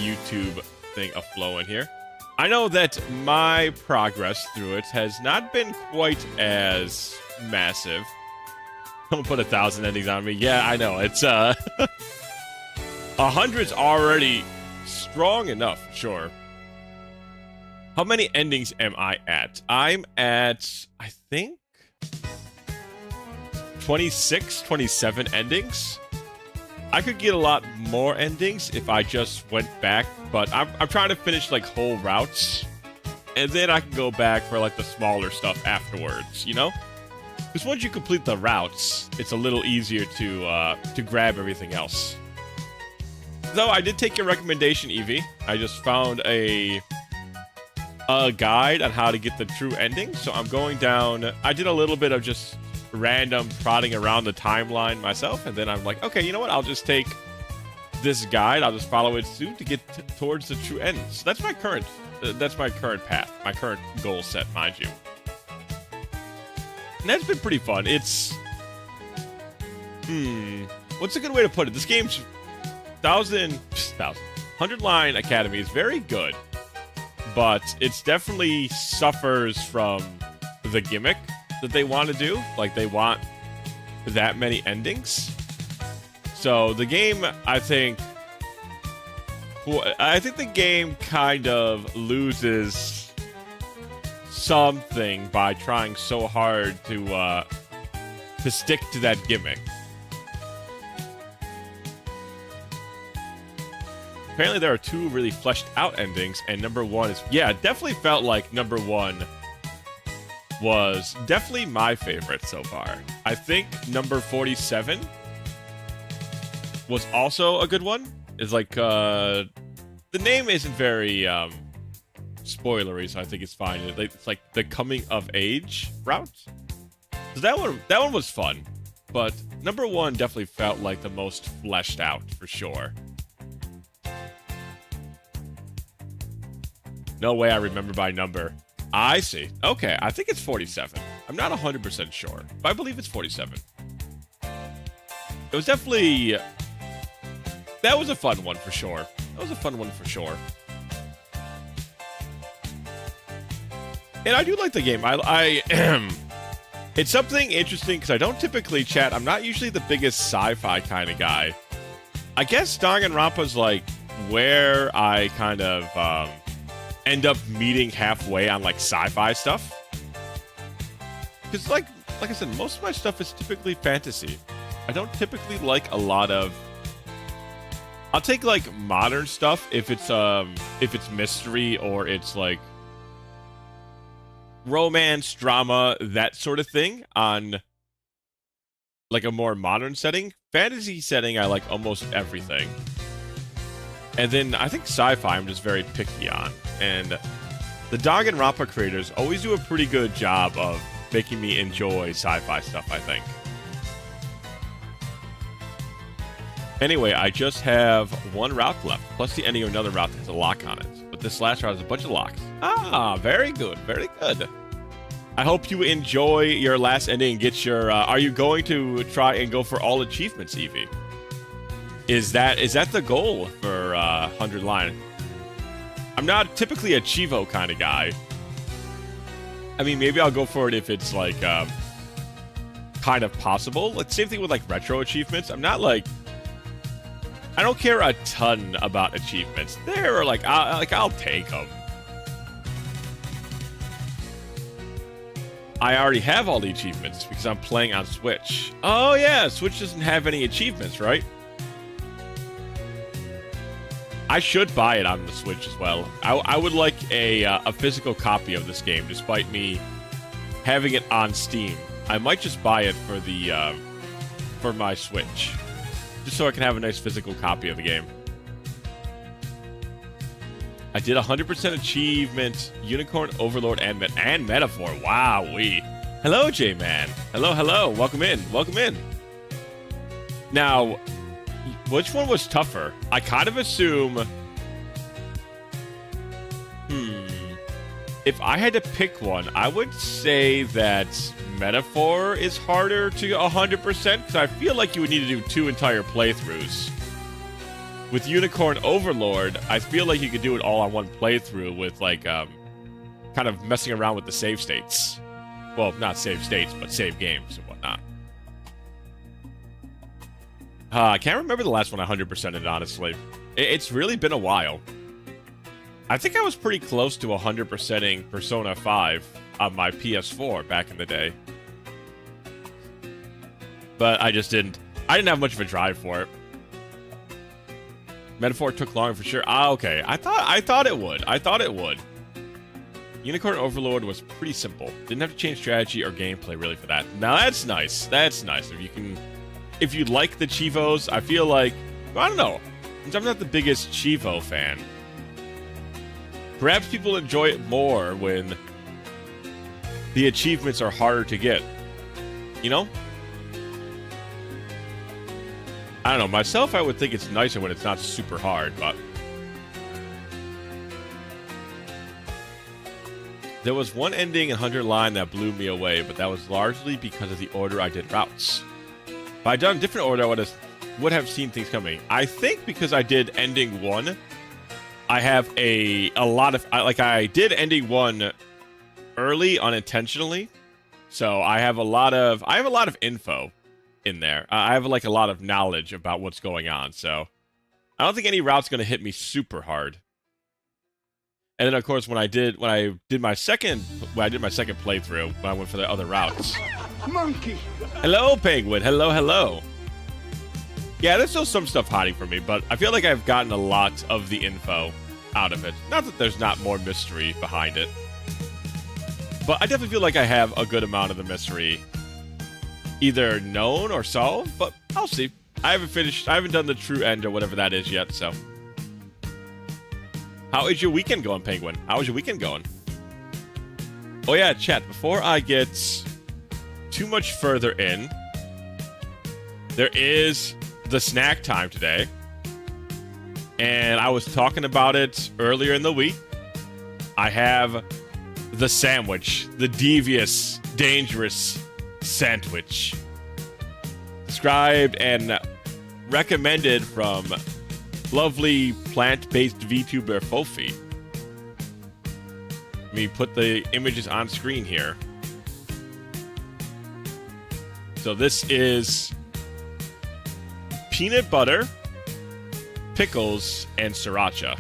YouTube thing aflowing here. I know that my progress through it has not been quite as massive. Don't put 1,000 endings on me. Yeah, I know. It's 100's already strong enough, sure. How many endings am I at? I'm at, I think, 26, 27 endings. I could get a lot more endings if I just went back, but I'm trying to finish like whole routes, and then I can go back for like the smaller stuff afterwards, you know? Because once you complete the routes, it's a little easier to grab everything else. Though I did take your recommendation, Evie. I just found a guide on how to get the true ending, so I'm going down. I did a little bit of just random prodding around the timeline myself, and then I'm like, okay, you know what? I'll just take this guide. I'll just follow it soon to get towards the true end. So that's my current path, my current goal set, mind you. And that's been pretty fun. It's what's a good way to put it? This game's 100 Line Academy is very good, but it's definitely suffers from the gimmick that they want to do. Like, they want that many endings. So the game, I think the game kind of loses something by trying so hard to stick to that gimmick. Apparently there are 2 really fleshed out endings, and number 1 is, yeah, it definitely felt like number 1 was definitely my favorite so far. I think number 47 was also a good one. It's like, the name isn't very, spoilery, so I think it's fine. It's like the coming of age route. So that one was fun, but number 1 definitely felt like the most fleshed out for sure. No way I remember by number. I see. Okay, I think it's 47. I'm not 100% sure, but I believe it's 47. It was definitely... That was a fun one for sure. And I do like the game. It's something interesting because I don't typically chat. I'm not usually the biggest sci-fi kind of guy. I guess Danganronpa's like where I kind of end up meeting halfway on like sci-fi stuff. Because like I said, most of my stuff is typically fantasy. I don't typically like a lot of... I'll take like modern stuff if it's mystery or it's like romance, drama, that sort of thing on like a more modern setting. Fantasy setting, I like almost everything. And then I think sci-fi I'm just very picky on. And the Danganronpa creators always do a pretty good job of making me enjoy sci-fi stuff, I think. Anyway, I just have 1 route left, plus the ending of another route that has a lock on it. But this last route has a bunch of locks. Ah, very good, very good. I hope you enjoy your last ending and get your... are you going to try and go for all achievements, Evie? Is that the goal for 100 Line? I'm not typically a Chivo kind of guy. I mean, maybe I'll go for it if it's like kind of possible. Like, same thing with like retro achievements. I'm not like... I don't care a ton about achievements. They're like I'll take them. I already have all the achievements because I'm playing on Switch. Oh yeah, Switch doesn't have any achievements, right? I should buy it on the Switch as well. I would like a physical copy of this game, despite me having it on Steam. I might just buy it for my Switch, just so I can have a nice physical copy of the game. I did 100% achievement, Unicorn, Overlord, and Metaphor. Wow-wee. Hello, J-Man. Hello. Welcome in. Now, which one was tougher? I kind of assume... If I had to pick one, I would say that Metaphor is harder to 100%, because I feel like you would need to do 2 entire playthroughs. with Unicorn Overlord, I feel like you could do it all on one playthrough with, like, kind of messing around with the save states. Well, not save states, but save games and whatnot. I can't remember the last one I 100%ed, honestly. It's really been a while. I think I was pretty close to 100%ing Persona 5 on my PS4 back in the day. But I just didn't. I didn't have much of a drive for it. Metaphor took long for sure. Ah, okay. I thought it would. I thought it would. Unicorn Overlord was pretty simple. Didn't have to change strategy or gameplay really for that. Now that's nice. That's nice. If you like the Chivos, I feel like, I don't know. I'm not the biggest Chivo fan. Perhaps people enjoy it more when the achievements are harder to get. You know? I don't know. Myself, I would think it's nicer when it's not super hard, but... There was one ending in 100 Line that blew me away, but that was largely because of the order I did routes. If I'd done a different order, I would have seen things coming. I think because I did ending 1, I have a lot of... I did ending 1 early unintentionally, so I have a lot of info in there. I have like a lot of knowledge about what's going on, so I don't think any route's going to hit me super hard. And then of course when I did my second playthrough, when I went for the other routes. Monkey. Hello, Penguin. Hello. Yeah, there's still some stuff hiding from me, but I feel like I've gotten a lot of the info out of it. Not that there's not more mystery behind it, but I definitely feel like I have a good amount of the mystery either known or solved, but I'll see. I haven't done the true end or whatever that is yet, so. How is your weekend going, Penguin? How is your weekend going? Oh yeah, chat, before I get too much further in, there is the snack time today. And I was talking about it earlier in the week. I have the sandwich, the devious, dangerous sandwich. Described and recommended from lovely plant-based VTuber Fofi. Let me put the images on screen here. So this is peanut butter, pickles, and sriracha.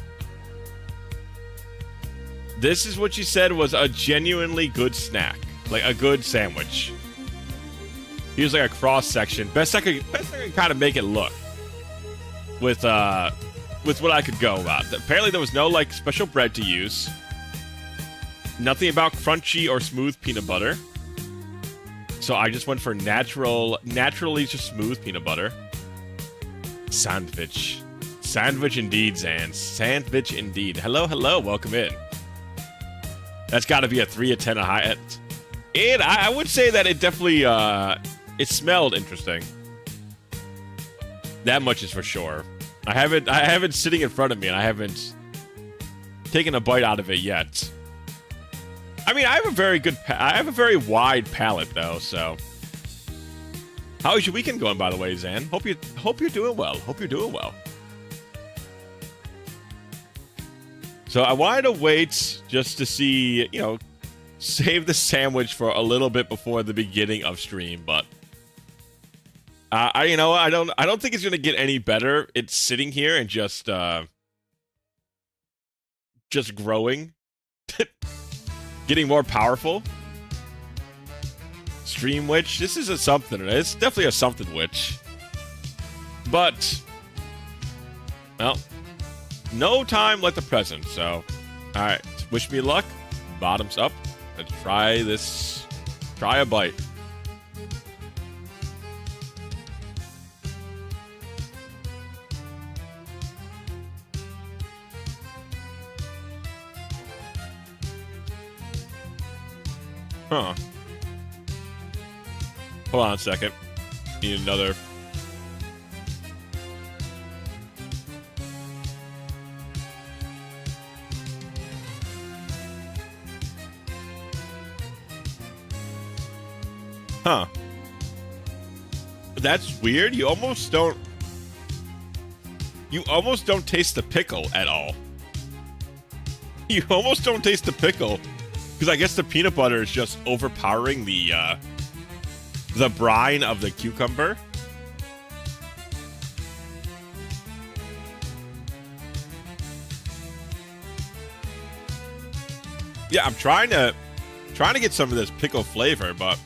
This is what she said was a genuinely good snack. Like a good sandwich. Here's like a cross-section. Best I could kind of make it look. With what I could go about. Apparently there was no like special bread to use. Nothing about crunchy or smooth peanut butter. So I just went for naturally just smooth peanut butter. Sandwich. Sandwich indeed, Zan. Sandwich indeed. Hello, welcome in. That's got to be a 3 of 10 a high. And I would say that it definitely, it smelled interesting. That much is for sure. I have it sitting in front of me, and I haven't taken a bite out of it yet. I mean, I have a very wide palate though, so. How is your weekend going, by the way, Zan? Hope you're doing well. Hope you're doing well. So I wanted to wait just to see, you know, save the sandwich for a little bit before the beginning of stream, but I don't think it's gonna get any better. It's sitting here and just growing, getting more powerful. Stream witch. This is a something. It's definitely a something witch. But well, no time like the present. So, all right. Wish me luck. Bottoms up. Let's try this. Try a bite. Huh. Hold on a second. Need another. Huh. That's weird. You almost don't. You almost don't taste the pickle at all. You almost don't taste the pickle because I guess the peanut butter is just overpowering the brine of the cucumber. Yeah, I'm trying to get some of this pickle flavor, but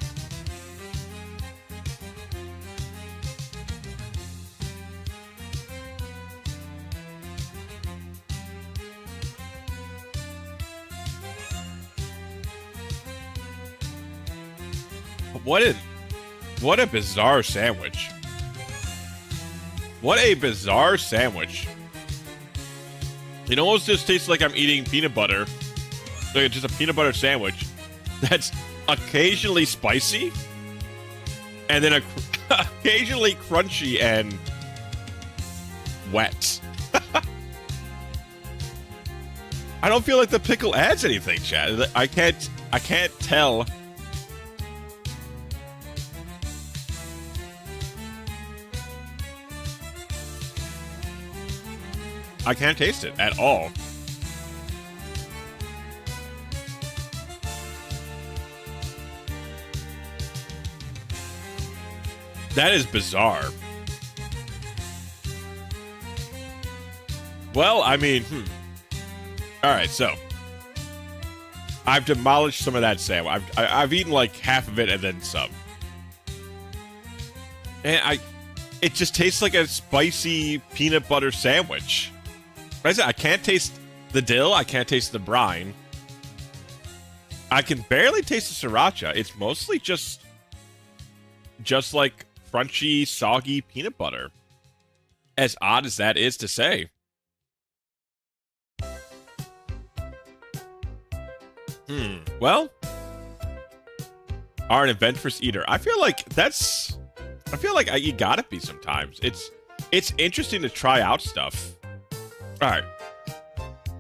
what a bizarre sandwich. What a bizarre sandwich. It almost just tastes like I'm eating peanut butter. Like just a peanut butter sandwich that's occasionally spicy and then occasionally crunchy and wet. I don't feel like the pickle adds anything, Chad. I can't tell. I can't taste it at all. That is bizarre. Well, I mean, Alright, so I've demolished some of that sandwich. I've eaten like half of it and then some. And it just tastes like a spicy peanut butter sandwich. Like I said, I can't taste the dill, I can't taste the brine. I can barely taste the sriracha. It's mostly just like crunchy, soggy peanut butter. As odd as that is to say. Well, are an adventurous eater. I feel like you gotta be sometimes. It's interesting to try out stuff. All right.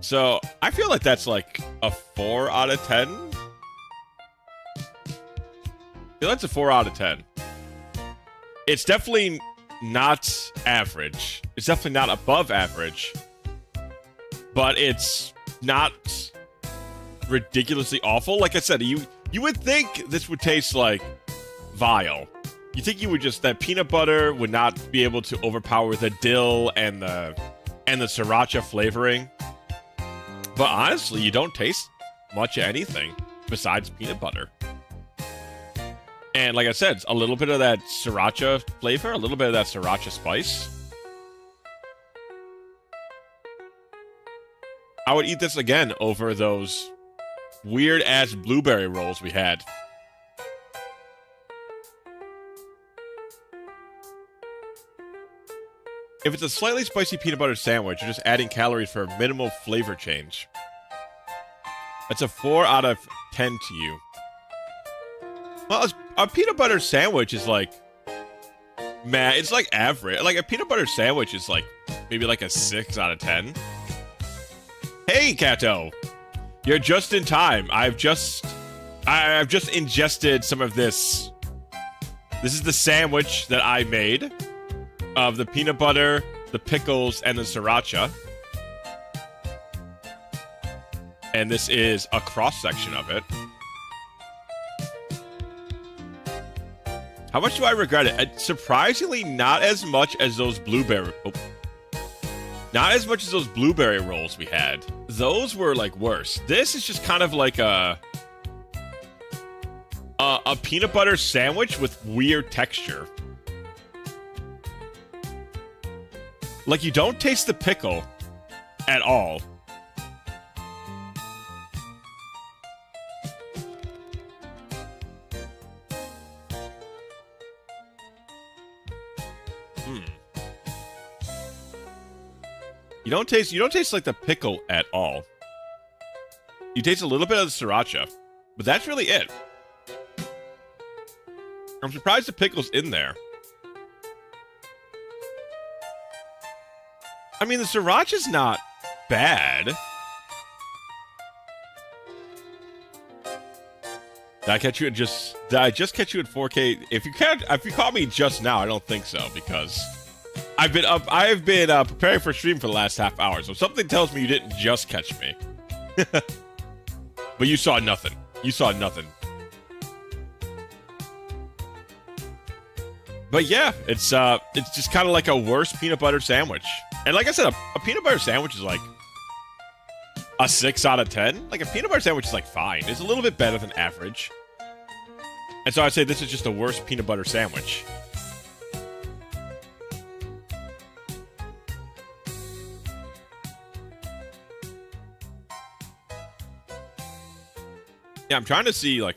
So I feel like that's like a 4 out of 10. I feel that's a 4 out of 10. It's definitely not average. It's definitely not above average. But it's not ridiculously awful. Like I said, you would think this would taste like vile. You think that peanut butter would not be able to overpower the dill and the sriracha flavoring. But honestly, you don't taste much of anything besides peanut butter. And like I said, a little bit of that sriracha flavor, a little bit of that sriracha spice. I would eat this again over those weird-ass blueberry rolls we had. If it's a slightly spicy peanut butter sandwich, you're just adding calories for a minimal flavor change. That's a 4 out of 10 to you. Well, a peanut butter sandwich is like, man, it's like average. Like a peanut butter sandwich is like maybe like a 6 out of 10. Hey, Kato, you're just in time. I've just ingested some of this. This is the sandwich that I made of the peanut butter, the pickles, and the sriracha. And this is a cross-section of it. How much do I regret it? Surprisingly, not as much as those blueberry... Oh. Not as much as those blueberry rolls we had. Those were, like, worse. This is just kind of like a peanut butter sandwich with weird texture. Like, you don't taste the pickle at all. You don't taste like the pickle at all. You taste a little bit of the sriracha, but that's really it. I'm surprised the pickle's in there. I mean, the sriracha's not bad. Did I just catch you at 4K? If you caught me just now, I don't think so, because I've been preparing for stream for the last half hour, so something tells me you didn't just catch me. But you saw nothing. You saw nothing. But yeah, it's just kind of like a worse peanut butter sandwich. And like I said, a peanut butter sandwich is like a 6 out of 10. Like a peanut butter sandwich is like fine. It's a little bit better than average. And so I'd say this is just a worse peanut butter sandwich. Yeah, I'm trying to see, like...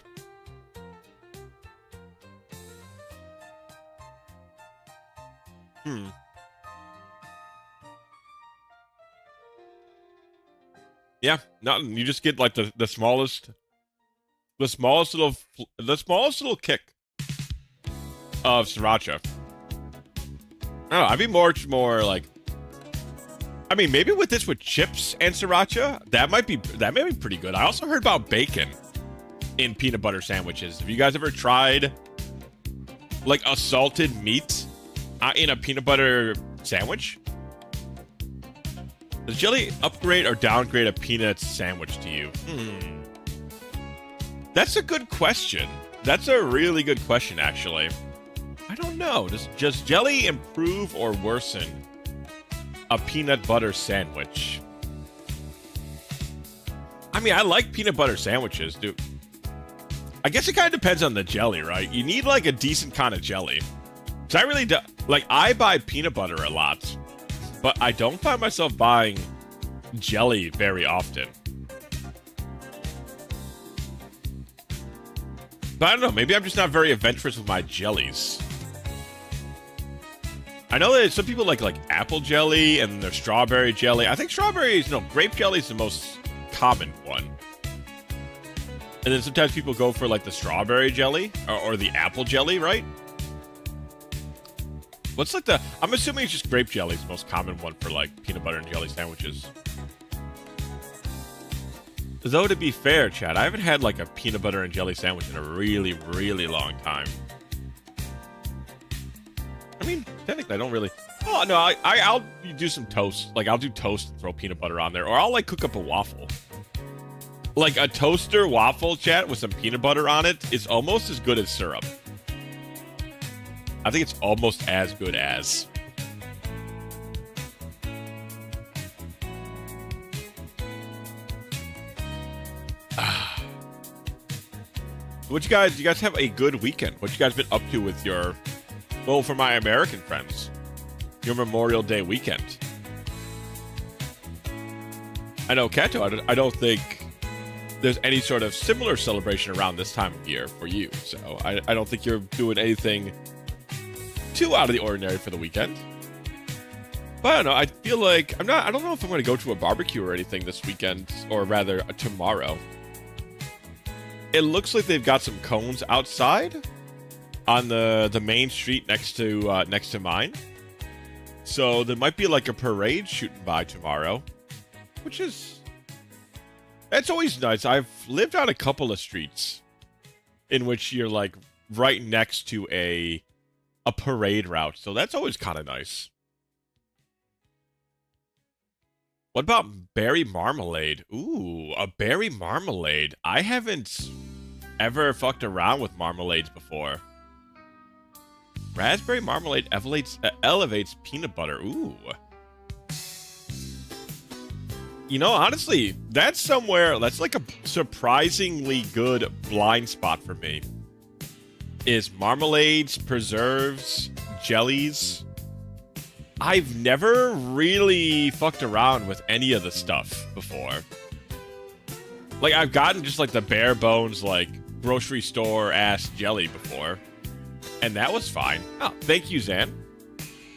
Yeah, nothing. You just get, like, the smallest little kick of sriracha. I don't know, I'd be more, like... I mean, maybe with chips and sriracha, that might be pretty good. I also heard about bacon in peanut butter sandwiches. Have you guys ever tried like a salted meat in a peanut butter sandwich? Does jelly upgrade or downgrade a peanut sandwich to you? That's a good question. That's a really good question, actually. I don't know. Does jelly improve or worsen a peanut butter sandwich? I mean, I like peanut butter sandwiches, dude. I guess it kind of depends on the jelly, right? You need like a decent kind of jelly. So I really do, like, I buy peanut butter a lot, but I don't find myself buying jelly very often. But I don't know, maybe I'm just not very adventurous with my jellies. I know that some people like apple jelly and their strawberry jelly. I think grape jelly is the most common one. And then sometimes people go for like the strawberry jelly or the apple jelly, right? What's like I'm assuming it's just grape jelly is the most common one for like peanut butter and jelly sandwiches. Though to be fair, Chad, I haven't had like a peanut butter and jelly sandwich in a really, really long time. I mean, technically I don't really... Oh, no, I'll do some toast. Like, I'll do toast and throw peanut butter on there. Or I'll like cook up a waffle. Like a toaster waffle, chat, with some peanut butter on it is almost as good as syrup. I think it's almost as good as. Do you guys have a good weekend? What you guys been up to with your, well, for my American friends, your Memorial Day weekend? I know, Kato, I don't think there's any sort of similar celebration around this time of year for you. So I don't think you're doing anything too out of the ordinary for the weekend. But I don't know, I feel like I don't know if I'm going to go to a barbecue or anything this weekend, or rather tomorrow. It looks like they've got some cones outside on the main street next to mine. So there might be like a parade shooting by tomorrow, which is, that's always nice. I've lived on a couple of streets in which you're like right next to a parade route, so that's always kind of nice. What about berry marmalade? Ooh, a berry marmalade. I haven't ever fucked around with marmalades before. Raspberry marmalade elevates peanut butter. Ooh. You know, honestly, that's like a surprisingly good blind spot for me. Is marmalades, preserves, jellies. I've never really fucked around with any of the stuff before. Like, I've gotten just like the bare bones, like, grocery store ass jelly before. And that was fine. Oh, thank you, Zan.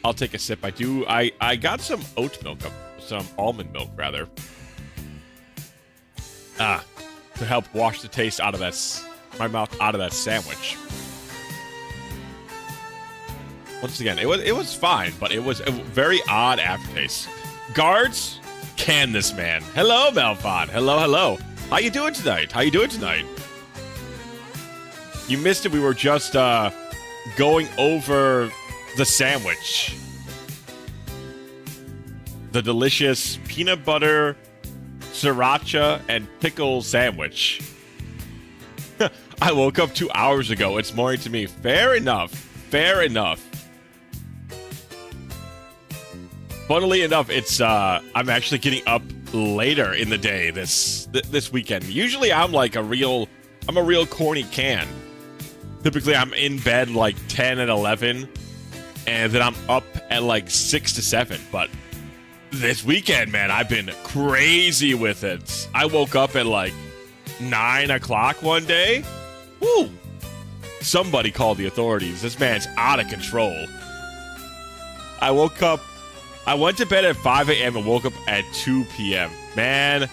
I'll take a sip. I got some oat milk, some almond milk, rather. To help wash the taste out of my mouth out of that sandwich. Once again, it was fine, but it was a very odd aftertaste. Guards, can this man. Hello, Malfon. Hello. How you doing tonight? You missed it. We were just going over the sandwich. the delicious peanut butter, sriracha, and pickle sandwich. I woke up 2 hours ago. It's morning to me. Fair enough. Fair enough. Funnily enough, it's I'm actually getting up later in the day this weekend. Usually I'm like a real corny can. Typically I'm in bed like 10 and 11, and then I'm up at like 6 to 7. But this weekend, man, I've been crazy with it. I woke up at like 9 o'clock one day. Woo! Somebody called the authorities. This man's out of control. I woke up. I went to bed at 5 a.m. and woke up at 2 p.m. Man.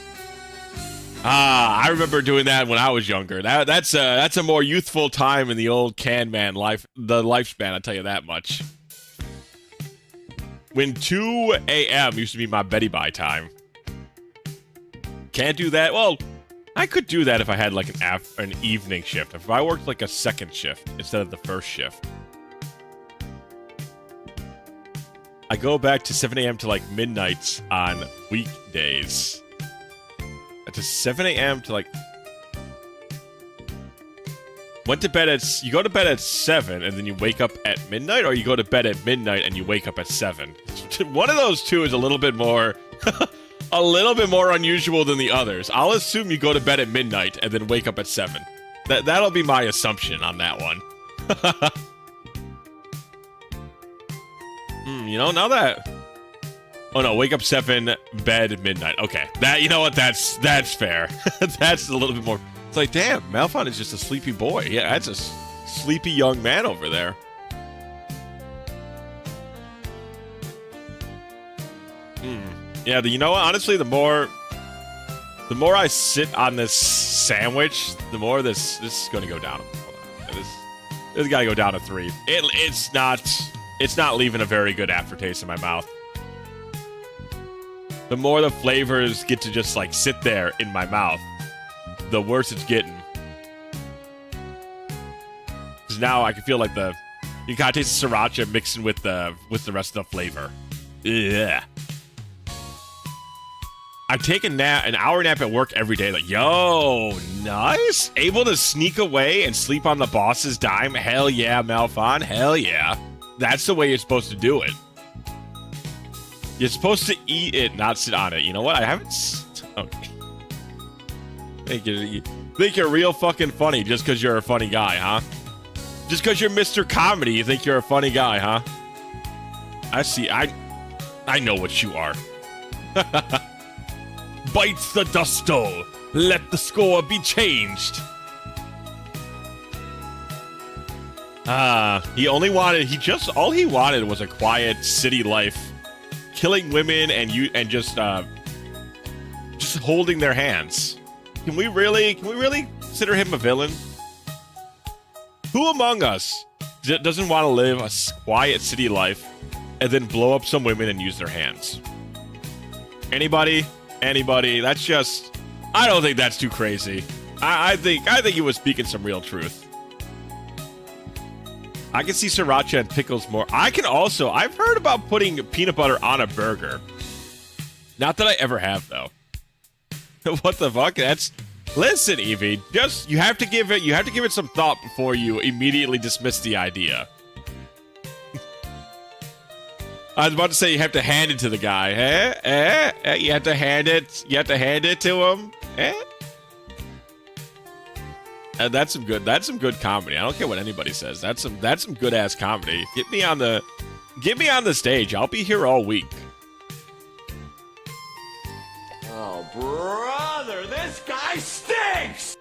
I remember doing that when I was younger. That's a more youthful time in the old can man life, the lifespan, I'll tell you that much. When 2 a.m. used to be my Betty Bye time. Can't do that. Well, I could do that if I had like an evening shift. If I worked like a second shift instead of the first shift. I go back to 7 a.m. to like midnight on weekdays. To 7 a.m. to like... Went to bed at... You go to bed at 7 and then you wake up at midnight, or you go to bed at midnight and you wake up at 7? One of those two is a little bit more... a little bit more unusual than the others. I'll assume you go to bed at midnight and then wake up at 7. That'll be my assumption on that one. You know, now that... Oh no, wake up 7, bed midnight. Okay, you know what? That's fair. That's a little bit more... It's like, damn, Malphon is just a sleepy boy. Yeah, that's a sleepy young man over there. Yeah, you know what? Honestly, the more I sit on this sandwich, the more this is going to go down. This got to go down to 3. It's not leaving a very good aftertaste in my mouth. The more the flavors get to just like sit there in my mouth, the worse it's getting. Because now I can feel like you gotta taste the sriracha mixing with the rest of the flavor. Yeah. I take an hour nap at work every day. Like, yo, nice. Able to sneak away and sleep on the boss's dime. Hell yeah, Malphon. Hell yeah. That's the way you're supposed to do it. You're supposed to eat it, not sit on it. You know what? I haven't... Okay. Think you're real fucking funny just because you're a funny guy, huh? Just because you're Mr. Comedy, you think you're a funny guy, huh? I see. I know what you are. Bites the dusto. Let the score be changed. All he wanted was a quiet city life. Killing women and just holding their hands. Can we really consider him a villain? Who among us doesn't want to live a quiet city life and then blow up some women and use their hands? Anybody? That's just... I don't think that's too crazy. I think he was speaking some real truth. I can see sriracha and pickles more. I've heard about putting peanut butter on a burger. Not that I ever have, though. What the fuck? Listen, Evie, you have to give it some thought before you immediately dismiss the idea. I was about to say you have to hand it to the guy. You have to hand it to him. That's some good comedy. I don't care what anybody says. That's some good ass comedy. Get me on the stage. I'll be here all week. Oh, brother, this guy stinks!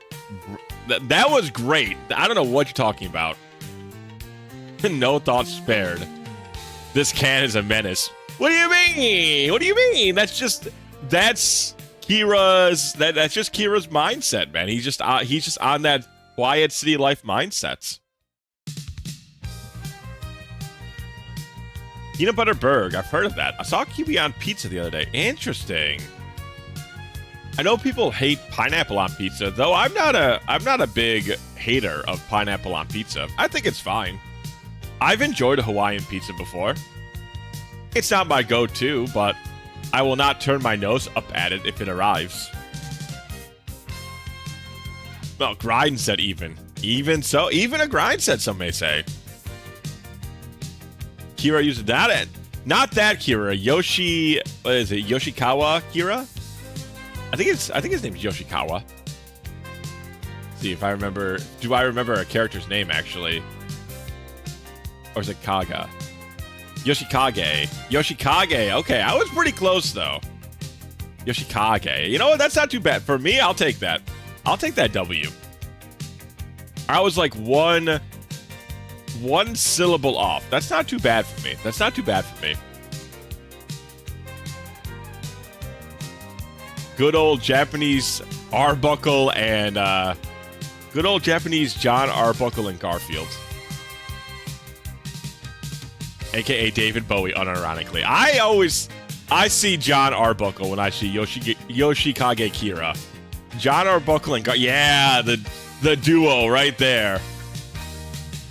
That was great. I don't know what you're talking about. No thoughts spared. This can is a menace. What do you mean? What do you mean? That's just Kira's mindset, man. He's just on that quiet city life mindset. Peanut butter burg. I've heard of that. I saw a kiwi on pizza the other day. Interesting. I know people hate pineapple on pizza, though I'm not a big hater of pineapple on pizza. I think it's fine. I've enjoyed a Hawaiian pizza before. It's not my go-to, but I will not turn my nose up at it if it arrives. Well, grind set even. Even so, even a grind set, some may say. Kira used that and not that Kira. Yoshi, what is it? Yoshikawa Kira? I think his name is Yoshikawa. Let's see if I remember. Do I remember a character's name actually? Or is it Kaga? Yoshikage. Yoshikage. Okay, I was pretty close though. Yoshikage. You know what? That's not too bad. For me, I'll take that. I'll take that W. I was like one syllable off. That's not too bad for me. That's not too bad for me. Good old Japanese Arbuckle and good old Japanese John Arbuckle and Garfield. AKA David Bowie, unironically. I see John Arbuckle when I see Yoshikage Kira. John Arbuckle and yeah, the duo right there.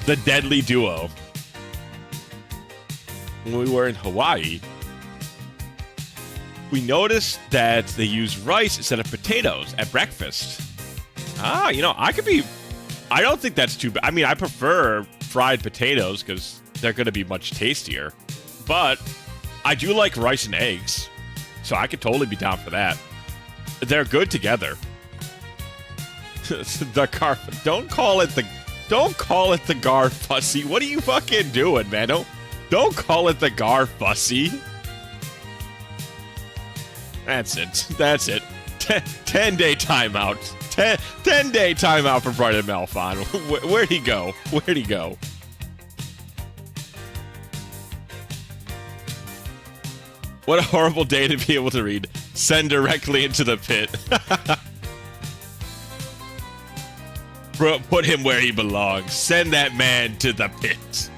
The deadly duo. When we were in Hawaii, we noticed that they use rice instead of potatoes at breakfast. Ah, you know, I don't think that's too bad. I mean, I prefer fried potatoes because they're going to be much tastier. But I do like rice and eggs, so I could totally be down for that. They're good together. The car. Don't call it the gar fussy. What are you fucking doing, man? Don't call it the gar fussy. That's it. 10-day timeout. 10-day timeout for Brian Malfon. Where'd he go? Where'd he go? What a horrible day to be able to read. Send directly into the pit. Put him where he belongs. Send that man to the pit.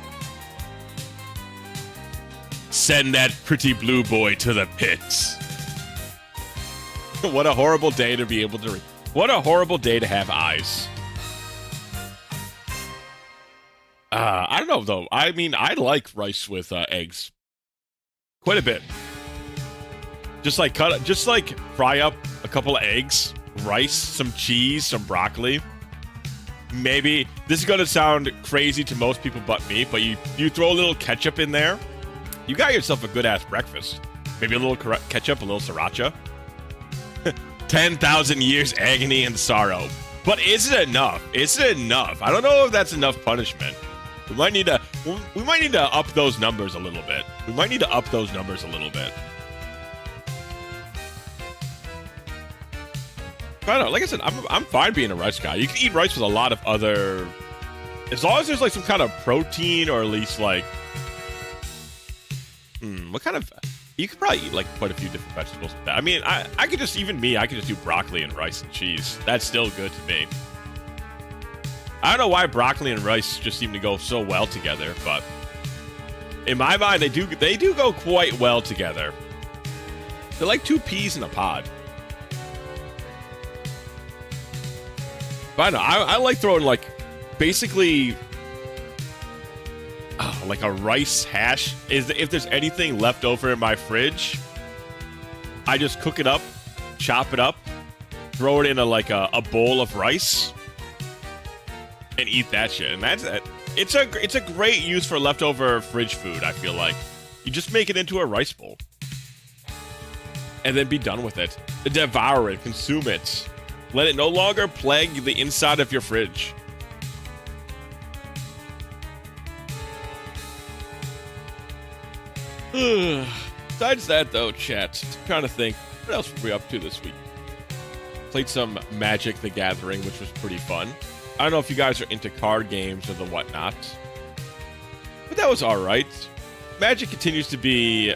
Send that pretty blue boy to the pit. What a horrible day to be able to read. What a horrible day to have eyes. I don't know, though. I mean, I like rice with eggs. Quite a bit. Just like fry up a couple of eggs, rice, some cheese, some broccoli. Maybe, this is going to sound crazy to most people but me, but you throw a little ketchup in there, you got yourself a good-ass breakfast. Maybe a little ketchup, a little sriracha. 10,000 years agony and sorrow. But is it enough? Is it enough? I don't know if that's enough punishment. We might need to up those numbers a little bit. I don't know. Like I said, I'm fine being a rice guy. You can eat rice with a lot of other, as long as there's like some kind of protein or at least like, what kind of? You could probably eat like quite a few different vegetables with that. I mean, I could just do broccoli and rice and cheese. That's still good to me. I don't know why broccoli and rice just seem to go so well together, but in my mind, they do go quite well together. They're like two peas in a pod. But I don't know, I like throwing like, basically, like a rice hash. If there's anything left over in my fridge, I just cook it up, chop it up, throw it in a bowl of rice, and eat that shit. And that's it. It's a great use for leftover fridge food, I feel like. You just make it into a rice bowl. And then be done with it. Devour it, consume it. Let it no longer plague the inside of your fridge. Besides that, though, chat, I'm trying to think, what else were we up to this week? Played some Magic the Gathering, which was pretty fun. I don't know if you guys are into card games or the whatnot, but that was alright. Magic continues to be...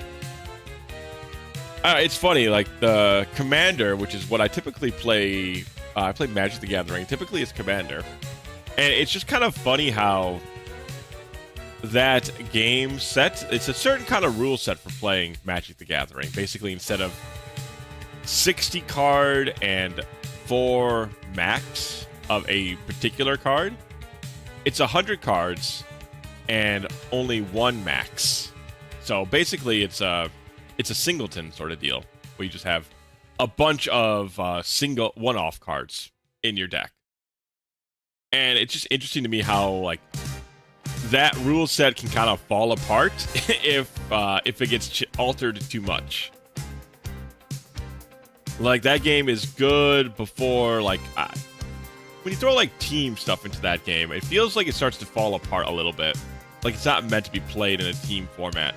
it's funny, like, the Commander, which is what I typically play... I play Magic the Gathering. Typically, it's Commander. And it's just kind of funny how that game set... It's a certain kind of rule set for playing Magic the Gathering. Basically, instead of 60 card and 4 max of a particular card, it's 100 cards and only 1 max. So basically, it's it's a singleton sort of deal where you just have a bunch of single one-off cards in your deck. And it's just interesting to me how like that rule set can kind of fall apart if it gets altered too much. Like that game is good before like when you throw like team stuff into that game, it feels like it starts to fall apart a little bit. Like it's not meant to be played in a team format.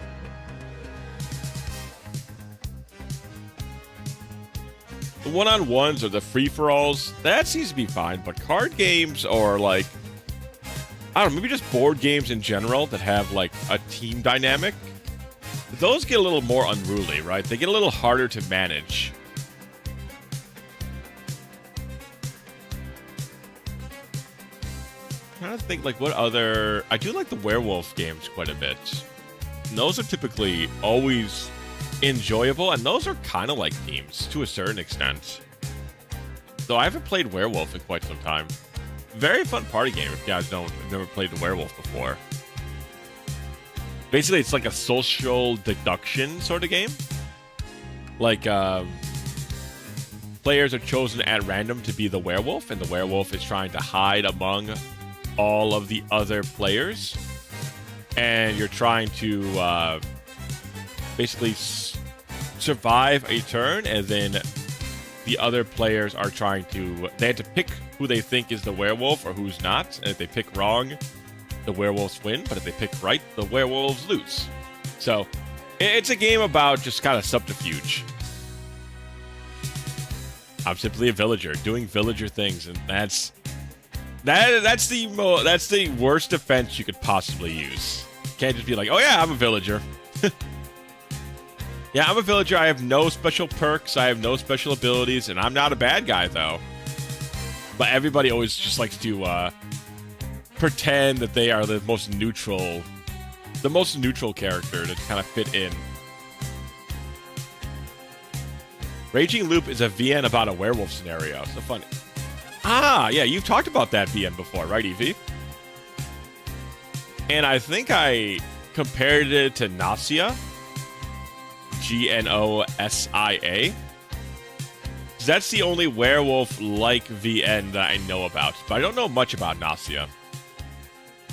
The one-on-ones or the free-for-alls, that seems to be fine, but card games or like, I don't know, maybe just board games in general that have like a team dynamic, those get a little more unruly, right? They get a little harder to manage. I'm trying to think like what other, I do like the werewolf games quite a bit. And those are typically always enjoyable, and those are kind of like teams to a certain extent. Though I haven't played werewolf in quite some time. Very fun party game if you guys have never played the werewolf before. Basically, it's like a social deduction sort of game. Like, players are chosen at random to be the werewolf, and the werewolf is trying to hide among all of the other players. And you're trying to basically survive a turn, and then the other players are trying to, they have to pick who they think is the werewolf or who's not, and if they pick wrong, the werewolves win, but if they pick right, the werewolves lose. So it's a game about just kind of subterfuge. I'm simply a villager doing villager things, and that's the worst defense you could possibly use. You can't just be like, oh yeah, I'm a villager. Yeah, I'm a villager. I have no special perks. I have no special abilities, and I'm not a bad guy, though. But everybody always just likes to pretend that they are the most neutral character to kind of fit in. Raging Loop is a VN about a werewolf scenario. So funny. Ah, yeah, you've talked about that VN before, right, Evie? And I think I compared it to Gnosia. Gnosia. That's the only werewolf-like VN that I know about, but I don't know much about Gnosia.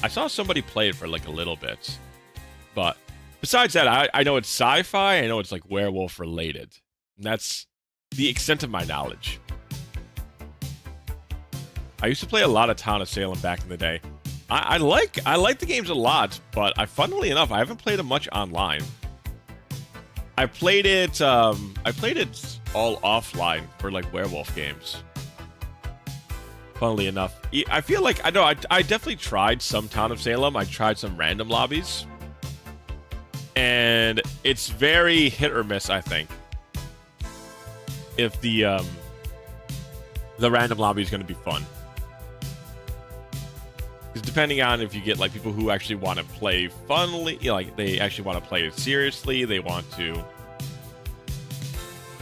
I saw somebody play it for like a little bit, but besides that, I know it's sci-fi. I know it's like werewolf-related, and that's the extent of my knowledge. I used to play a lot of Town of Salem back in the day. I like the games a lot, but funnily enough, I haven't played them much online. I played it all offline for like werewolf games. Funnily enough, I feel like I definitely tried some Town of Salem. I tried some random lobbies, and it's very hit or miss. I think if the random lobby is going to be fun, because depending on if you get like people who actually want to play funnily, you know, like they actually want to play it seriously, they want to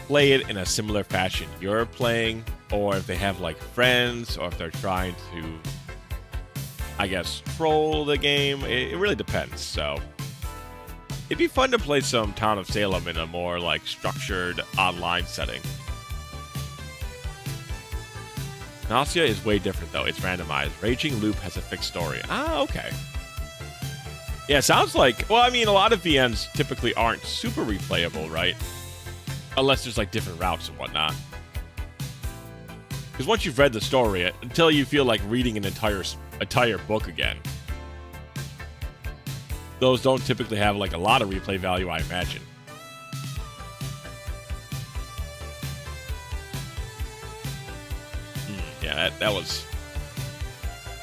play it in a similar fashion you're playing, or if they have like friends, or if they're trying to, I guess, troll the game. It really depends. So it'd be fun to play some Town of Salem in a more like structured online setting. Gnosia is way different though. It's randomized. Raging Loop has a fixed story. Ah, okay. Yeah, sounds like, well, I mean, a lot of VNs typically aren't super replayable, right? Unless there's like different routes and whatnot. Because once you've read the story, until you feel like reading an entire book again, those don't typically have like a lot of replay value, I imagine. Yeah, that was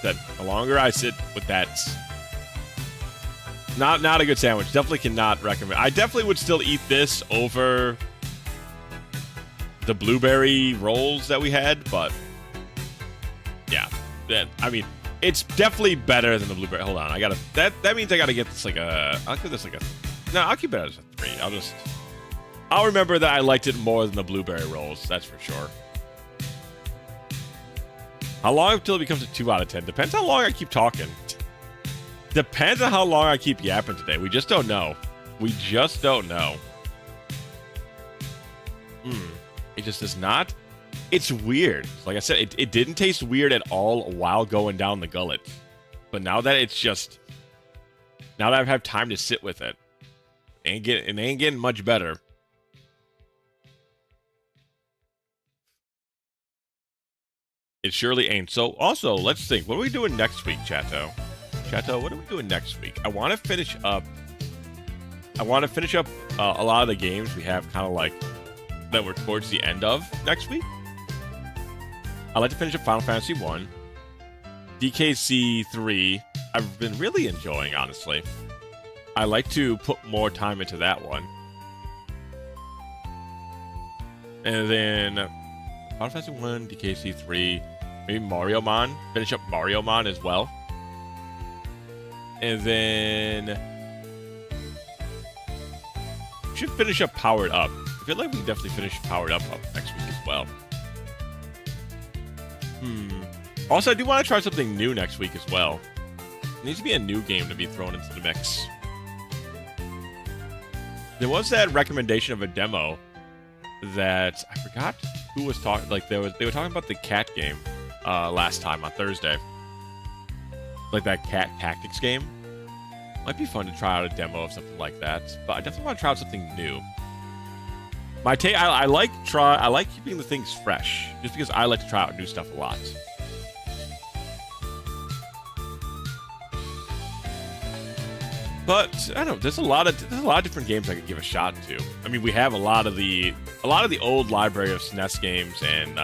that. The longer I sit with that, not a good sandwich. Definitely cannot recommend. I definitely would still eat this over the blueberry rolls that we had, but yeah, I mean, it's definitely better than the blueberry. Hold on, that means I gotta get this like I'll give this like I'll keep it as a 3. I'll remember that I liked it more than the blueberry rolls. That's for sure. How long until it becomes a 2 out of 10? Depends how long I keep talking. Depends on how long I keep yapping today. We just don't know. We just don't know. It just does not. It's weird. Like I said, it didn't taste weird at all while going down the gullet. But now that it's just... Now that I've had time to sit with it, it ain't getting much better. It surely ain't. So, also, let's think. What are we doing next week, Chato? Chato, what are we doing next week? I want to finish up a lot of the games we have kind of like that we're towards the end of next week. I'd like to finish up Final Fantasy 1. DKC 3, I've been really enjoying, honestly. I like to put more time into that one. And then Final Fantasy 1, DKC 3, maybe Mario Man. Finish up Mario Man as well. And then we should finish up Powered Up. I feel like we can definitely finish Powered Up next week as well. Also, I do want to try something new next week as well. It needs to be a new game to be thrown into the mix. There was that recommendation of a demo that I forgot who was talking. Like they were talking about the cat game last time on Thursday. Like that cat tactics game. Might be fun to try out a demo of something like that. But I definitely want to try out something new. My take, I like keeping the things fresh, just because I like to try out new stuff a lot. But I don't know. There's a lot of different games I could give a shot to. I mean, we have a lot of the old library of SNES games and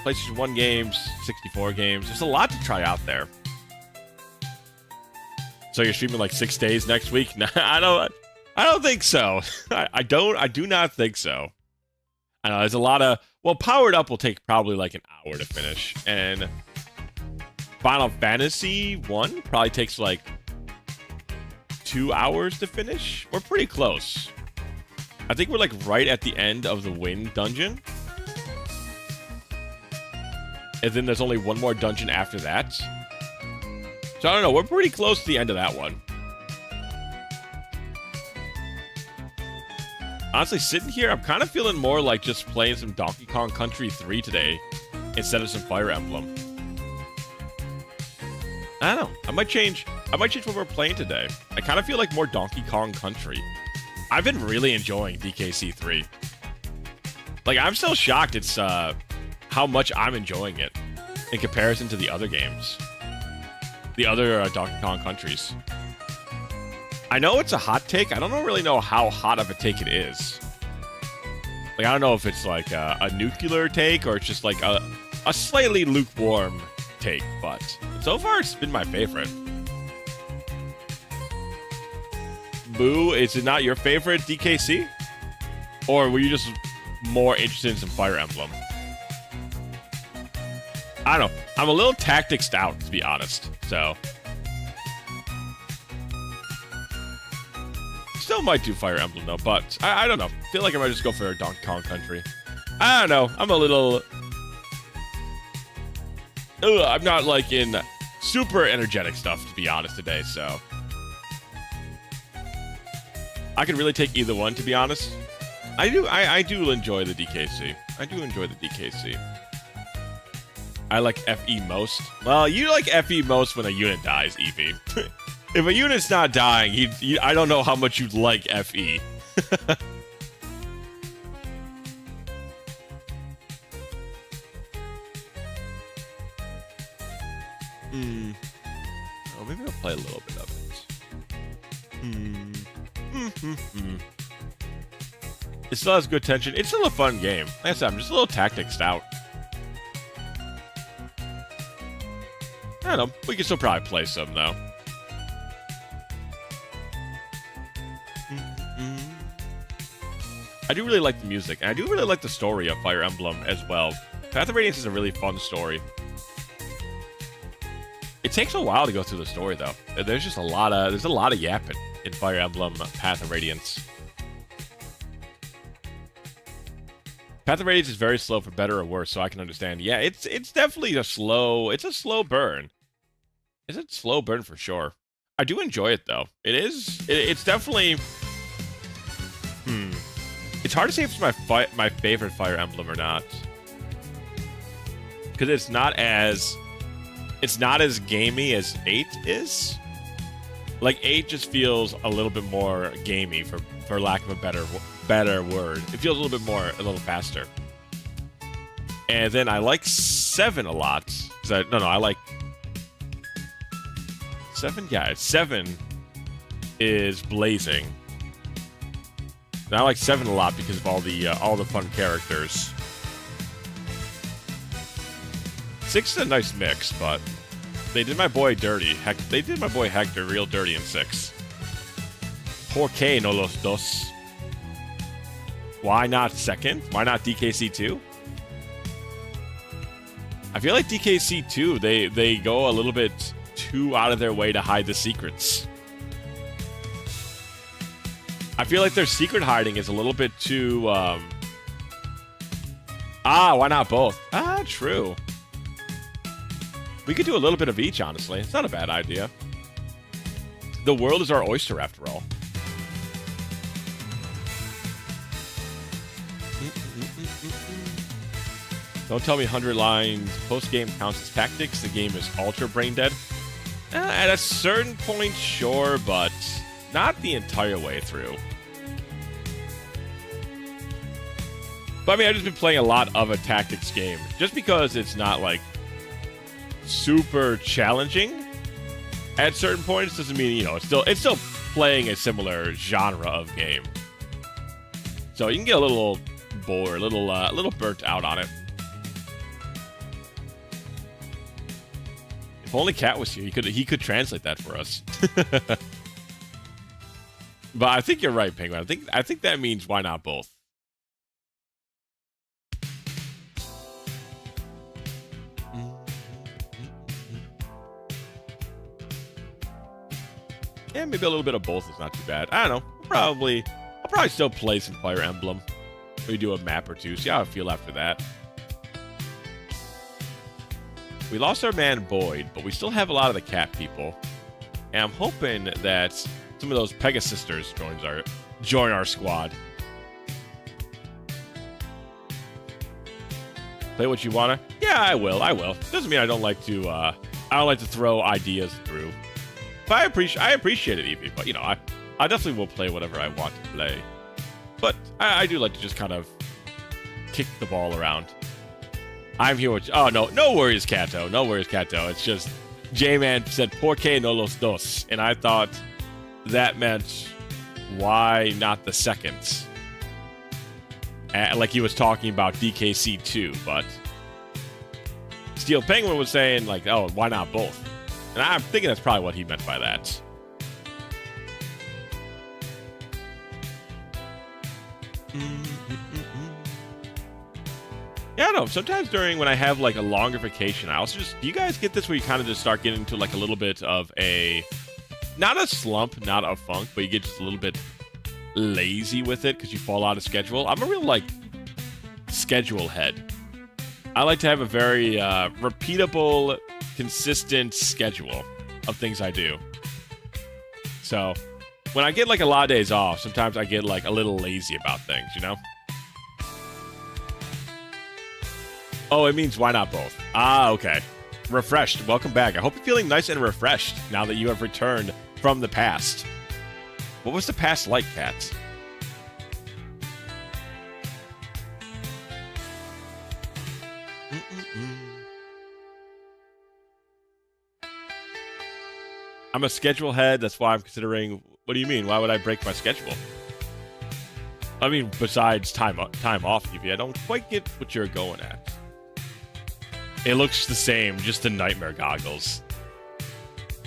PlayStation 1 games, 64 games. There's a lot to try out there. So you're streaming like 6 days next week? No, I don't think so. I do not think so. I know there's a lot of... Well, Powered Up will take probably like an hour to finish. And Final Fantasy 1 probably takes like 2 hours to finish. We're pretty close. I think we're like right at the end of the Wind dungeon. And then there's only one more dungeon after that. So I don't know, we're pretty close to the end of that one. Honestly, sitting here, I'm kind of feeling more like just playing some Donkey Kong Country 3 today instead of some Fire Emblem. I don't know. I might change what we're playing today. I kind of feel like more Donkey Kong Country. I've been really enjoying DKC 3. Like, I'm still shocked it's how much I'm enjoying it in comparison to the other games. The other Donkey Kong Countries. I know it's a hot take. I don't really know how hot of a take it is. Like, I don't know if it's like a nuclear take or it's just like a slightly lukewarm take, but so far it's been my favorite. Boo, is it not your favorite DKC? Or were you just more interested in some Fire Emblem? I don't know. I'm a little tacticsed out, to be honest. So, still might do Fire Emblem though, but I don't know. Feel like I might just go for Donkey Kong Country. I don't know. I'm a little... I'm not like in super energetic stuff, to be honest, today, so... I can really take either one, to be honest. I do enjoy the DKC. I do enjoy the DKC. I like FE most. Well, you like FE most when a unit dies, Evie. If a unit's not dying, I don't know how much you'd like FE. Oh, maybe I'll play a little bit of it. It still has good tension. It's still a fun game. Like I said, I'm just a little tacticsed out. I don't know. We can still probably play some, though. I do really like the music, and I do really like the story of Fire Emblem as well. Path of Radiance is a really fun story. It takes a while to go through the story, though. There's just a lot of yapping in Fire Emblem Path of Radiance. Path of Radiance is very slow for better or worse, so I can understand. Yeah, it's definitely a slow burn. It's a slow burn for sure. I do enjoy it though. It's definitely It's hard to say if it's my favorite Fire Emblem or not, because it's not as gamey as 8 is. Like 8 just feels a little bit more gamey, for lack of a better word. It feels a little faster. And then I like 7 a lot. I like 7. Yeah, 7 is blazing. And I like 7 a lot because of all the fun characters. 6 is a nice mix, but they did my boy dirty. Heck, they did my boy Hector real dirty in 6. ¿Por qué no los dos? Why not 2nd? Why not DKC 2? I feel like DKC 2, they go a little bit too out of their way to hide the secrets. I feel like their secret hiding is a little bit too, why not both? True. We could do a little bit of each, honestly. It's not a bad idea. The world is our oyster, after all. Don't tell me 100 lines post-game counts as tactics. The game is ultra brain-dead. At a certain point, sure, but not the entire way through. But I mean, I've just been playing a lot of a tactics game. Just because it's not, like, super challenging at certain points doesn't mean, you know, it's still playing a similar genre of game. So you can get a little bored, a little burnt out on it. If only Cat was here, he could translate that for us. But I think you're right, Penguin. I think that means why not both? Yeah, maybe a little bit of both is not too bad. I don't know. I'll probably still play some Fire Emblem. Maybe do a map or two. See how I feel after that. We lost our man Boyd, but we still have a lot of the cat people. And I'm hoping that some of those Pegasisters join our squad. Play what you wanna? Yeah, I will. Doesn't mean I don't like to throw ideas through. But I appreciate it, Evie. But you know, I definitely will play whatever I want to play. But I do like to just kind of kick the ball around. I'm here with... Oh, no worries, Kato. No worries, Kato. It's just... J-Man said, ¿Por qué no los dos? And I thought that meant, why not the second? Like he was talking about DKC 2, but... Steel Penguin was saying, like, oh, why not both? And I'm thinking that's probably what he meant by that. Yeah, I don't know. Sometimes when I have like a longer vacation, I also just... Do you guys get this where you kind of just start getting into like a little bit of a... Not a slump, not a funk, but you get just a little bit lazy with it because you fall out of schedule? I'm a real like schedule head. I like to have a very repeatable, consistent schedule of things I do. So when I get like a lot of days off, sometimes I get like a little lazy about things, you know? Oh, it means why not both? Ah, okay. Refreshed. Welcome back. I hope you're feeling nice and refreshed now that you have returned from the past. What was the past like, Kat? I'm a schedule head. That's why I'm considering... What do you mean? Why would I break my schedule? I mean, besides time off, Evie, I don't quite get what you're going at. It looks the same, just the nightmare goggles.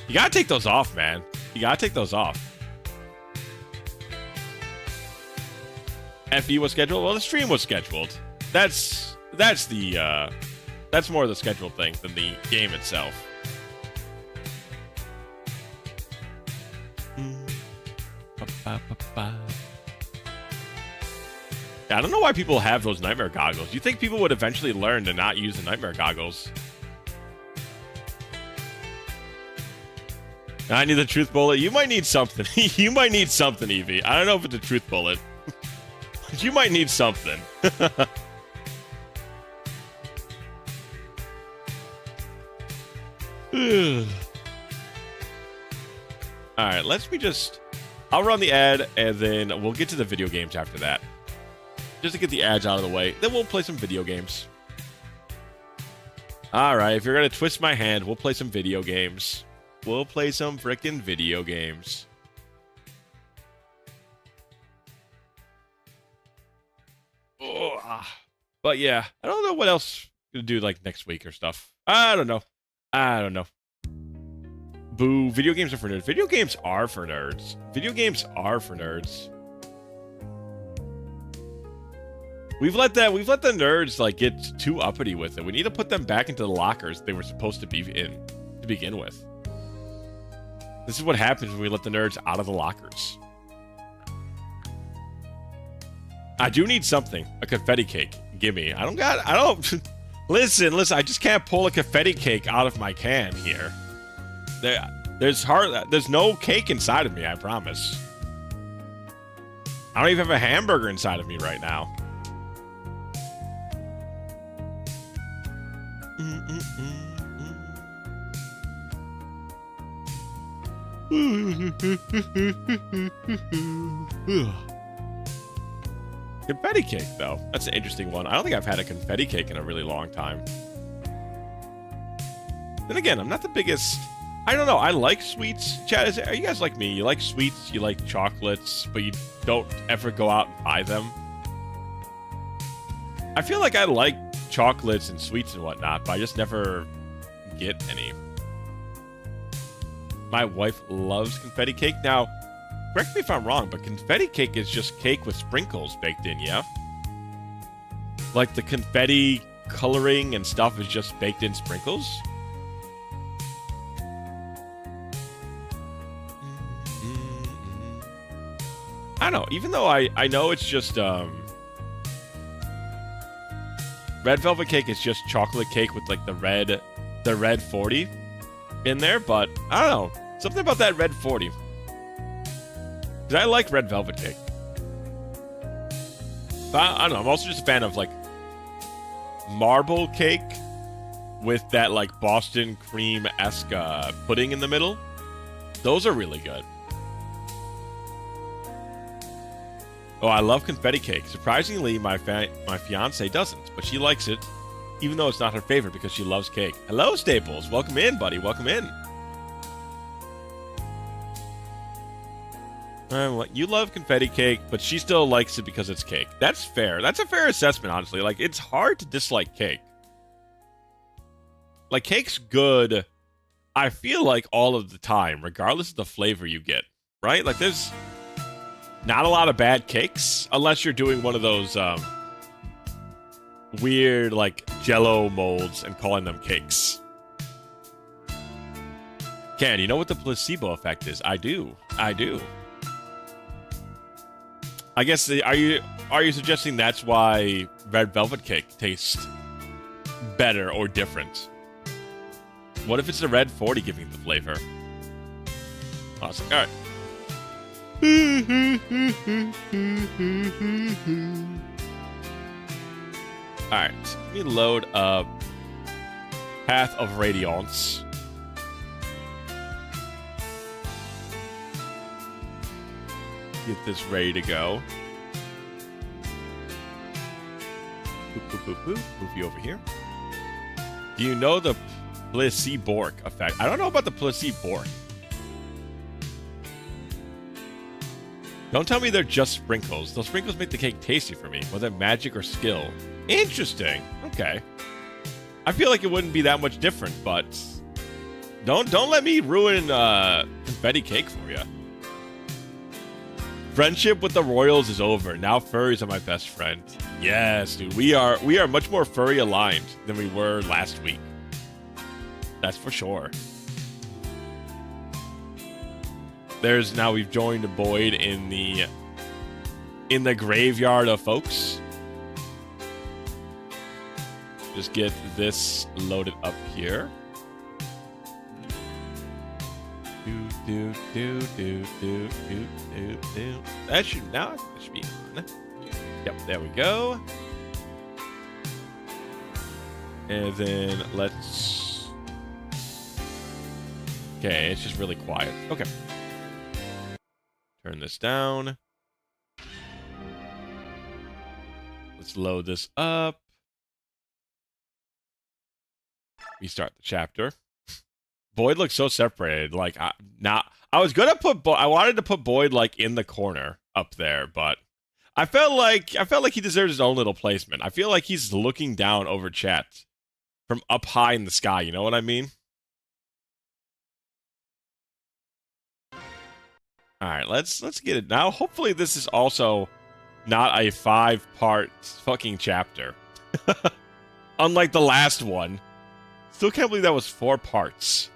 You gotta take those off, man. You gotta take those off. FE was scheduled? Well, the stream was scheduled. That's more of the scheduled thing than the game itself. I don't know why people have those nightmare goggles. You think people would eventually learn to not use the nightmare goggles? I need the truth bullet. You might need something. You might need something, Evie. I don't know if it's a truth bullet. You might need something. Alright, I'll run the ad, and then we'll get to the video games after that. Just to get the ads out of the way. Then we'll play some video games. Alright, if you're gonna twist my hand, we'll play some video games. We'll play some frickin' video games. Oh, but yeah, I don't know what else to do like next week or stuff. I don't know. Boo, video games are for nerds. Video games are for nerds. Video games are for nerds. We've let the nerds like get too uppity with it. We need to put them back into the lockers they were supposed to be in to begin with. This is what happens when we let the nerds out of the lockers. I do need something. A confetti cake. Gimme. Listen, I just can't pull a confetti cake out of my can here. There's no cake inside of me, I promise. I don't even have a hamburger inside of me right now. Confetti cake, though. That's an interesting one. I don't think I've had a confetti cake in a really long time. Then again, I'm not the biggest... I don't know. I like sweets. Chad, are you guys like me? You like sweets, you like chocolates, but you don't ever go out and buy them? I feel like I like chocolates and sweets and whatnot, but I just never get any. My wife loves confetti cake. Now, correct me if I'm wrong, but confetti cake is just cake with sprinkles baked in, yeah? Like the confetti coloring and stuff is just baked in sprinkles? I don't know. Even though I know it's just, red velvet cake is just chocolate cake with like the red 40 in there, but I don't know. Something about that red 40. Because I like red velvet cake. But I don't know. I'm also just a fan of like marble cake with that like Boston cream-esque pudding in the middle. Those are really good. Oh, I love confetti cake. Surprisingly, my fiance doesn't, but she likes it, even though it's not her favorite because she loves cake. Hello, Staples. Welcome in, buddy. Welcome in. You love confetti cake, but she still likes it because it's cake. That's fair. That's a fair assessment, honestly. Like, it's hard to dislike cake. Like, cake's good, I feel like, all of the time, regardless of the flavor you get, right? Like, there's not a lot of bad cakes, unless you're doing one of those weird, like, Jell-O molds and calling them cakes. Ken, you know what the placebo effect is? I do. I guess, are you suggesting that's why red velvet cake tastes better or different? What if it's the red 40 giving the flavor? Awesome. All right. Alright, let me load up Path of Radiance. Get this ready to go. Move you over here. Do you know the placebo effect? I don't know about the placebo. Don't tell me they're just sprinkles. Those sprinkles make the cake tasty for me. Was it magic or skill? Interesting. Okay. I feel like it wouldn't be that much different, but don't let me ruin confetti cake for you. Friendship with the royals is over. Now furries are my best friend. Yes, dude. We are much more furry aligned than we were last week. That's for sure. We've joined Boyd in the graveyard of folks. Just get this loaded up here. That should be on. Yep, there we go. And then let's... Okay, it's just really quiet. Okay. Turn this down. Let's load this up. Restart the chapter. Boyd looks so separated. Like, I wanted to put Boyd like in the corner up there, but I felt like he deserves his own little placement. I feel like he's looking down over chat from up high in the sky. You know what I mean? All right, let's get it now. Hopefully, this is also not a 5-part fucking chapter, unlike the last one. Still can't believe that was 4 parts.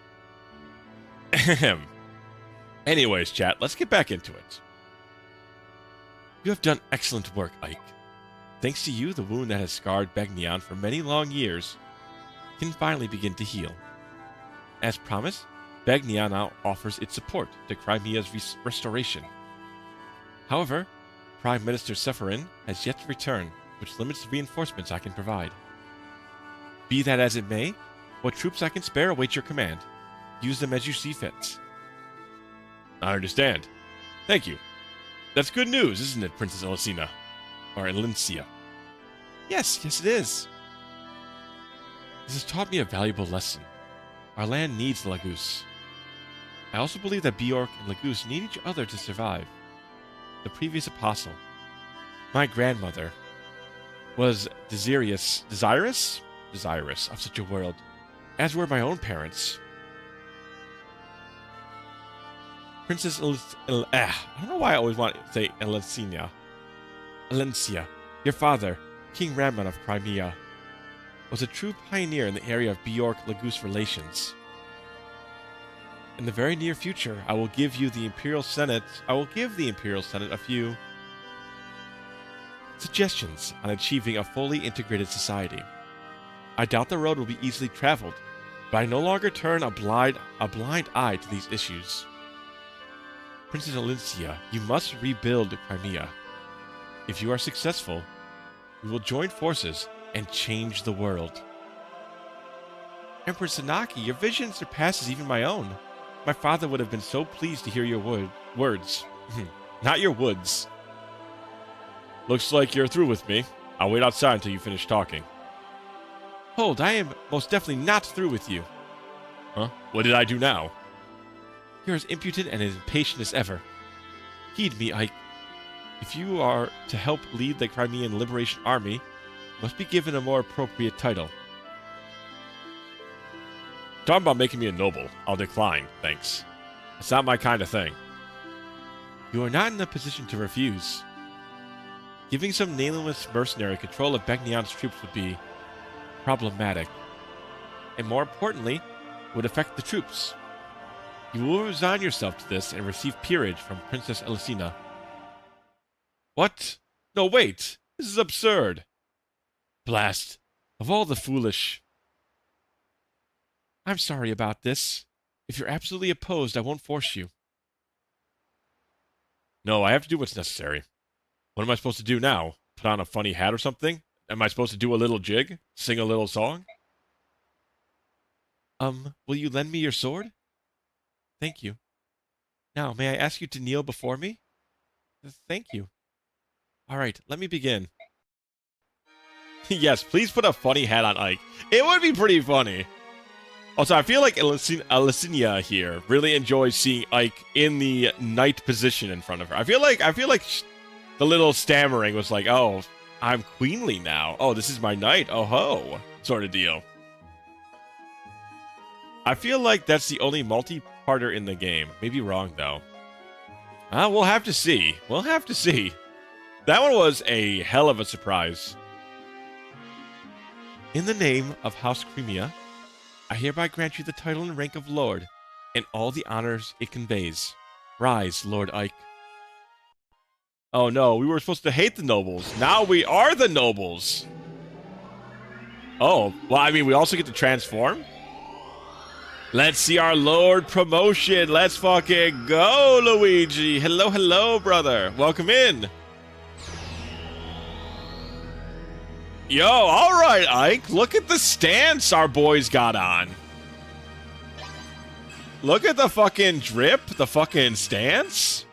Anyways, chat, let's get back into it. You have done excellent work, Ike. Thanks to you, the wound that has scarred Begnion for many long years can finally begin to heal. As promised, Begnion now offers its support to Crimea's restoration. However, Prime Minister Sephirin has yet to return, which limits the reinforcements I can provide. Be that as it may, what troops I can spare await your command. Use them as you see fit. I understand. Thank you. That's good news, isn't it, Princess Elisina? Or Elincia? Yes, it is. This has taught me a valuable lesson. Our land needs the Laguz. I also believe that Bjork and Laguz need each other to survive. The previous apostle, my grandmother, was desirous of such a world, as were my own parents. Princess I don't know why I always want to say Elencia, your father, King Ramman of Crimea, was a true pioneer in the area of Bjork-Laguz relations. In the very near future, I will give the Imperial Senate a few suggestions on achieving a fully integrated society. I doubt the road will be easily traveled, but I no longer turn a blind eye to these issues. Princess Elincia, you must rebuild Crimea. If you are successful, we will join forces and change the world. Empress Sanaki, your vision surpasses even my own. My father would have been so pleased to hear your words. Not your woods. Looks like you're through with me. I'll wait outside until you finish talking. Hold, I am most definitely not through with you. Huh? What did I do now? You're as impudent and as impatient as ever. Heed me, Ike. If you are to help lead the Crimean Liberation Army, you must be given a more appropriate title. Talking about making me a noble, I'll decline, thanks. It's not my kind of thing. You are not in a position to refuse. Giving some nameless mercenary control of Begnion's troops would be problematic, and more importantly, would affect the troops. You will resign yourself to this and receive peerage from Princess Elisina. What? No, wait! This is absurd! Blast! Of all the foolish... I'm sorry about this. If you're absolutely opposed, I won't force you. No, I have to do what's necessary. What am I supposed to do now? Put on a funny hat or something? Am I supposed to do a little jig? Sing a little song? Will you lend me your sword? Thank you. Now, may I ask you to kneel before me? Thank you. All right, let me begin. Yes, please put a funny hat on Ike. It would be pretty funny. Also, I feel like Elisinia here really enjoys seeing Ike in the knight position in front of her. I feel like the little stammering was like, oh, I'm queenly now. Oh, this is my knight. Oh ho, sort of deal. I feel like that's the only multi-parter in the game. Maybe wrong though. We'll have to see. We'll have to see. That one was a hell of a surprise. In the name of House Crimea, I hereby grant you the title and rank of Lord, and all the honors it conveys. Rise, Lord Ike. Oh no, we were supposed to hate the nobles. Now we are the nobles. Oh, well, I mean, we also get to transform? Let's see our Lord promotion. Let's fucking go, Luigi. Hello, hello, brother. Welcome in. Yo, all right, Ike. Look at the stance our boys got on. Look at the fucking drip, the fucking stance.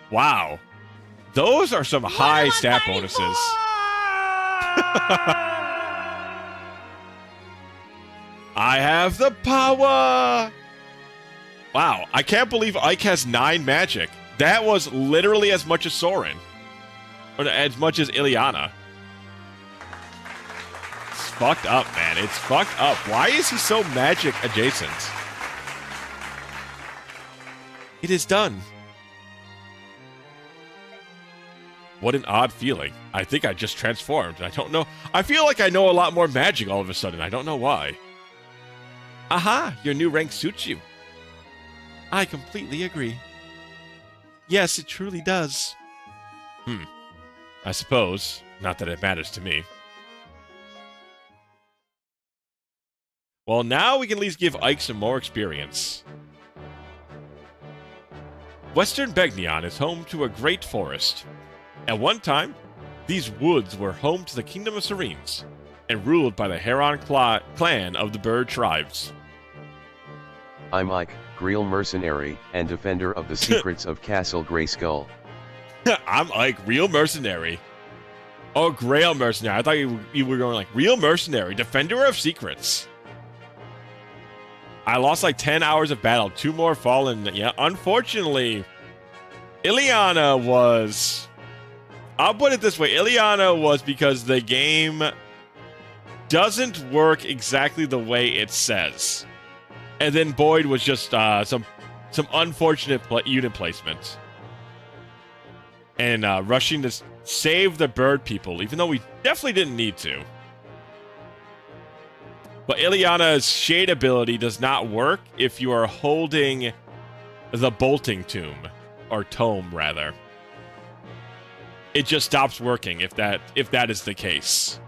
Wow. Those are some high stat bonuses. I have the power. Wow, I can't believe Ike has 9 magic. That was literally as much as Soren. Or as much as Ileana. It's fucked up, man. It's fucked up. Why is he so magic adjacent? It is done. What an odd feeling. I think I just transformed. I don't know. I feel like I know a lot more magic all of a sudden. I don't know why. Aha, your new rank suits you. I completely agree. Yes, it truly does. I suppose. Not that it matters to me. Well, now we can at least give Ike some more experience. Western Begnion is home to a great forest. At one time, these woods were home to the Kingdom of Serenes, and ruled by the Heron clan of the bird tribes. I'm Ike, Greel Mercenary, and defender of the secrets of Castle Greyskull. I'm Ike, real mercenary. Oh, Grail Mercenary. I thought you were going like, real mercenary, defender of secrets. I lost like 10 hours of battle, 2 more fallen. Yeah, unfortunately, Ileana was... I'll put it this way, Ileana was because the game doesn't work exactly the way it says. And then Boyd was just some unfortunate unit placement. And rushing to save the bird people, even though we definitely didn't need to. But Ileana's shade ability does not work if you are holding the bolting tomb, or tome rather. It just stops working if that is the case.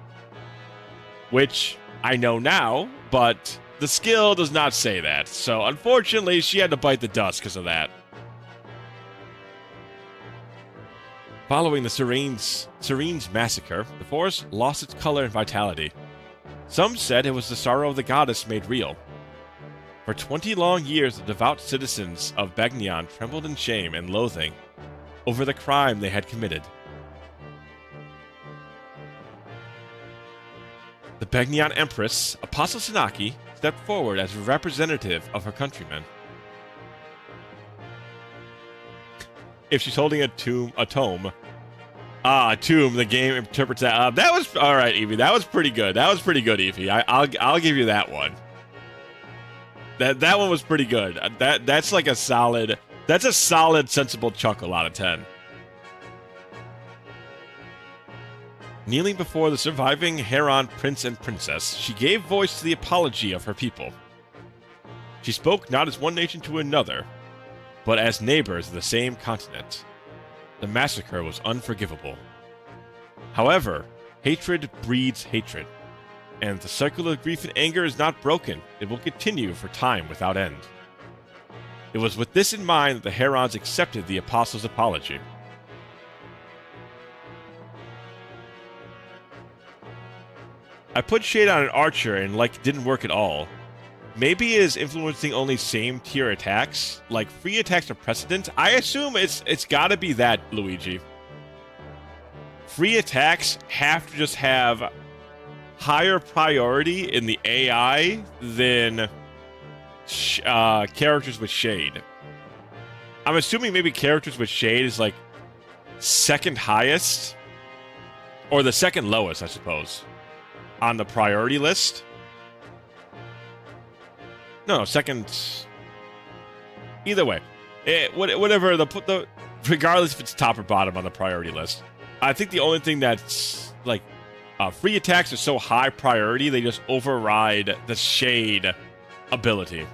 Which I know now, but the skill does not say that. So unfortunately, she had to bite the dust because of that. Following the Serenes massacre, the forest lost its color and vitality. Some said it was the sorrow of the goddess made real. For 20 long years, the devout citizens of Begnion trembled in shame and loathing over the crime they had committed. The Begnion Empress, Apostle Sanaki, stepped forward as a representative of her countrymen. If she's holding a tome. A tomb, the game interprets that. That was, alright, Evie. That was pretty good. That was pretty good, Evie. I'll give you that one. That one was pretty good. That's like a solid, sensible chuckle out of 10. Kneeling before the surviving Heron prince and princess, she gave voice to the apology of her people. She spoke not as one nation to another, but as neighbors of the same continent. The massacre was unforgivable. However, hatred breeds hatred, and the cycle of grief and anger is not broken. It will continue for time without end. It was with this in mind that the Herons accepted the apostle's apology. I put shade on an archer and like it didn't work at all. Maybe it is influencing only same tier attacks, like free attacks are precedent. I assume it's gotta be that, Luigi. Free attacks have to just have higher priority in the AI than characters with shade. I'm assuming maybe characters with shade is like second highest, or the second lowest, I suppose, on the priority list. No, second. Either way, whatever the regardless if it's top or bottom on the priority list. I think the only thing that's like free attacks are so high priority they just override the shade ability.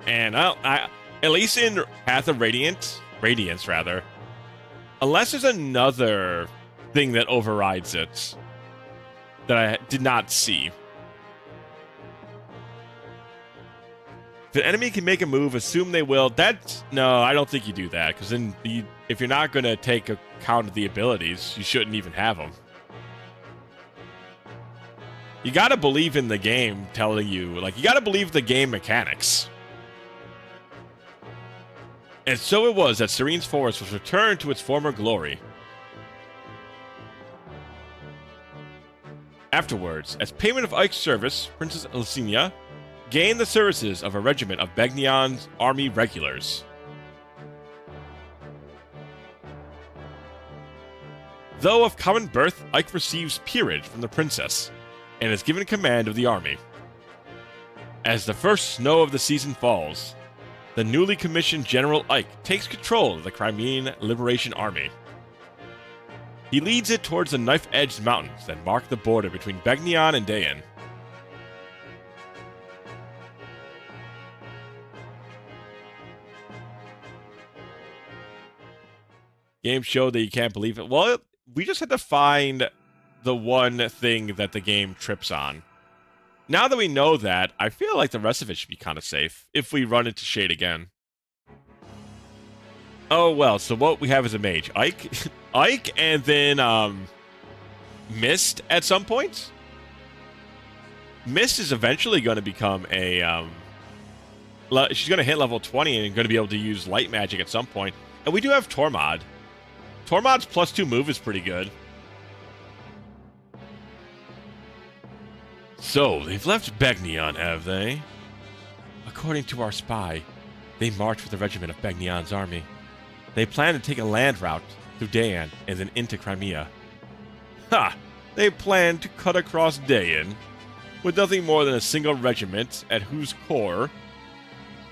And I at least in Path of Radiance rather, unless there's another thing that overrides it that I did not see. If an enemy can make a move, assume they will. No, I don't think you do that, because then if you're not going to take account of the abilities, you shouldn't even have them. You gotta believe in the game telling you, like, you gotta believe the game mechanics. And so it was that Serene's forest was returned to its former glory. Afterwards, as payment of Ike's service, Princess Elsinia gained the services of a regiment of Begnion's army regulars. Though of common birth, Ike receives peerage from the princess and is given command of the army. As the first snow of the season falls, the newly commissioned General Ike takes control of the Crimean Liberation Army. He leads it towards the knife-edged mountains that mark the border between Begnion and Dayan. Game showed that you can't believe it. Well, we just had to find the one thing that the game trips on. Now that we know that, I feel like the rest of it should be kind of safe if we run into Shade again. Oh, well, so what we have is a mage. Ike, Ike, and then, Mist at some point? Mist is eventually going to become a, she's going to hit level 20 and going to be able to use light magic at some point. And we do have Tormod. Tormod's +2 move is pretty good. So, they've left Begnion, have they? According to our spy, they marched with a regiment of Begnion's army. They plan to take a land route through Dayan and then into Crimea. Ha! They plan to cut across Dayan with nothing more than a single regiment at whose core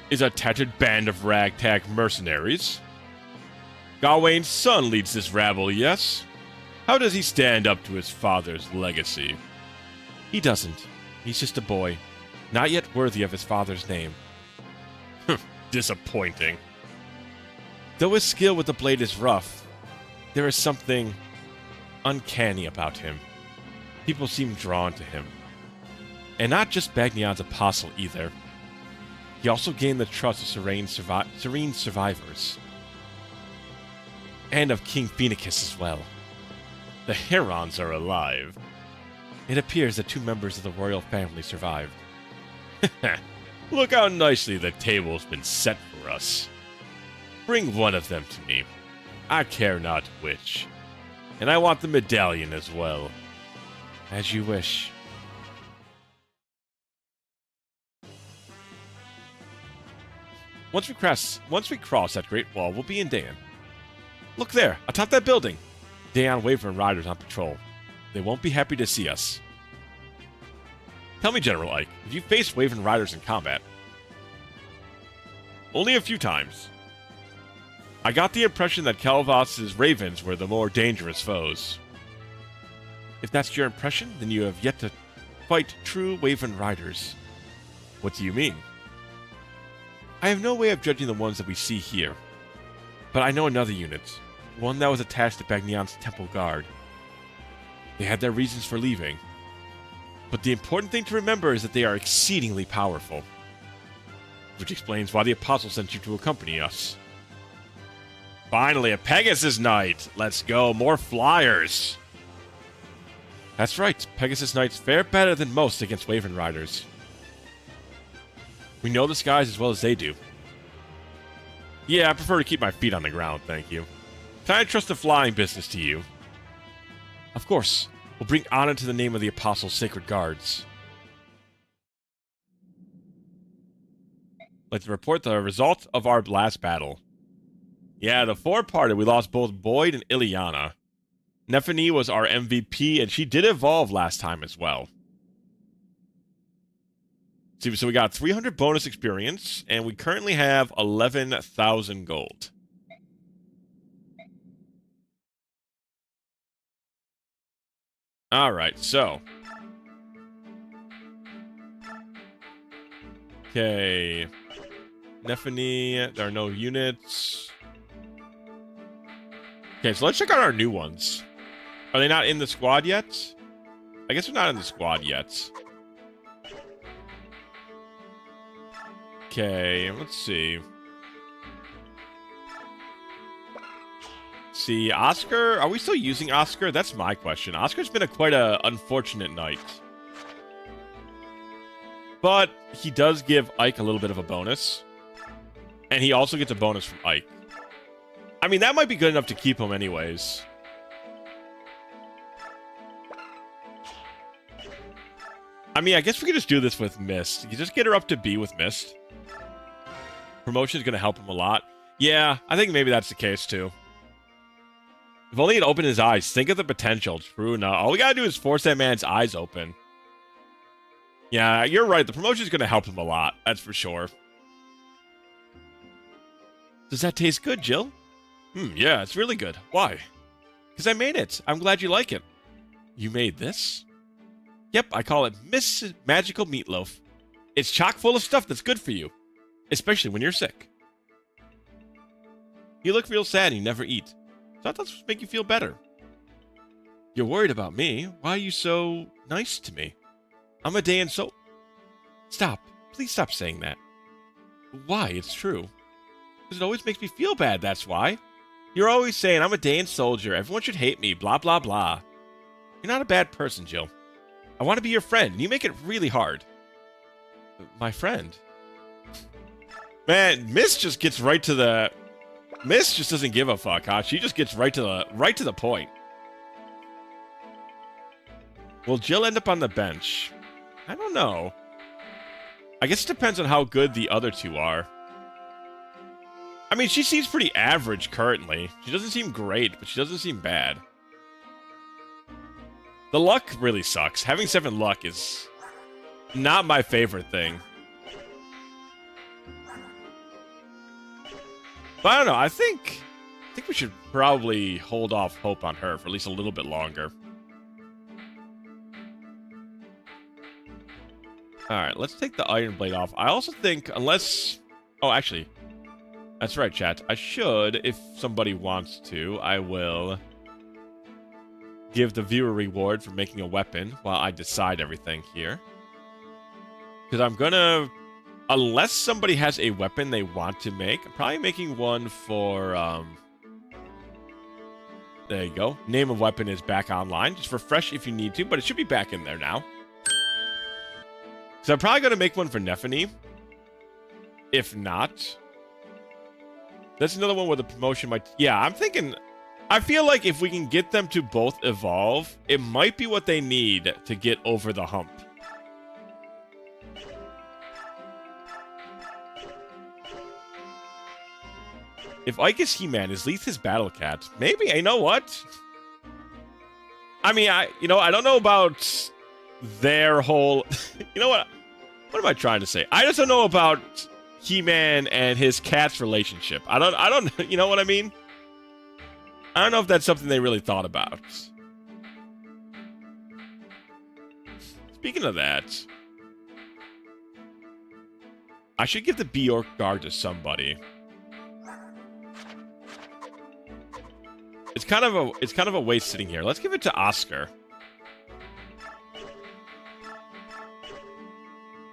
is a tattered band of ragtag mercenaries. Gawain's son leads this rabble, yes? How does he stand up to his father's legacy? He doesn't. He's just a boy, not yet worthy of his father's name. Disappointing. Though his skill with the blade is rough, there is something uncanny about him. People seem drawn to him. And not just Bagnion's apostle either. He also gained the trust of Serene survivors. And of King Phoenicus as well. The Herons are alive. It appears that 2 members of the royal family survived. Look how nicely the table's been set for us. Bring one of them to me. I care not which. And I want the medallion as well. As you wish. Once we cross that great wall, we'll be in Dayan. Look there, atop that building. Dayan Wyvern riders on patrol. They won't be happy to see us. Tell me, General Ike, have you faced Wyvern riders in combat? Only a few times. I got the impression that Calvas's ravens were the more dangerous foes. If that's your impression, then you have yet to fight true Wyvern riders. What do you mean? I have no way of judging the ones that we see here. But I know another unit, one that was attached to Bagnion's temple guard. They had their reasons for leaving. But the important thing to remember is that they are exceedingly powerful. Which explains why the Apostle sent you to accompany us. Finally, a Pegasus Knight! Let's go, more flyers! That's right, Pegasus Knights fare better than most against Wyvern Riders. We know the skies as well as they do. Yeah, I prefer to keep my feet on the ground, thank you. Can I trust the flying business to you? Of course. We'll bring honor to the name of the Apostle's sacred guards. I'd like to report the results of our last battle. Yeah, the 4-parter, we lost both Boyd and Ileana. Nephany was our MVP, and she did evolve last time as well. So we got 300 bonus experience, and we currently have 11,000 gold. Alright, so. Okay. Nephany, there are no units. Okay, so let's check out our new ones. Are they not in the squad yet? I guess they're not in the squad yet. Okay, let's see. See, Oscar, are we still using Oscar? That's my question. Oscar's been quite a unfortunate night. But he does give Ike a little bit of a bonus. And he also gets a bonus from Ike. I mean, that might be good enough to keep him anyways. I mean, I guess we could just do this with Mist. You just get her up to B with Mist. Promotion's going to help him a lot. Yeah, I think maybe that's the case, too. If only he'd open his eyes. Think of the potential. True enough. All we got to do is force that man's eyes open. Yeah, you're right. The promotion's going to help him a lot. That's for sure. Does that taste good, Jill? Yeah, it's really good. Why? Because I made it. I'm glad you like it. You made this? Yep, I call it Miss Magical Meatloaf. It's chock full of stuff that's good for you. Especially when you're sick. You look real sad and you never eat. So I thought this would make you feel better. You're worried about me. Why are you so nice to me? I'm a day and so... Stop. Please stop saying that. Why? It's true. Because it always makes me feel bad, that's why. You're always saying, I'm a Dayan soldier. Everyone should hate me. Blah, blah, blah. You're not a bad person, Jill. I want to be your friend, and you make it really hard. My friend? Man, Miss just gets right to the... Miss just doesn't give a fuck, huh? She just gets right to the point. Will Jill end up on the bench? I don't know. I guess it depends on how good the other two are. I mean, she seems pretty average currently. She doesn't seem great, but she doesn't seem bad. The luck really sucks. Having 7 luck is not my favorite thing. But I don't know. I think we should probably hold off hope on her for at least a little bit longer. Alright, let's take the Iron Blade off. I also think, unless... Oh, actually... That's right, chat. I should, if somebody wants to, I will give the viewer reward for making a weapon while I decide everything here. Because I'm gonna... Unless somebody has a weapon they want to make, I'm probably making one for, There you go. Name of weapon is back online. Just refresh if you need to, but it should be back in there now. So I'm probably gonna make one for Nephany. If not... That's another one where the promotion might... Yeah, I'm thinking... I feel like if we can get them to both evolve, it might be what they need to get over the hump. If Ike is He-Man, is Leith his Battle Cat? Maybe, you know what? I mean, I don't know about their whole... You know what? What am I trying to say? I just don't know about... He-Man and his cat's relationship. I don't, you know what I mean? I don't know if that's something they really thought about. Speaking of that, I should give the Bjork guard to somebody. It's kind of a waste sitting here. Let's give it to Oscar.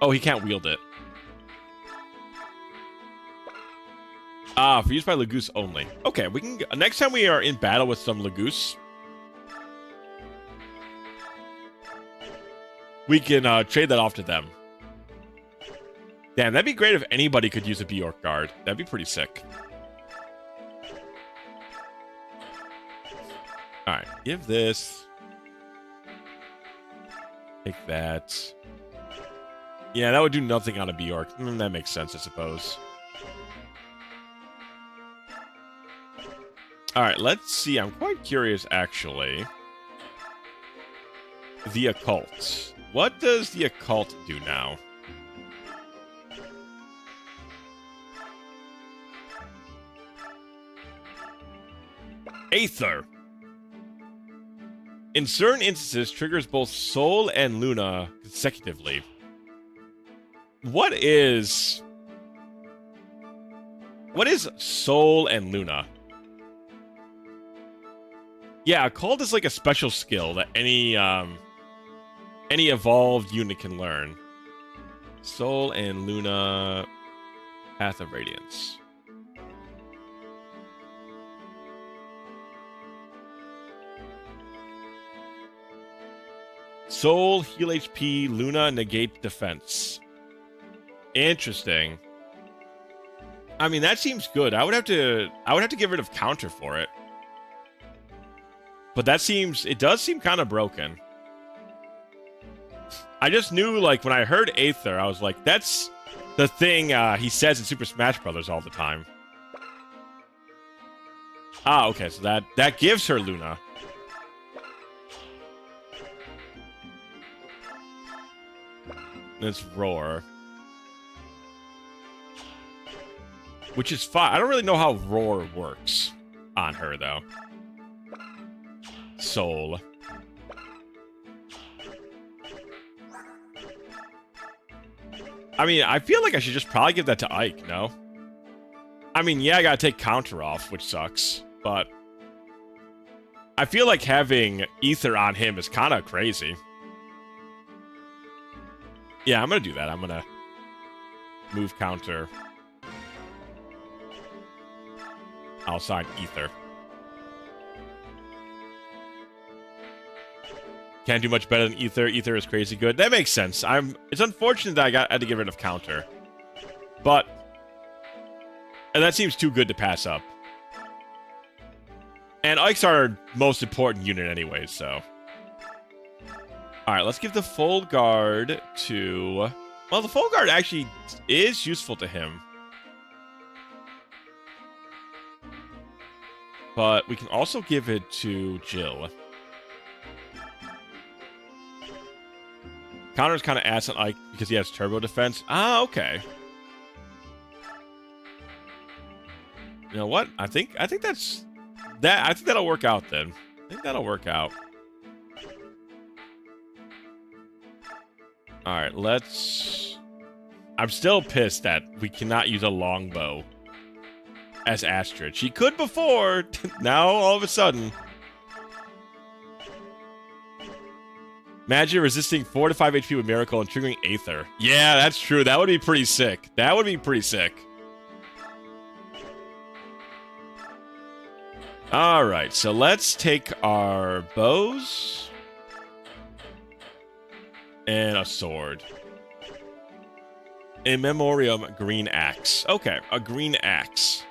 Oh, he can't wield it. Ah, for use by Lagoose only. Okay, we can... Next time we are in battle with some Lagoose, we can trade that off to them. Damn, that'd be great if anybody could use a Bjork guard. That'd be pretty sick. Alright, give this. Take that. Yeah, that would do nothing on a Bjork. That makes sense, I suppose. Alright, let's see. I'm quite curious, actually. The Occult. What does the Occult do now? Aether. In certain instances, triggers both Soul and Luna consecutively. What is Soul and Luna? Yeah, Occult is like a special skill that any evolved unit can learn. Soul and Luna, Path of Radiance. Soul, heal HP, Luna, negate defense. Interesting. I mean, that seems good. I would have to get rid of counter for it. But it does seem kind of broken. I just knew, like, when I heard Aether, I was like, that's the thing he says in Super Smash Bros. All the time. Ah, okay, so that gives her Luna. Let's Roar. Which is fine. I don't really know how Roar works on her, though. Soul. I mean, I feel like I should just probably give that to Ike, no? I mean, yeah, I gotta take counter off, which sucks, but I feel like having Ether on him is kind of crazy. Yeah, I'm gonna do that. I'm gonna move counter. I'll assign Ether. Can't do much better than Ether. Ether is crazy good. That makes sense. It's unfortunate that I had to get rid of counter. But and that seems too good to pass up. And Ike's our most important unit anyway, so. Alright, let's give the full guard to... Well, the full guard actually is useful to him. But we can also give it to Jill. Counter's kind of ass on Ike because he has turbo defense. Ah, okay. You know what? I think that's that. I think that'll work out then. I think that'll work out. All right, let's. I'm still pissed that we cannot use a longbow as Astrid. She could before. Now all of a sudden. Imagine resisting 4 to 5 HP with Miracle and triggering Aether. Yeah, that's true. That would be pretty sick. That would be pretty sick. Alright, so let's take our bows. And a sword. In Memoriam, green axe. Okay, a green axe.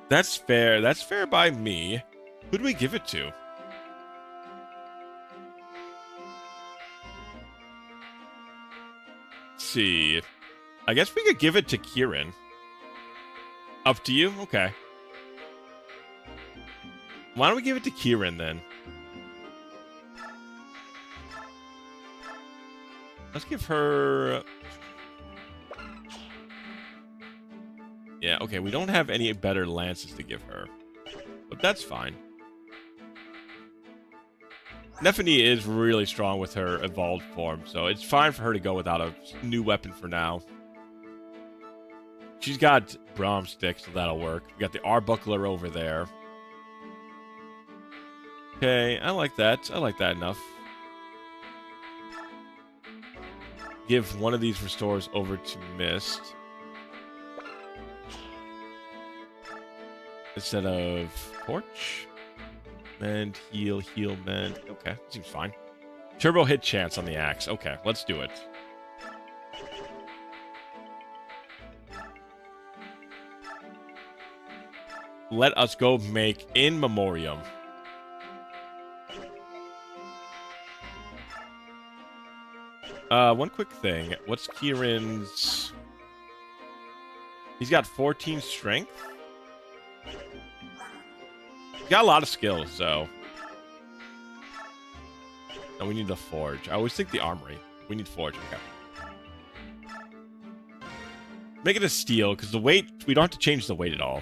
That's fair. That's fair by me. Who do we give it to? See. I guess we could give it to Kieran. Up to you? Okay. Why don't we give it to Kieran then? Let's give her... Yeah, okay, we don't have any better lances to give her. But that's fine. Nephany is really strong with her evolved form, so it's fine for her to go without a new weapon for now. She's got Braum Stick, so that'll work. We got the Arbuckler over there. Okay, I like that. I like that enough. Give one of these restores over to Mist. Instead of Torch. Mend, heal, mend. Okay, seems fine. Turbo hit chance on the axe. Okay, let's do it. Let us go make In Memoriam. One quick thing. What's Kieran's... He's got 14 strength. He's got a lot of skills, so... And we need the forge. I always think the armory. We need forge. Okay. Make it a steel, because the weight... We don't have to change the weight at all.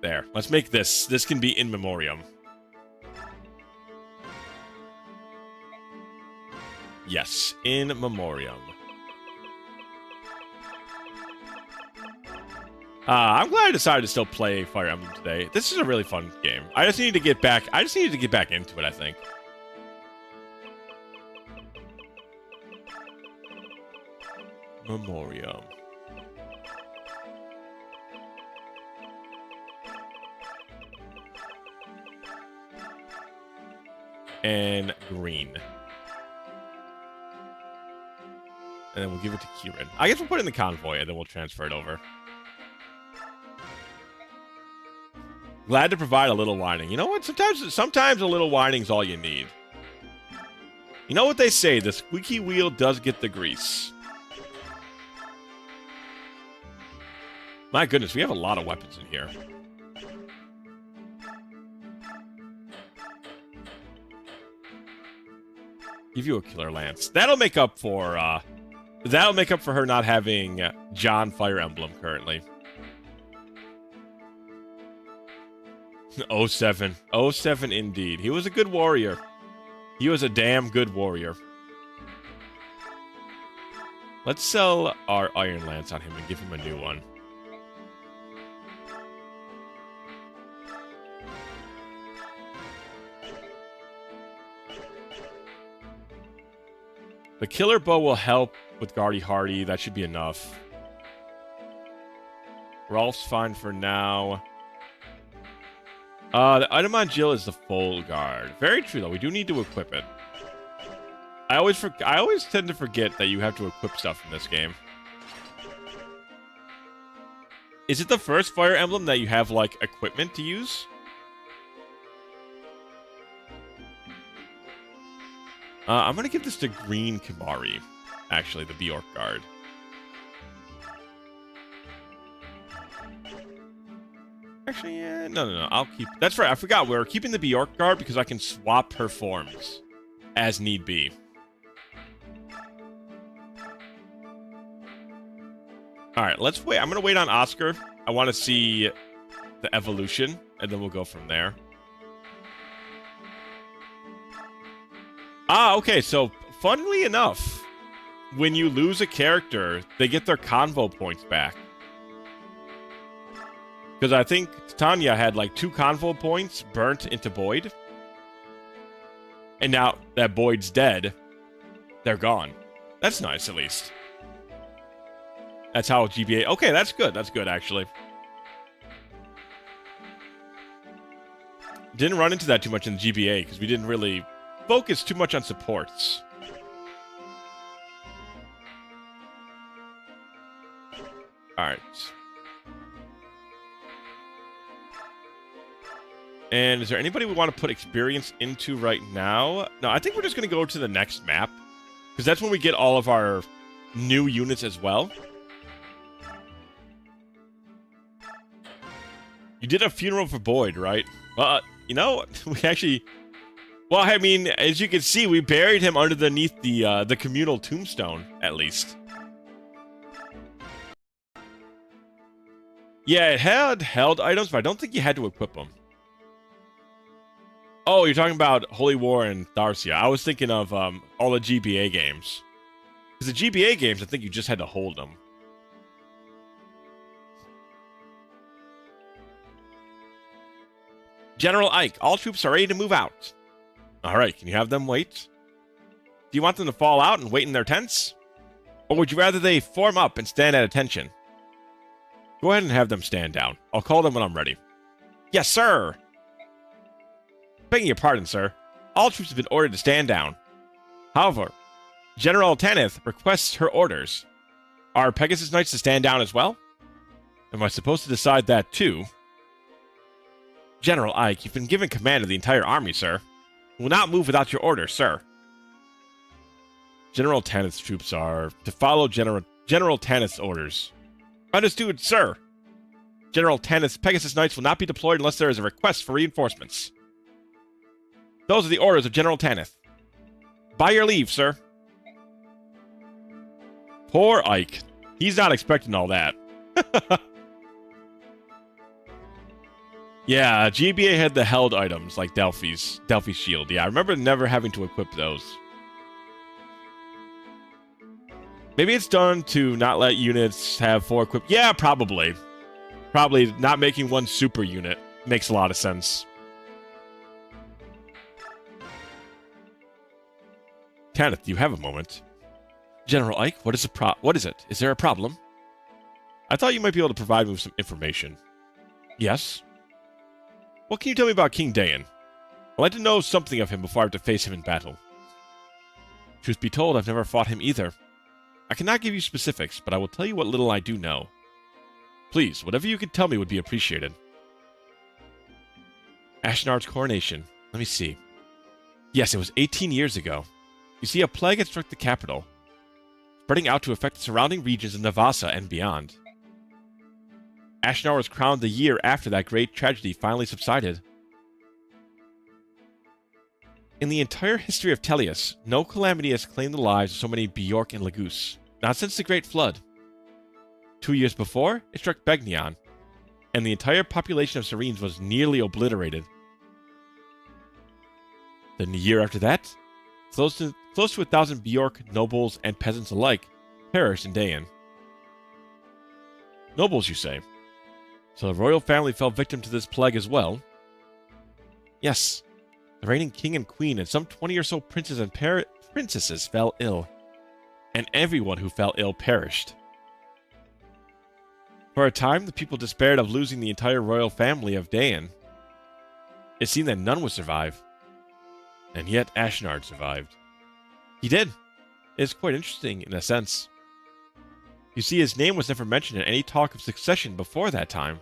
There. Let's make this. This can be In Memoriam. Yes, In Memoriam. I'm glad I decided to still play Fire Emblem today. This is a really fun game. I just needed to get back. Into it, I think. Memoriam. and green. And then we'll give it to Kieran. I guess we'll put it in the convoy, and then we'll transfer it over. Glad to provide a little whining. You know what? Sometimes a little whining's all you need. You know what they say, the squeaky wheel does get the grease. My goodness, we have a lot of weapons in here. Give you a killer lance. That'll make up for her not having John Fire Emblem currently. 07. 07 indeed. He was a good warrior. He was a damn good warrior. Let's sell our Iron Lance on him and give him a new one. The Killer Bow will help with Guardy Hardy. That should be enough. Rolf's fine for now. The item on Jill is the Full Guard. Very true, though. We do need to equip it. I always tend to forget that you have to equip stuff in this game. Is it the first Fire Emblem that you have, like, equipment to use? I'm going to give this to Green Kimari. Actually, the Bjork Guard. Actually, yeah, no. I'll keep... That's right, I forgot. We're keeping the Bjork Guard because I can swap her forms as need be. Alright, let's wait. I'm going to wait on Oscar. I want to see the evolution, and then we'll go from there. Ah, okay, so, funnily enough, when you lose a character, they get their convo points back. Because I think Tanya had, like, 2 convo points burnt into Boyd. And now that Boyd's dead, they're gone. That's nice, at least. That's how GBA... Okay, that's good. That's good, actually. Didn't run into that too much in the GBA, because we didn't really... focus too much on supports. Alright. And is there anybody we want to put experience into right now? No, I think we're just going to go to the next map. Because that's when we get all of our new units as well. You did a funeral for Boyd, right? Well, you know, we actually... Well, I mean, as you can see, we buried him underneath the communal tombstone, at least. Yeah, it had held items, but I don't think you had to equip them. Oh, you're talking about Holy War and Tharsia. I was thinking of all the GBA games. Because the GBA games, I think you just had to hold them. General Ike, all troops are ready to move out. Alright, can you have them wait? Do you want them to fall out and wait in their tents? Or would you rather they form up and stand at attention? Go ahead and have them stand down. I'll call them when I'm ready. Yes, sir! Begging your pardon, sir. All troops have been ordered to stand down. However, General Tanith requests her orders. Are Pegasus Knights to stand down as well? Am I supposed to decide that too? General Ike, you've been given command of the entire army, sir. We will not move without your orders, sir. General Tanith's troops are to follow General Tanith's orders. Understood, sir. General Tanith's Pegasus Knights will not be deployed unless there is a request for reinforcements. Those are the orders of General Tanith. By your leave, sir. Poor Ike. He's not expecting all that. Yeah, GBA had the held items, like Delphi's shield. Yeah, I remember never having to equip those. Maybe it's done to not let units have 4 equip. Yeah, probably. Probably not making one super unit makes a lot of sense. Tanith, do you have a moment? General Ike, what is it? Is there a problem? I thought you might be able to provide me with some information. Yes? What can you tell me about King Dayan? I'd like to know something of him before I have to face him in battle. Truth be told, I've never fought him either. I cannot give you specifics, but I will tell you what little I do know. Please, whatever you could tell me would be appreciated. Ashnard's coronation. Let me see. Yes, it was 18 years ago. You see, a plague had struck the capital, spreading out to affect the surrounding regions of Navasa and beyond. Ashnard was crowned the year after that great tragedy finally subsided. In the entire history of Tellius, no calamity has claimed the lives of so many Bjork and Lagus, not since the Great Flood. 2 years before, it struck Begnion, and the entire population of Sirens was nearly obliterated. Then the year after that, close to 1,000 Bjork, nobles, and peasants alike perished in Dayan. Nobles, you say? So the royal family fell victim to this plague as well? Yes. The reigning king and queen and some 20 or so princes and princesses fell ill, and everyone who fell ill perished. For a time, the people despaired of losing the entire royal family of Dayan. It seemed that none would survive. And yet Ashnard survived. He did. It is quite interesting in a sense. You see, his name was never mentioned in any talk of succession before that time.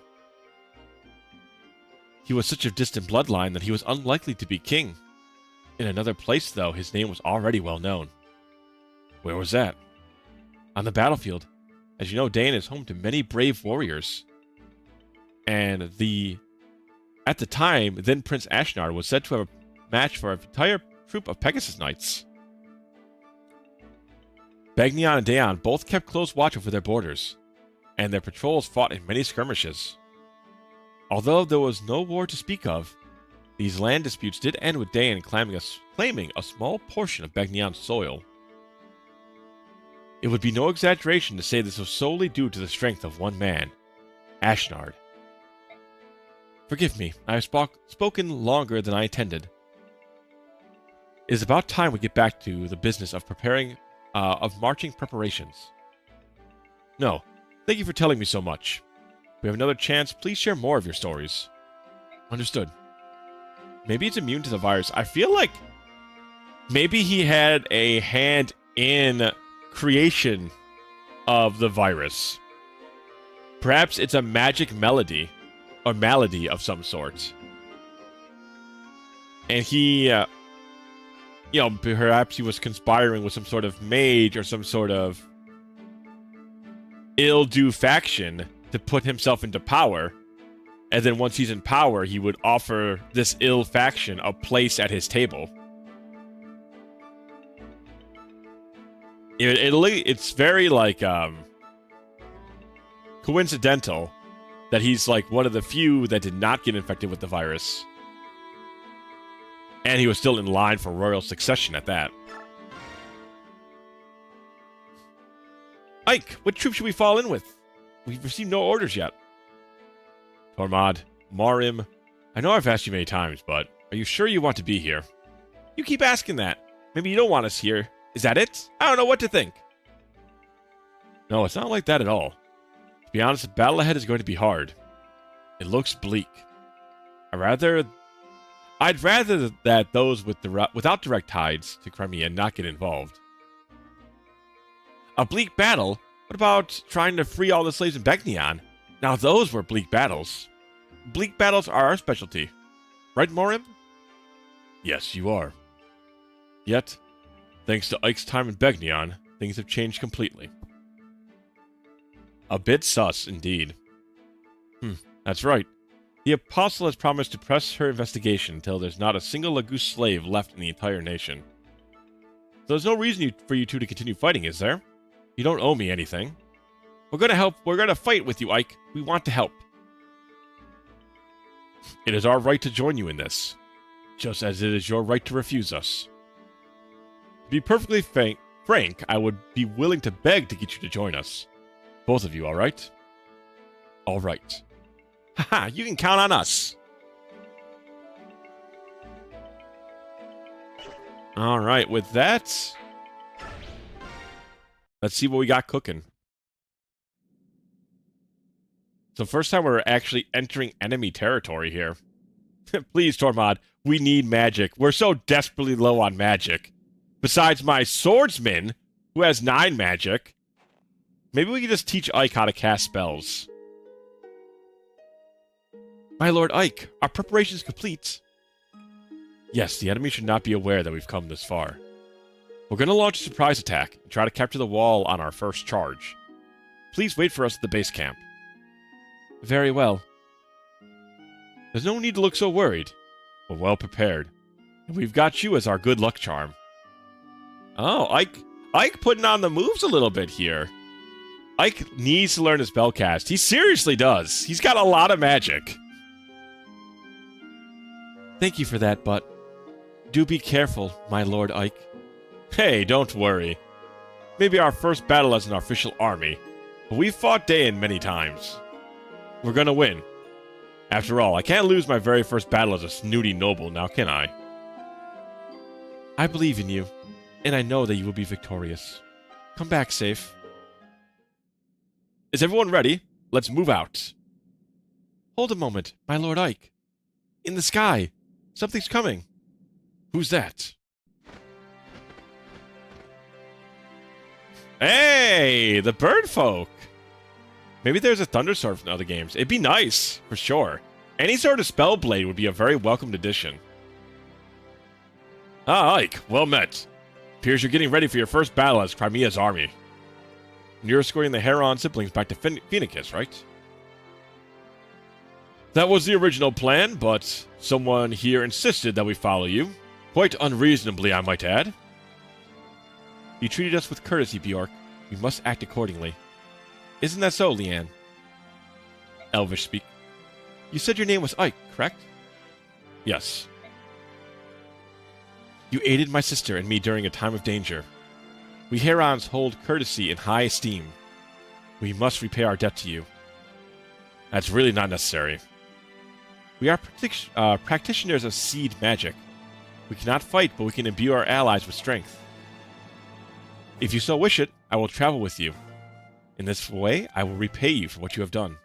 He was such a distant bloodline that he was unlikely to be king. In another place, though, his name was already well known. Where was that? On the battlefield. As you know, Dayan is home to many brave warriors. And at the time, then Prince Ashnard was said to have a match for an entire troop of Pegasus Knights. Begnion and Dayan both kept close watch over their borders, and their patrols fought in many skirmishes. Although there was no war to speak of, these land disputes did end with Dayan claiming a small portion of Begnion's soil. It would be no exaggeration to say this was solely due to the strength of one man, Ashnard. Forgive me, I have spoken longer than I intended. It is about time we get back to the business of marching preparations. No, thank you for telling me so much. If we have another chance, please share more of your stories. Understood. Maybe it's immune to the virus. I feel like maybe he had a hand in creation of the virus. Perhaps it's a magic melody or malady of some sort. And he, perhaps he was conspiring with some sort of mage or some sort of ill-do faction to put himself into power. And then once he's in power, he would offer this ill faction a place at his table. It's very, coincidental that he's, one of the few that did not get infected with the virus. And he was still in line for royal succession at that. Ike, what troop should we fall in with? We've received no orders yet. Tormod, Marim, I know I've asked you many times, but are you sure you want to be here? You keep asking that. Maybe you don't want us here. Is that it? I don't know what to think. No, it's not like that at all. To be honest, the battle ahead is going to be hard. It looks bleak. I'd rather that those without direct ties to Crimea not get involved. A bleak battle? What about trying to free all the slaves in Begnion? Now those were bleak battles. Bleak battles are our specialty. Right, Morim? Yes, you are. Yet, thanks to Ike's time in Begnion, things have changed completely. A bit sus, indeed. That's right. The Apostle has promised to press her investigation until there's not a single Lagus slave left in the entire nation. So there's no reason for you two to continue fighting, is there? You don't owe me anything. We're gonna help. We're gonna fight with you, Ike. We want to help. It is our right to join you in this, just as it is your right to refuse us. To be perfectly frank, I would be willing to beg to get you to join us. Both of you, all right? All right. Haha, you can count on us. All right, with that, let's see what we got cooking. So first time we're actually entering enemy territory here. Please, Tormod, we need magic. We're so desperately low on magic. Besides my swordsman, who has 9 magic, maybe we can just teach Ike how to cast spells. My Lord Ike, our preparations complete. Yes, the enemy should not be aware that we've come this far. We're going to launch a surprise attack and try to capture the wall on our first charge. Please wait for us at the base camp. Very well. There's no need to look so worried. We're well prepared. And we've got you as our good luck charm. Oh, Ike putting on the moves a little bit here. Ike needs to learn his spellcast. He seriously does. He's got a lot of magic. Thank you for that, but do be careful, my Lord Ike. Hey, don't worry. Maybe our first battle as an official army, but we've fought Daein many times. We're gonna win. After all, I can't lose my very first battle as a snooty noble, now can I? I believe in you, and I know that you will be victorious. Come back safe. Is everyone ready? Let's move out. Hold a moment, my Lord Ike. In the sky, something's coming. Who's that? Hey, the bird folk. Maybe there's a thunderstorm from other games. It'd be nice, for sure. Any sort of spell blade would be a very welcomed addition. Ah, Ike, well met. Appears you're getting ready for your first battle as Crimea's army. And you're escorting the Heron siblings back to Phoenicus, right? That was the original plan, but someone here insisted that we follow you. Quite unreasonably, I might add. You treated us with courtesy, Bjork. We must act accordingly. Isn't that so, Leanne? Elvish speak. You said your name was Ike, correct? Yes. You aided my sister and me during a time of danger. We Herons hold courtesy in high esteem. We must repay our debt to you. That's really not necessary. We are practitioners of seed magic. We cannot fight, but we can imbue our allies with strength. If you so wish it, I will travel with you. In this way, I will repay you for what you have done.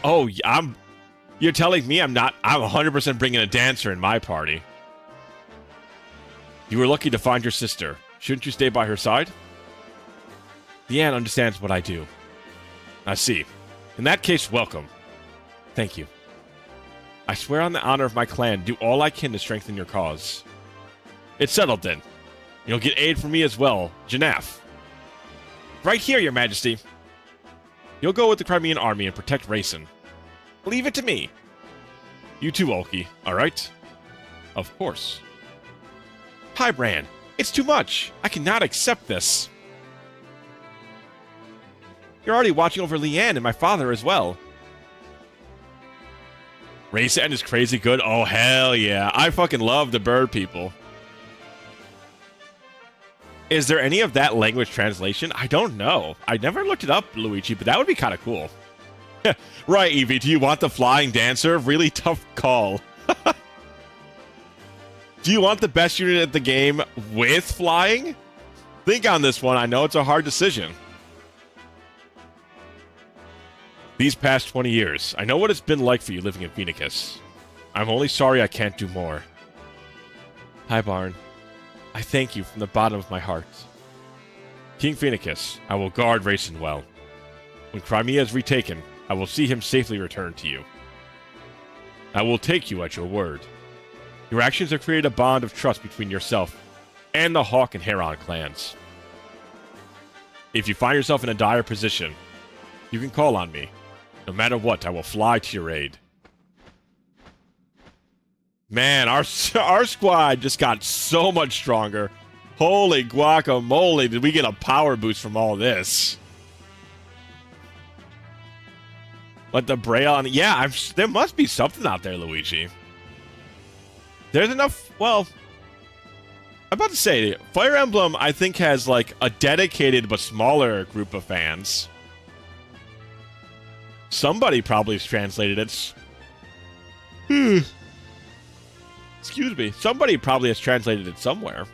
Oh, you're telling me I'm 100% bringing a dancer in my party. You were lucky to find your sister. Shouldn't you stay by her side? Leanne understands what I do. I see. In that case, welcome. Thank you. I swear on the honor of my clan to do all I can to strengthen your cause. It's settled then. You'll get aid from me as well, Janaf. Right here, your majesty. You'll go with the Crimean army and protect Rayson. Leave it to me. You too, Ulki, alright? Of course. Hi, Bran. It's too much. I cannot accept this. You're already watching over Leanne and my father as well. Rayson is crazy good? Oh, hell yeah. I fucking love the bird people. Is there any of that language translation? I don't know. I never looked it up, Luigi, but that would be kind of cool. Right, Evie, do you want the flying dancer? Really tough call. Do you want the best unit at the game with flying? Think on this one. I know it's a hard decision. These past 20 years, I know what it's been like for you living in Phoenicus. I'm only sorry I can't do more. Hi, Barn. I thank you from the bottom of my heart. King Phoenicus, I will guard Rayson well. When Crimea is retaken, I will see him safely returned to you. I will take you at your word. Your actions have created a bond of trust between yourself and the Hawk and Heron clans. If you find yourself in a dire position, you can call on me. No matter what, I will fly to your aid. Man, our squad just got so much stronger. Holy guacamole, did we get a power boost from all this. But the Braille on... Yeah, there must be something out there, Luigi. There's enough... Well, I'm about to say, Fire Emblem, I think, has, like, a dedicated but smaller group of fans. Somebody probably has translated it. Excuse me. Somebody probably has translated it somewhere.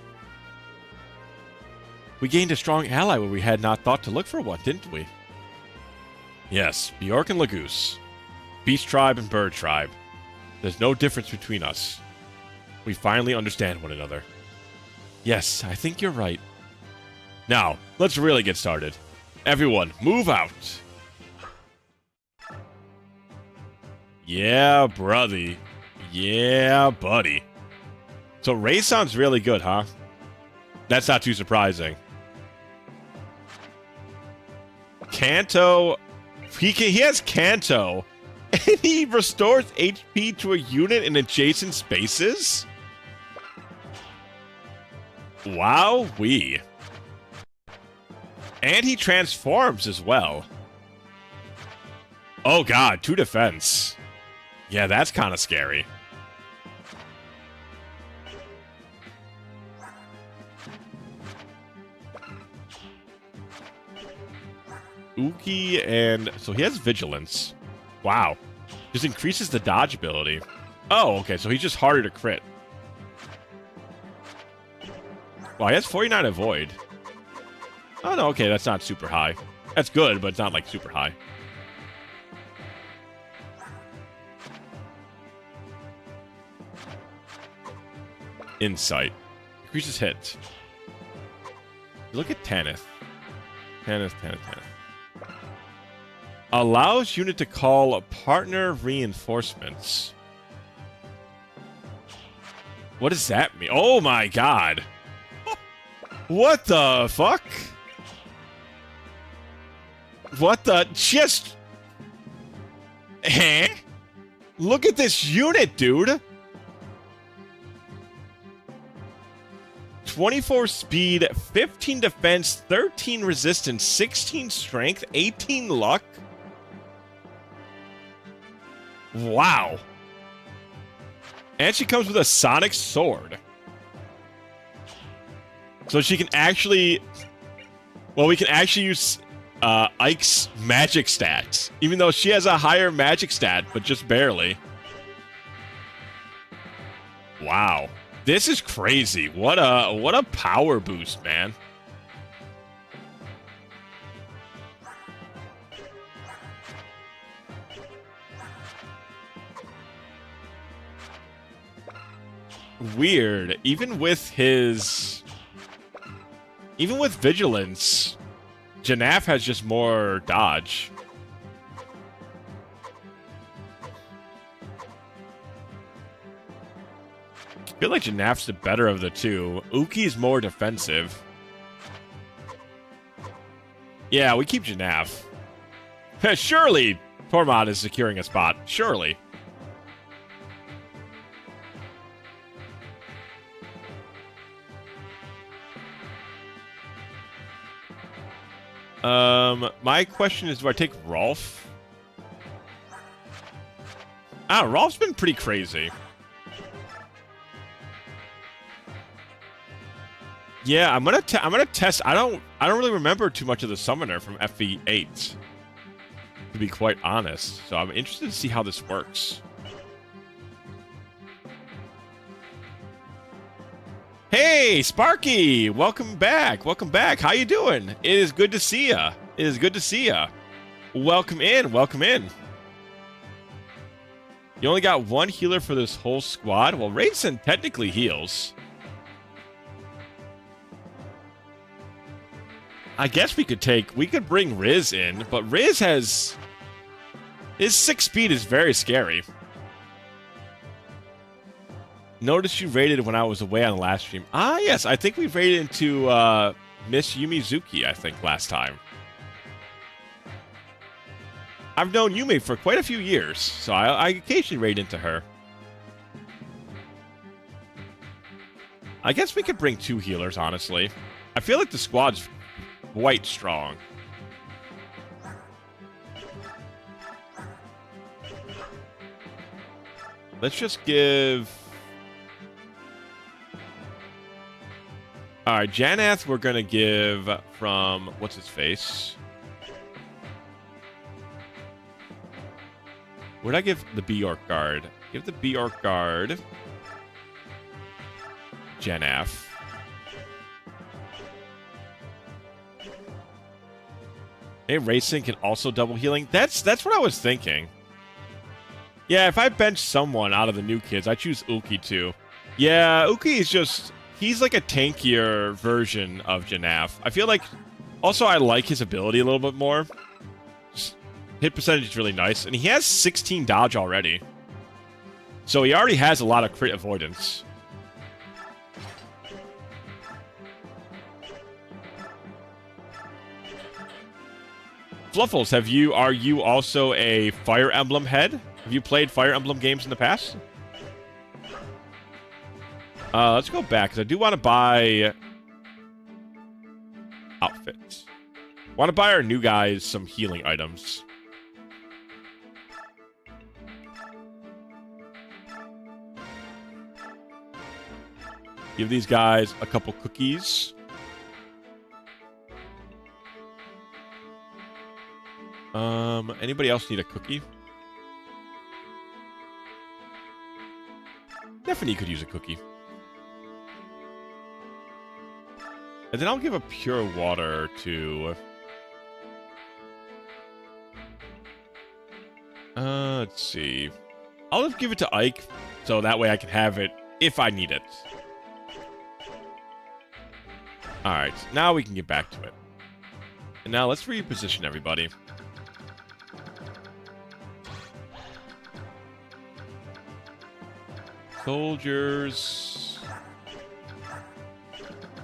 We gained a strong ally where we had not thought to look for one, didn't we? Yes, Bjork and Lagoose. Beast Tribe and Bird Tribe. There's no difference between us. We finally understand one another. Yes, I think you're right. Now, let's really get started. Everyone, move out. Yeah, brother. Yeah, buddy. So Ray sounds really good, huh? That's not too surprising. Kanto, he has Kanto, and he restores HP to a unit in adjacent spaces? Wowee. And he transforms as well. Oh god, 2 defense. Yeah, that's kind of scary. Uki and... So he has Vigilance. Wow. Just increases the dodge ability. Oh, okay, so he's just harder to crit. Wow, he has 49 Avoid. Oh, no, okay, that's not super high. That's good, but it's not, like, super high. Insight. Increases hit. Look at Tanith. Tanith. Allows unit to call partner reinforcements. What does that mean? Oh my god. What the fuck? What the... Just... Eh? Look at this unit, dude. 24 speed, 15 defense, 13 resistance, 16 strength, 18 luck. Wow. And she comes with a sonic sword. So she can actually... Well, we can actually use Ike's magic stats. Even though she has a higher magic stat, but just barely. Wow. This is crazy. What a power boost, man. Weird. Even with Vigilance, Janaf has just more dodge. I feel like Janaf's the better of the two. Uki's more defensive. Yeah, we keep Janaf. Surely Tormod is securing a spot. Surely. My question is, do I take Rolf? Rolf's been pretty crazy. Yeah, I'm gonna test. I don't really remember too much of the summoner from FE8, to be quite honest. So I'm interested to see how this works. Hey, Sparky! Welcome back. Welcome back. How you doing? It is good to see ya. It is good to see ya. Welcome in. Welcome in. You only got one healer for this whole squad? Well, Raidson technically heals. I guess we could bring Riz in, but Riz has... His 6 speed is very scary. Noticed you raided when I was away on the last stream. Ah, yes, I think we raided into Miss Yumizuki, I think, last time. I've known Yumi for quite a few years, so I occasionally raid into her. I guess we could bring 2 healers, honestly. I feel like the squad's quite strong. Let's just give... Alright, Janath we're gonna give from... What's his face? Where'd I give the Bjork Guard? Give the Bjork Guard... Janath. Hey, Racing can also double healing. That's what I was thinking. Yeah, if I bench someone out of the new kids, I choose Uki too. Yeah, Uki is just... He's like a tankier version of Janaf. I feel like... Also, I like his ability a little bit more. Hit percentage is really nice. And he has 16 dodge already. So he already has a lot of crit avoidance. Fluffles, are you also a Fire Emblem head? Have you played Fire Emblem games in the past? Let's go back, because I do want to buy outfits. I want to buy our new guys some healing items. Give these guys a couple cookies. Anybody else need a cookie? Stephanie could use a cookie. And then I'll give a pure water to... let's see. I'll just give it to Ike, so that way I can have it if I need it. Alright, now we can get back to it. And now let's reposition everybody. Soldiers.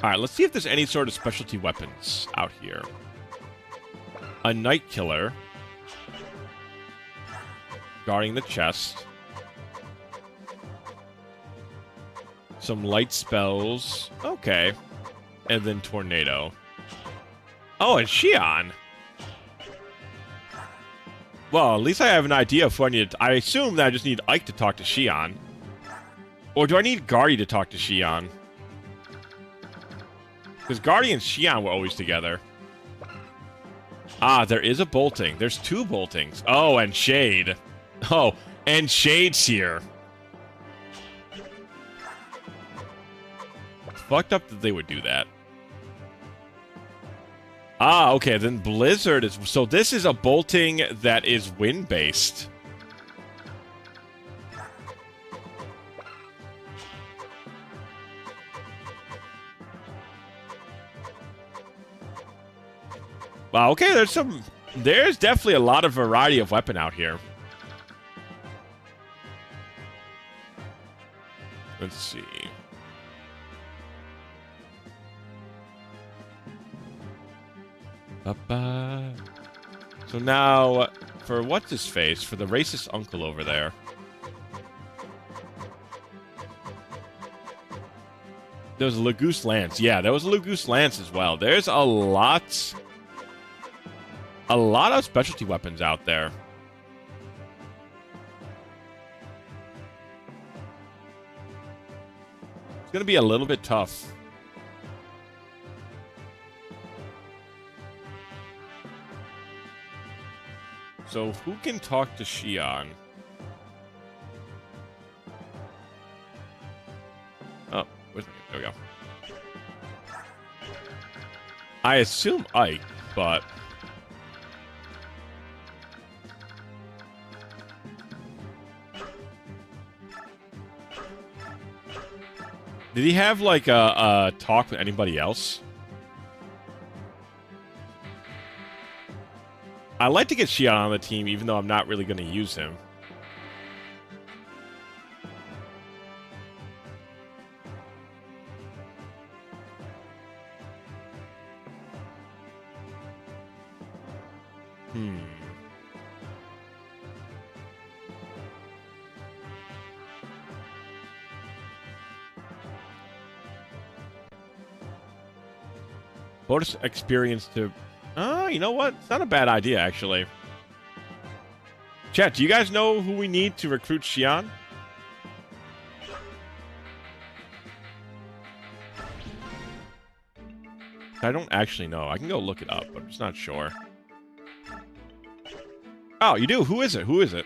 Alright, let's see if there's any sort of specialty weapons out here. A Night Killer. Guarding the chest. Some light spells. Okay. And then Tornado. Oh, and Xion. Well, at least I have an idea of who I need to... I assume that I just need Ike to talk to Xion. Or do I need Guardy to talk to Xion? Because Guardy and Xion were always together. Ah, there is a bolting. There's two boltings. Oh, and Shade. Oh, and Shade's here. Fucked up that they would do that. Ah, okay, then Blizzard is... So this is a bolting that is wind-based. Wow, okay, there's definitely a lot of variety of weapon out here. Let's see. So now, for what's-his-face, for the racist uncle over there. There was a Lagoose Lance. Yeah, there was a Lagoose Lance as well. There's a lot of specialty weapons out there. It's going to be a little bit tough. So, who can talk to Xion? Oh, there we go. I assume Ike, but... Did he have, like, a talk with anybody else? I'd like to get Xion on the team, even though I'm not really going to use him. Bonus experience to... you know what? It's not a bad idea, actually. Chat, do you guys know who we need to recruit Xion? I don't actually know. I can go look it up, but I'm just not sure. Oh, you do? Who is it? Who is it?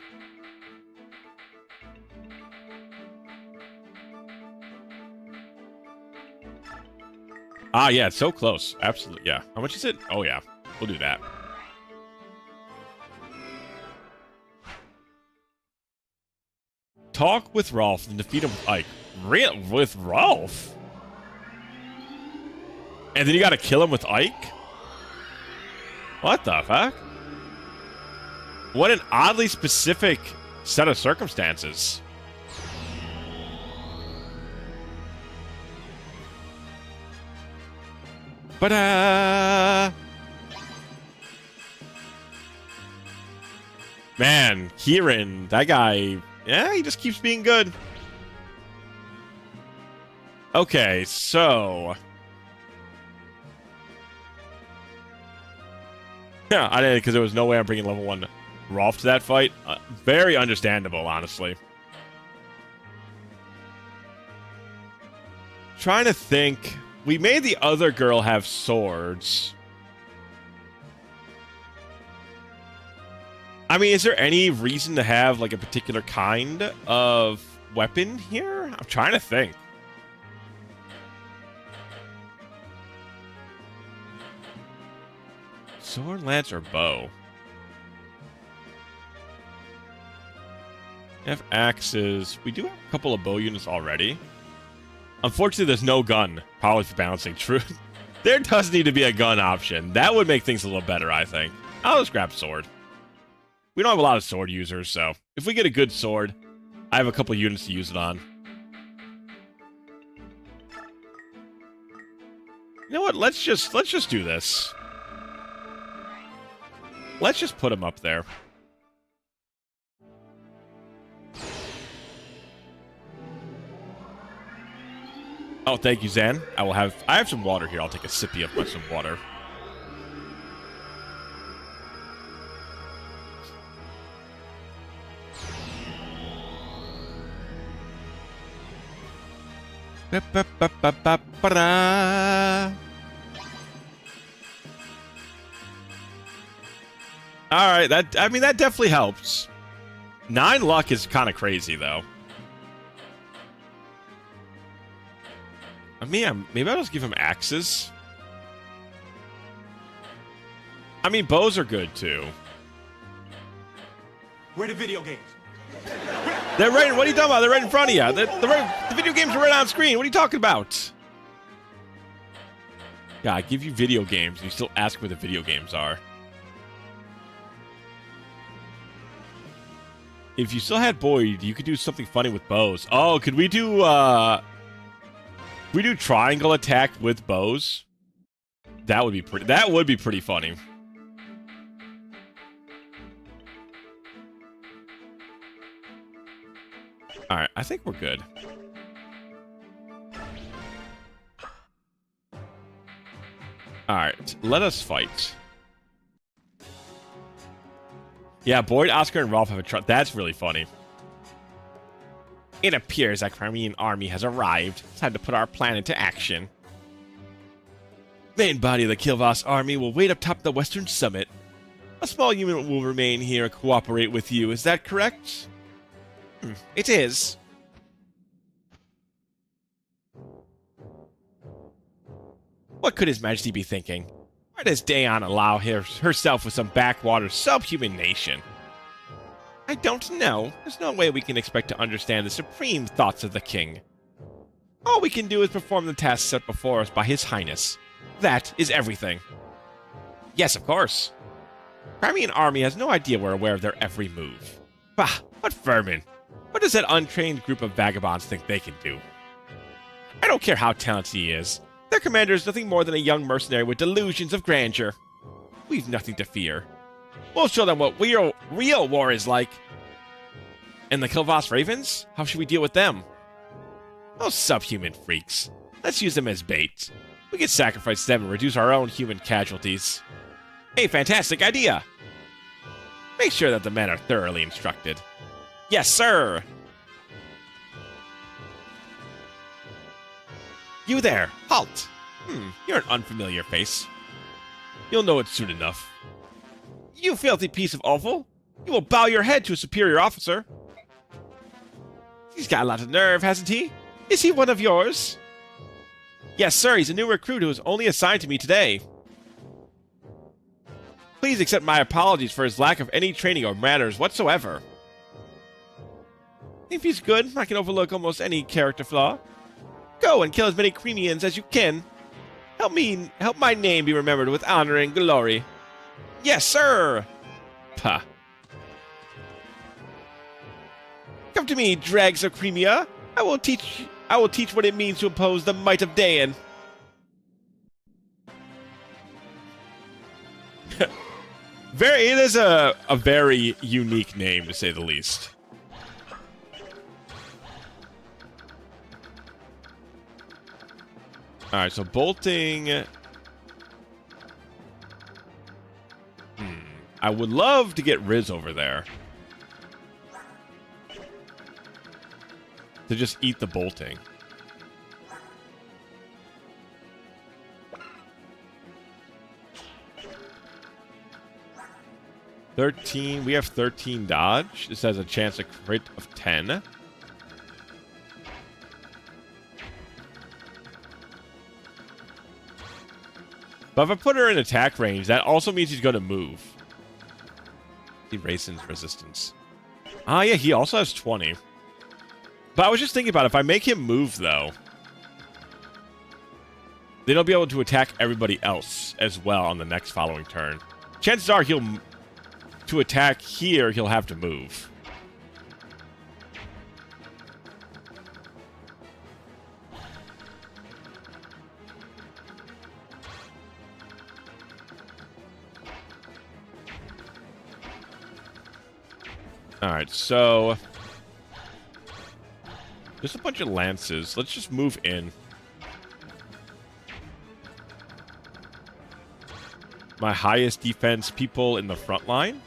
Ah, yeah, it's so close. Absolutely, yeah. How much is it? Oh, yeah. We'll do that. Talk with Rolf and defeat him with Ike. With Rolf? And then you gotta kill him with Ike? What the fuck? What an oddly specific set of circumstances. But man, Kieran, that guy, yeah, he just keeps being good. Okay, so yeah, I didn't, because there was no way I'm bringing level 1 Rolf to that fight. Very understandable, honestly. Trying to think. We made the other girl have swords. I mean, is there any reason to have, like, a particular kind of weapon here? I'm trying to think. Sword, lance, or bow? We have axes. We do have a couple of bow units already. Unfortunately, there's no gun. Probably for balancing truth. There does need to be a gun option. That would make things a little better, I think. I'll just grab sword. We don't have a lot of sword users, so if we get a good sword, I have a couple units to use it on. You know what? Let's just do this. Let's just put him up there. Oh, thank you, Zan. I have some water here. I'll take a sippy of some water. All right, that definitely helps. 9 luck is kind of crazy, though. I mean, maybe I'll just give him axes. I mean, bows are good, too. Where the video games? They're right. What are you talking about? They're right in front of you. The video games are right on screen. What are you talking about? Yeah, I give you video games, and you still ask where the video games are. If you still had Boyd, you could do something funny with bows. Oh, could we do triangle attack with bows? That would be pretty funny. All right, I think we're good. All right, let us fight. Yeah, Boyd, Oscar, and Rolf have a truck. That's really funny. It appears that Crimean army has arrived. It's time to put our plan into action. Main body of the Kilvas army will wait up top of the western summit. A small unit will remain here and cooperate with you. Is that correct? It is. What could His Majesty be thinking? Why does Daeon allow herself with some backwater subhuman nation? I don't know. There's no way we can expect to understand the supreme thoughts of the king. All we can do is perform the tasks set before us by His Highness. That is everything. Yes, of course. Crimean army has no idea we're aware of their every move. Bah, what vermin. What does that untrained group of vagabonds think they can do? I don't care how talented he is. Their commander is nothing more than a young mercenary with delusions of grandeur. We've nothing to fear. We'll show them what real war is like. And the Kilvas Ravens? How should we deal with them? Those subhuman freaks. Let's use them as bait. We can sacrifice them and reduce our own human casualties. A fantastic idea! Make sure that the men are thoroughly instructed. Yes, sir! You there! Halt! You're an unfamiliar face. You'll know it soon enough. You filthy piece of offal! You will bow your head to a superior officer. He's got a lot of nerve, hasn't he? Is he one of yours? Yes, sir, he's a new recruit who was only assigned to me today. Please accept my apologies for his lack of any training or manners whatsoever. If he's good, I can overlook almost any character flaw. Go and kill as many Creamians as you can. Help my name be remembered with honor and glory. Yes, sir! Pah. Come to me, dregs of Creamia. I will teach what it means to oppose the might of Dan. It is a very unique name, to say the least. Alright, so bolting... I would love to get Riz over there. To just eat the bolting. We have 13 dodge. This has a chance of crit of 10. But if I put her in attack range, that also means he's going to move. He raises resistance. Ah, yeah, he also has 20. But I was just thinking about it. If I make him move, though, then he'll be able to attack everybody else as well on the next following turn. Chances are to attack here, he'll have to move. Alright, so... there's a bunch of lances. Let's just move in. My highest defense people in the front line.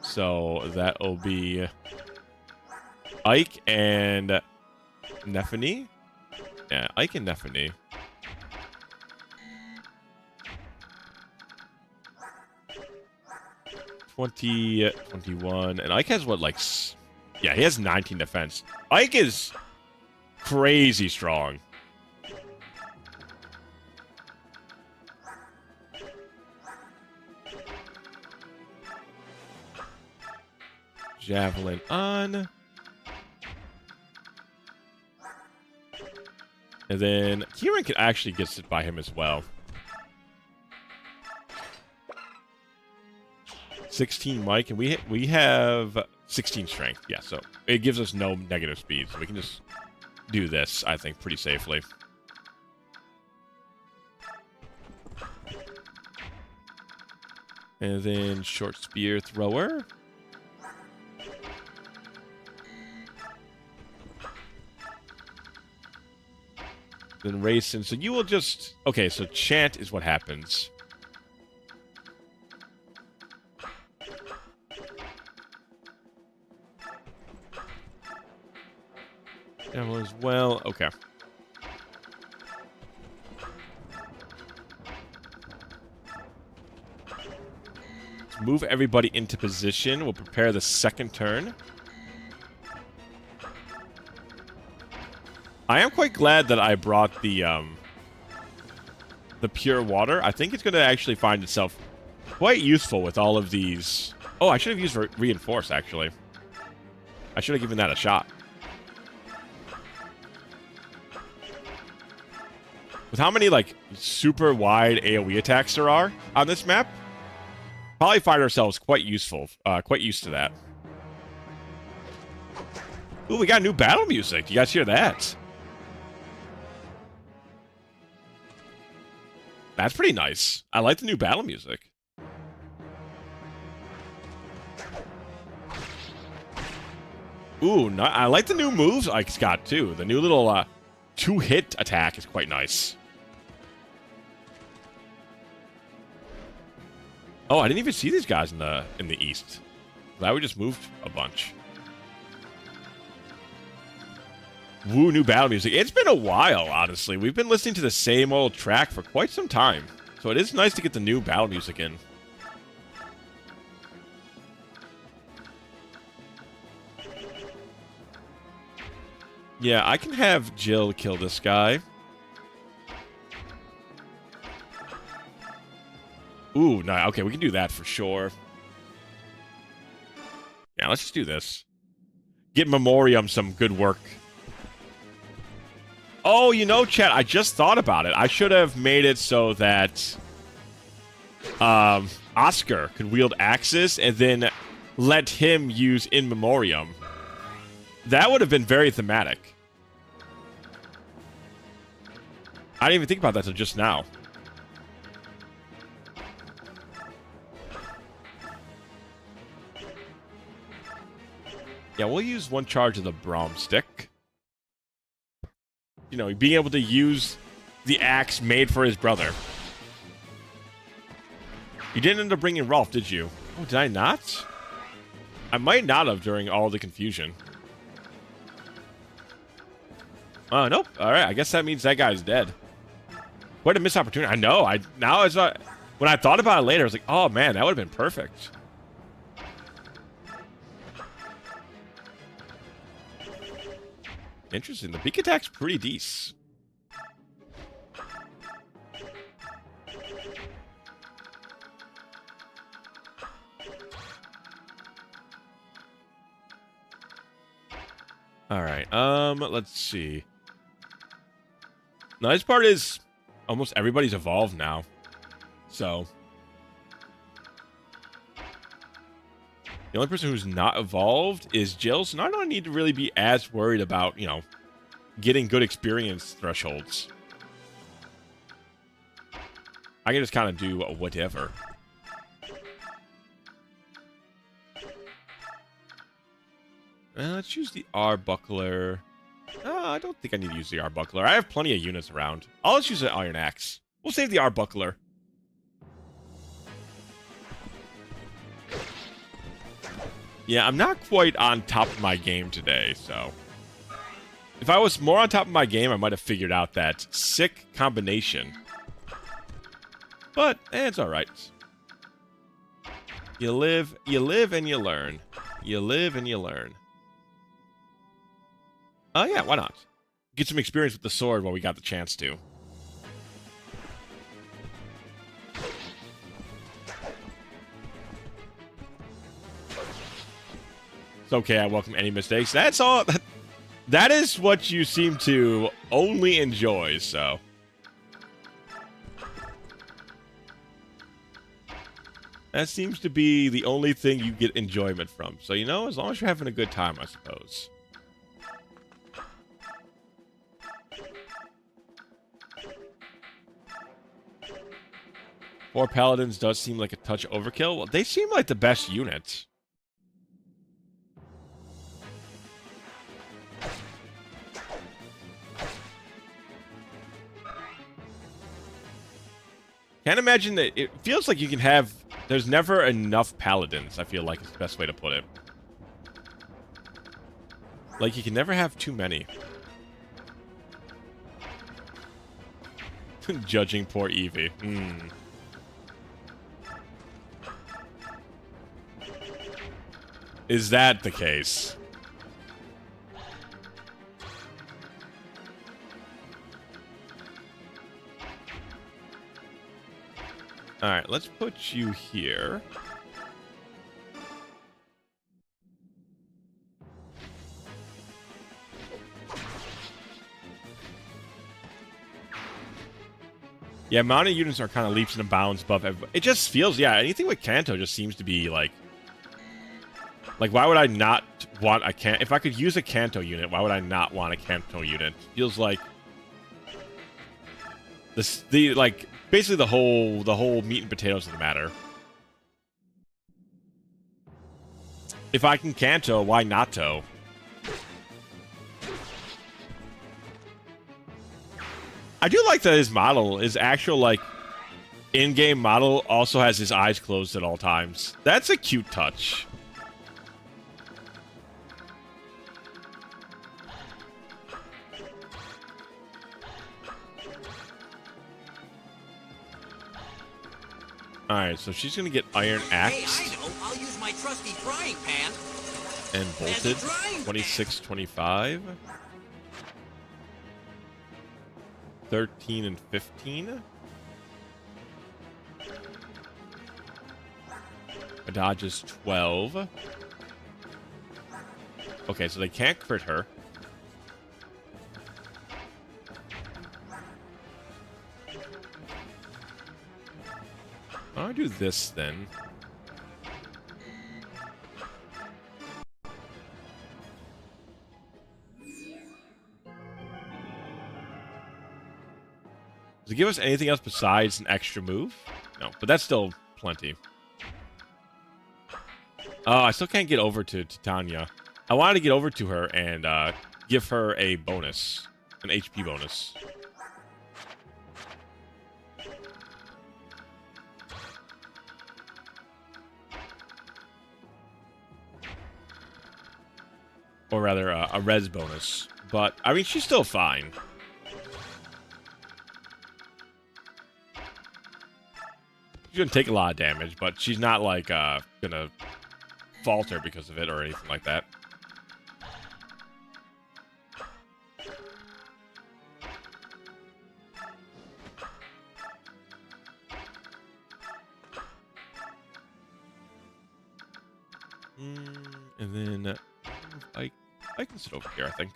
So that'll be Ike and Nephany. Yeah, Ike and Nephany. $20, $21, and Ike has what, like... yeah, he has 19 defense. Ike is crazy strong. Javelin on. And then Kieran can actually get it by him as well. 16 Mike, and we have 16 strength. Yeah, so it gives us no negative speed, so we can just do this, I think, pretty safely. And then short spear thrower. Then Racing. So you will just... okay, so chant is what happens. Devil as well. Okay. Let's move everybody into position. We'll prepare the second turn. I am quite glad that I brought the pure water. I think it's going to actually find itself quite useful with all of these. Oh, I should have used reinforce, actually. I should have given that a shot. With how many, like, super wide AoE attacks there are on this map, probably find ourselves quite used to that. Ooh, we got new battle music. You guys hear that? That's pretty nice. I like the new battle music. Ooh, I like the new moves Ike's got, too. The new little two-hit attack is quite nice. Oh, I didn't even see these guys in the east. I would just moved a bunch. Woo, new battle music. It's been a while, honestly. We've been listening to the same old track for quite some time. So it is nice to get the new battle music in. Yeah, I can have Jill kill this guy. Ooh, no, okay, we can do that for sure. Yeah, let's just do this. Get Memoriam some good work. Oh, you know, chat, I just thought about it. I should have made it so that Oscar could wield axes and then let him use In Memoriam. That would have been very thematic. I didn't even think about that until just now. Yeah, we'll use one charge of the Braum stick. You know, being able to use the axe made for his brother. You didn't end up bringing Rolf, did you? Oh, did I not? I might not have during all the confusion. Nope. Alright, I guess that means that guy's dead. What a missed opportunity. I know. Now it's not. When I thought about it later, I was like, oh man, that would have been perfect. Interesting. The beak attack's pretty decent. Alright, let's see. The nice part is almost everybody's evolved now. So the only person who's not evolved is Jill, so now I don't need to really be as worried about, you know, getting good experience thresholds. I can just kind of do whatever. Let's use the R-Buckler. I don't think I need to use the R-Buckler. I have plenty of units around. I'll just use an Iron Axe. We'll save the R-Buckler. Yeah, I'm not quite on top of my game today, so... If I was more on top of my game, I might have figured out that sick combination. But, it's alright. You live and you learn. You live and you learn. Oh, yeah, why not? Get some experience with the sword while we got the chance to. It's okay, I welcome any mistakes. That's all. That is what you seem to only enjoy, so. That seems to be the only thing you get enjoyment from. So, you know, as long as you're having a good time, I suppose. Four Paladins does seem like a touch overkill. Well, they seem like the best unit. Can't imagine that. It feels like you can have... There's never enough Paladins, I feel like is the best way to put it. Like, you can never have too many. Judging poor Eevee. Is that the case? Alright, let's put you here. Yeah, mounted units are kind of leaps and bounds above everybody. It just feels, yeah, anything with Kanto just seems to be like... Like, why would I not want a Kanto... If I could use a Kanto unit, why would I not want a Kanto unit? Feels like... Like, basically the whole meat and potatoes of the matter. If I can Kanto, why not to? I do like that his model, his actual, like, in-game model also has his eyes closed at all times. That's a cute touch. Alright, so she's gonna get Iron Axe. Hey, I know. I'll use my trusty frying pan. And bolted. 26, 25. 13 and 15. A dodge is 12. Okay, so they can't crit her. I'll do this then. Does it give us anything else besides an extra move? No, but that's still plenty. Oh, I still can't get over to Titania. I wanted to get over to her and give her a bonus. An HP bonus. Or rather, a res bonus. But, I mean, she's still fine. She's gonna take a lot of damage, but she's not, like, gonna falter because of it or anything like that. And then I can sit over here, I think.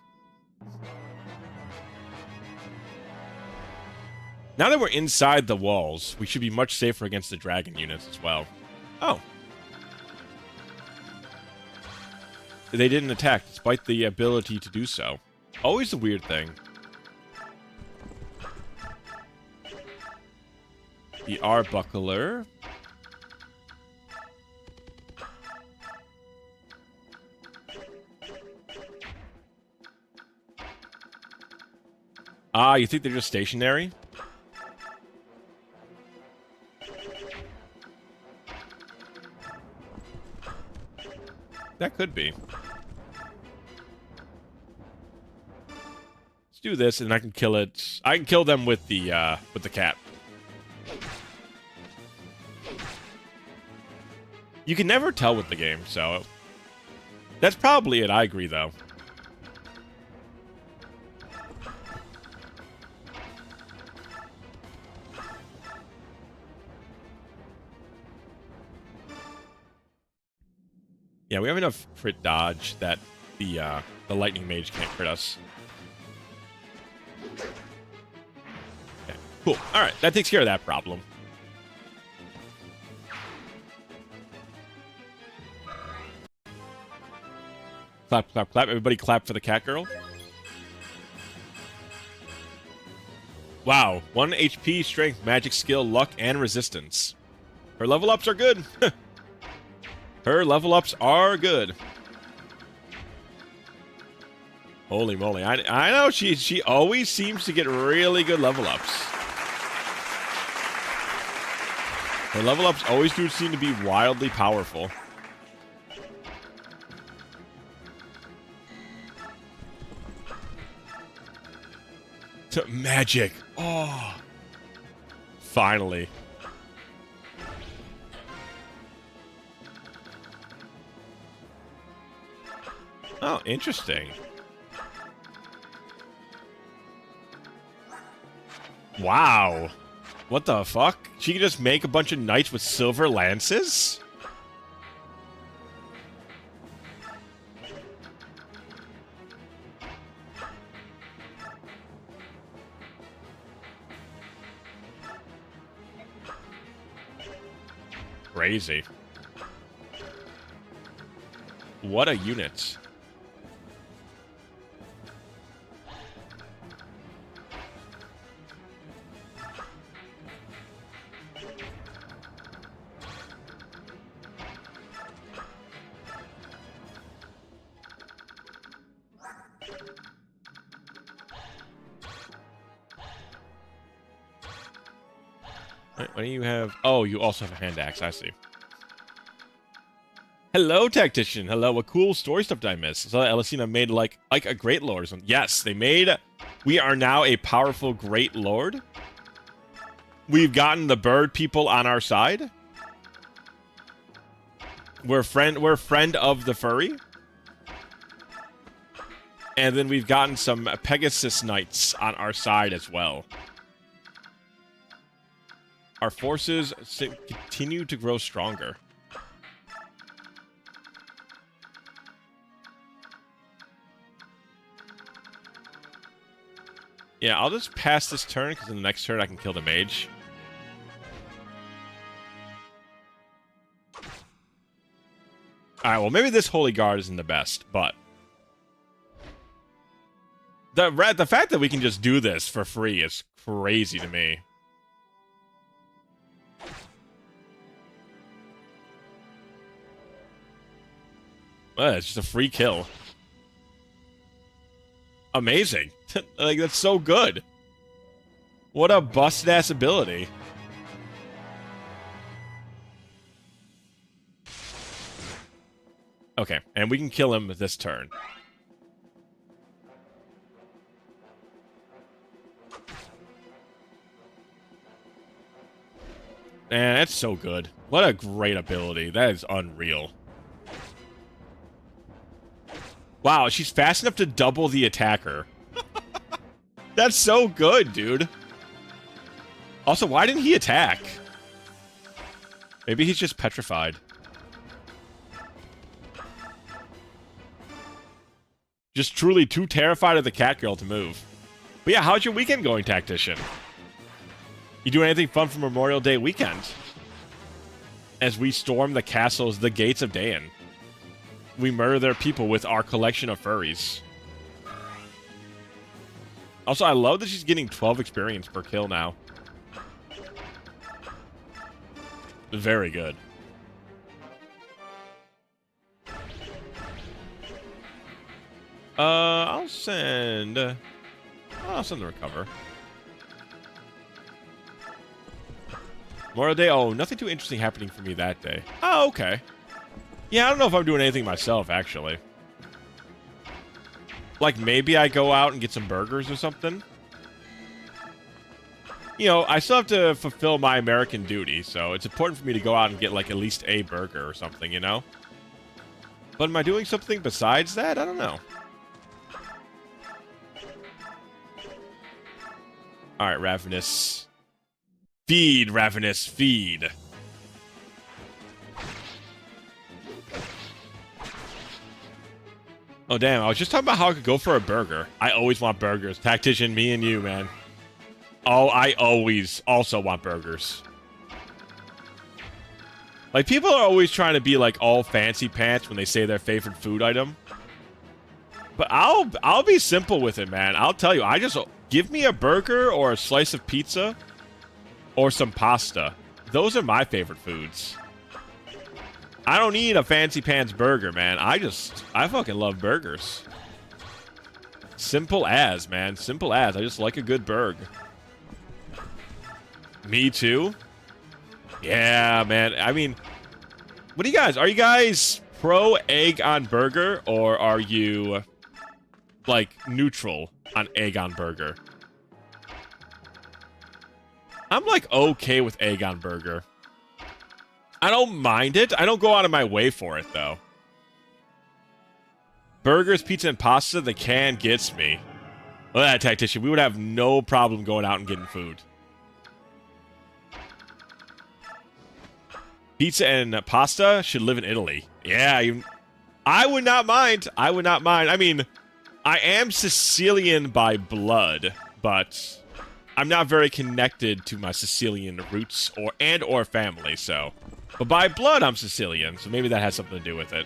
Now that we're inside the walls, we should be much safer against the dragon units as well. Oh. They didn't attack, despite the ability to do so. Always a weird thing. The Arbuckler. Ah, you think they're just stationary? That could be. Let's do this, and I can kill it. I can kill them with the cat. You can never tell with the game, so that's probably it. I agree, though. Yeah, we have enough crit dodge that the lightning mage can't crit us. Okay, cool. All right, that takes care of that problem. Clap, clap, clap. Everybody clap for the cat girl. Wow, 1 HP, strength, magic skill, luck, and resistance. Her level ups are good. Her level ups are good. Holy moly. I know she always seems to get really good level ups. Her level ups always do seem to be wildly powerful. Magic. Oh. Finally. Oh, interesting. Wow. What the fuck? She can just make a bunch of knights with silver lances? Crazy. What a unit. What do you have? Oh, you also have a hand axe. I see. Hello, Tactician. Hello. What cool story stuff did I miss? So Elisina made like a great lord or something. Yes, they made. We are now a powerful great lord. We've gotten the bird people on our side. We're friend of the furry. And then we've gotten some Pegasus Knights on our side as well. Our forces continue to grow stronger. Yeah, I'll just pass this turn, because in the next turn I can kill the mage. Alright, well, maybe this Holy Guard isn't the best, but... The fact that we can just do this for free is crazy to me. Well, it's just a free kill. Amazing. Like, that's so good. What a busted-ass ability. Okay, and we can kill him this turn. Man, that's so good. What a great ability. That is unreal. Wow, she's fast enough to double the attacker. That's so good, dude. Also, why didn't he attack? Maybe he's just petrified. Just truly too terrified of the cat girl to move. But yeah, how's your weekend going, Tactician? You doing anything fun for Memorial Day weekend? As we storm the castles, the gates of Dayan. We murder their people with our collection of furries. Also, I love that she's getting 12 experience per kill now. Very good. I'll send the recover. Memorial Day. Oh, nothing too interesting happening for me that day. Oh, okay. Yeah, I don't know if I'm doing anything myself, actually. Like, maybe I go out and get some burgers or something. You know, I still have to fulfill my American duty, so it's important for me to go out and get, like, at least a burger or something, you know? But am I doing something besides that? I don't know. Alright, Ravenous. Feed, Ravenous, feed. Oh, damn. I was just talking about how I could go for a burger. I always want burgers. Tactician, me and you, man. Oh, I always also want burgers. Like, people are always trying to be, like, all fancy pants when they say their favorite food item. But I'll be simple with it, man. I'll tell you, I just... Give me a burger or a slice of pizza or some pasta. Those are my favorite foods. I don't need a fancy pants burger, man. I fucking love burgers. Simple as, man. Simple as. I just like a good burger. Me too? Yeah, man. I mean, what do you guys... Are you guys pro egg on burger or are you, like, neutral on egg on burger? I'm, like, okay with egg on burger. I don't mind it. I don't go out of my way for it, though. Burgers, pizza, and pasta, the can gets me. Well, that Tactician, we would have no problem going out and getting food. Pizza and pasta should live in Italy. Yeah, I would not mind. I would not mind. I mean, I am Sicilian by blood, but I'm not very connected to my Sicilian roots or family, so... But by blood, I'm Sicilian, so maybe that has something to do with it.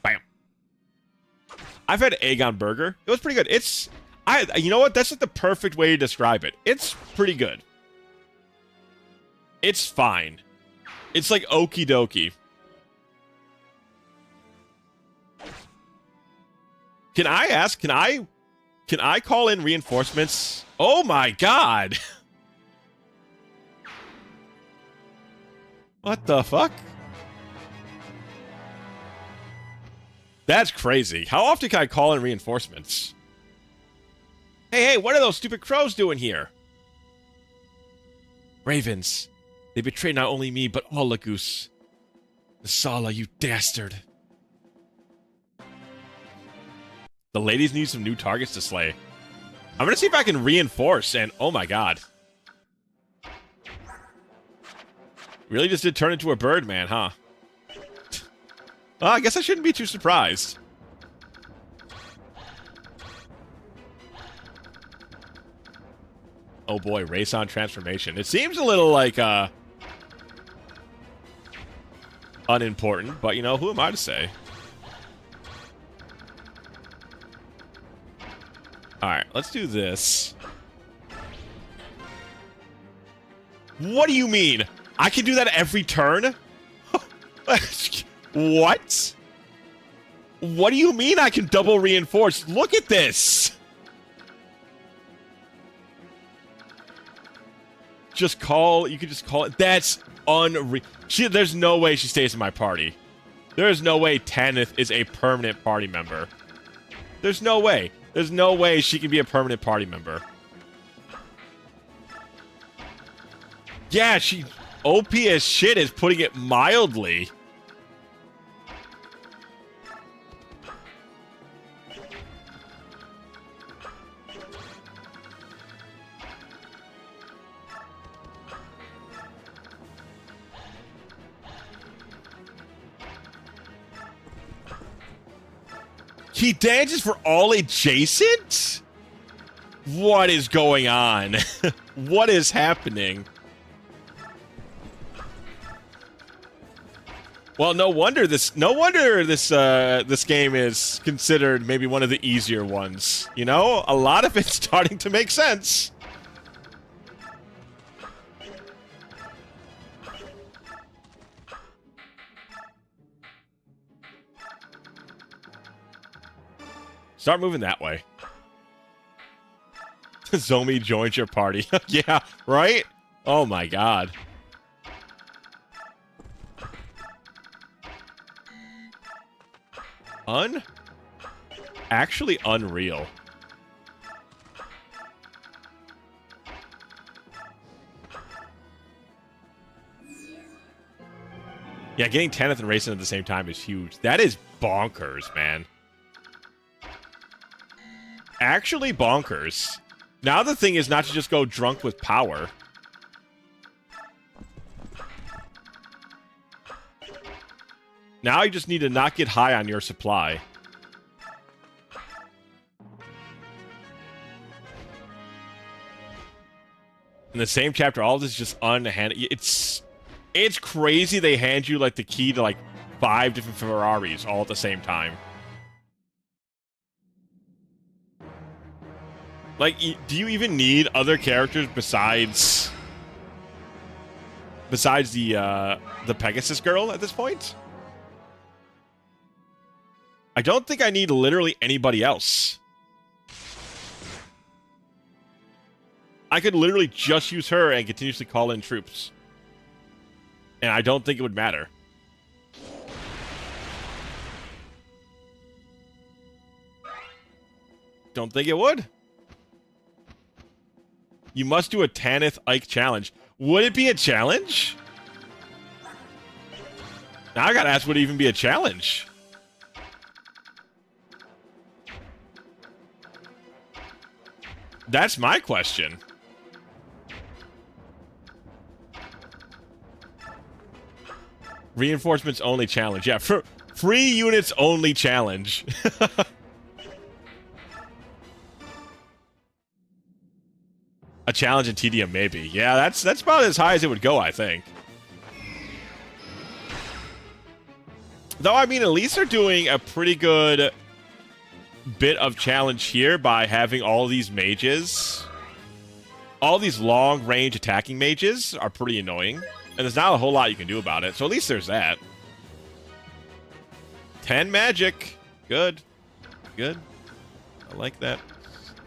Bam. I've had egg on burger. It was pretty good. You know what? That's like the perfect way to describe it. It's pretty good. It's fine. It's like okie dokie. Can I ask, can I call in reinforcements? Oh my god! What the fuck? That's crazy. How often can I call in reinforcements? Hey, what are those stupid crows doing here? Ravens. They betrayed not only me, but all Lagoose. The Sala, you dastard. The ladies need some new targets to slay. I'm gonna see if I can reinforce, and oh my god. Really just did turn into a bird man, huh? Well, I guess I shouldn't be too surprised. Oh boy, race on transformation. It seems a little like unimportant, but you know, who am I to say? Alright, let's do this. What do you mean? I can do that every turn? What? What do you mean I can double reinforce? Look at this! Just call, you can just call it. That's unreal. There's no way she stays in my party. There's no way Tanith is a permanent party member. There's no way. There's no way she can be a permanent party member. Yeah, she OP as shit is putting it mildly. He dances for all adjacent? What is going on? What is happening? Well, no wonder this game is considered maybe one of the easier ones. You know, a lot of it's starting to make sense. Start moving that way. Zomi joins your party. Yeah, right? Oh my god. Actually unreal. Yeah, getting Tanith and racing at the same time is huge. That is bonkers, man. Actually bonkers. Now the thing is not to just go drunk with power. Now you just need to not get high on your supply. In the same chapter, all this is just unhanded. It's crazy they hand you like the key to like 5 different Ferraris all at the same time. Like, do you even need other characters besides the Pegasus girl at this point? I don't think I need literally anybody else. I could literally just use her and continuously call in troops. And I don't think it would matter. Don't think it would. You must do a Tanith Ike challenge. Would it be a challenge? Now I gotta ask, would it even be a challenge? That's my question. Reinforcements only challenge. Yeah, for free units only challenge. A challenge in TDM, maybe. Yeah, that's about as high as it would go, I think. Though, I mean, at least they're doing a pretty good bit of challenge here by having all these mages. All these long-range attacking mages are pretty annoying. And there's not a whole lot you can do about it, so at least there's that. 10 magic. Good. Good. I like that.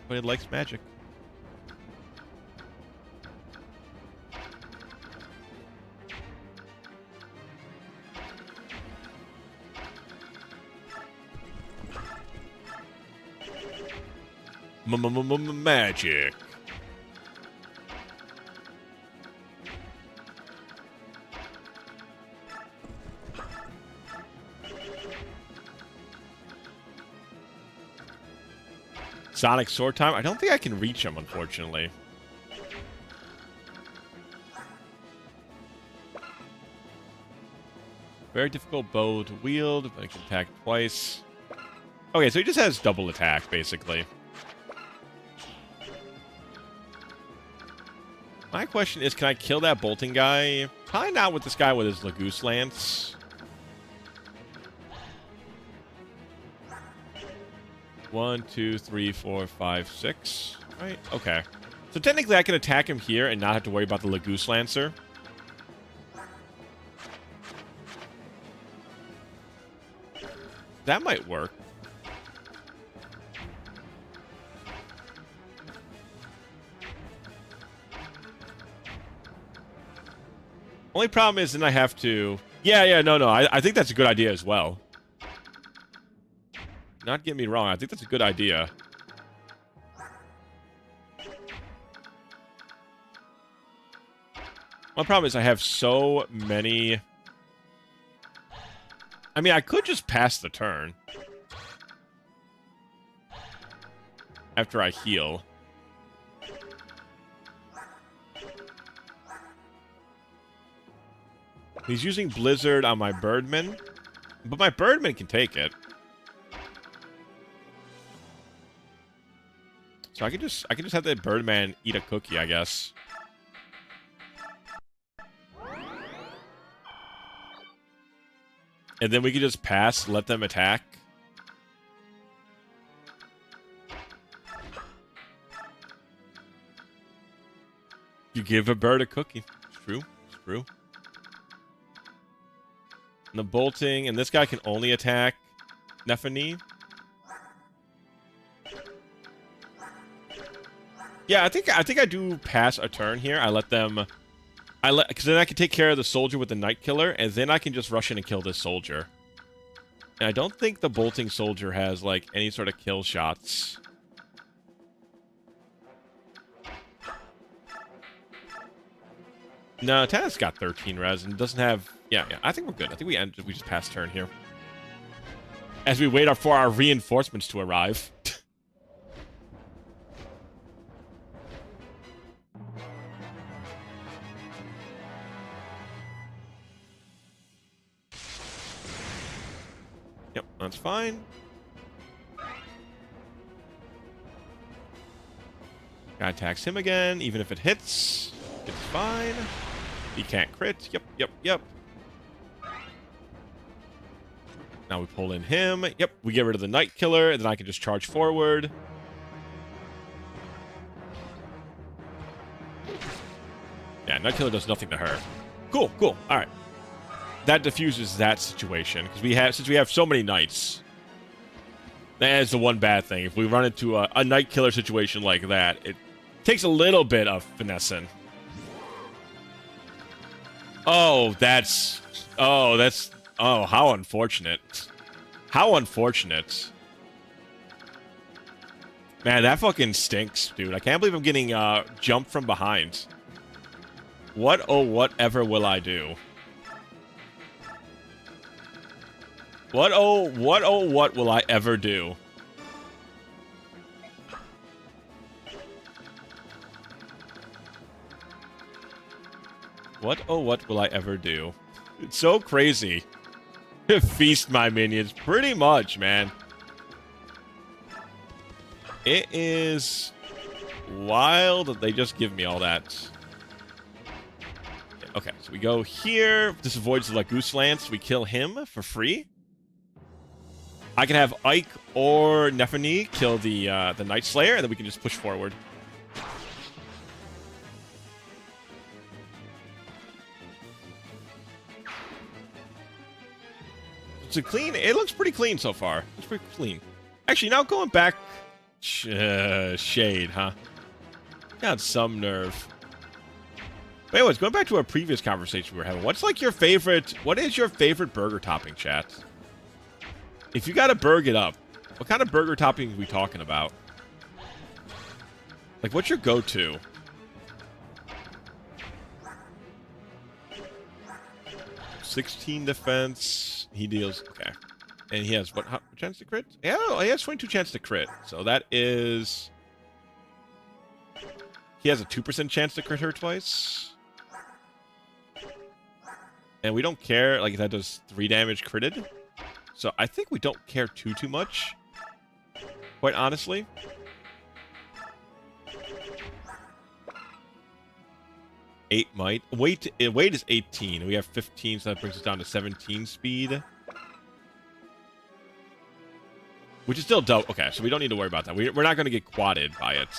Everybody likes magic. Magic. Sonic Sword time? I don't think I can reach him, unfortunately. Very difficult bow to wield, but I can attack twice. Okay, so he just has double attack, basically. My question is, can I kill that bolting guy? Probably not with this guy with his Lagoose Lance. One, two, three, four, five, six. Right? Okay. So technically I can attack him here and not have to worry about the Lagoose Lancer. That might work. Only problem is then I have to... Yeah, no. I think that's a good idea as well. Not get me wrong, I think that's a good idea. My problem is I have so many... I mean, I could just pass the turn. After I heal. He's using Blizzard on my Birdman. But my Birdman can take it. So I can just have that Birdman eat a cookie, I guess. And then we can just pass, let them attack. You give a bird a cookie. It's true. It's true. And the bolting, and this guy can only attack Nephany. Yeah, I think I do pass a turn here. I let them... Because then I can take care of the soldier with the Night Killer, and then I can just rush in and kill this soldier. And I don't think the bolting soldier has, like, any sort of kill shots. No, Tannis got 13 res and doesn't have... Yeah, I think we're good. I think we just pass turn here. As we wait for our reinforcements to arrive. Yep, that's fine. Guy attacks him again, even if it hits. It's fine. He can't crit. Yep. Now we pull in him. Yep, we get rid of the Night Killer, and then I can just charge forward. Yeah, Night Killer does nothing to her. Cool. All right. That diffuses that situation because since we have so many knights. That is the one bad thing. If we run into a Night Killer situation like that, it takes a little bit of finessing. Oh, how unfortunate. How unfortunate. Man, that fucking stinks, dude. I can't believe I'm getting jumped from behind. Whatever will I do? What will I ever do? What will I ever do? It's so crazy. Feast my minions. Pretty much, man. It is wild that they just give me all that. Okay, so we go here. This avoids the Lagoose Lance. We kill him for free. I can have Ike or Nephany kill the Night Slayer, and then we can just push forward. It's a clean. It looks pretty clean so far. It's pretty clean. Actually, now going back, Shade, huh? Got some nerve. But anyways, going back to our previous conversation we were having, what is your favorite burger topping, chat? If you gotta burg it up, what kind of burger topping are we talking about? Like, what's your go-to? $16 defense. He deals... Okay. And he has, what chance to crit? Yeah, he has 22 chance to crit. So that is... He has a 2% chance to crit her twice. And we don't care, like, that does 3 damage critted. So I think we don't care too much. Quite honestly. 8 might. Weight is 18. We have 15, so that brings us down to 17 speed. Which is still dope. Okay, so we don't need to worry about that. We're not going to get quadded by it.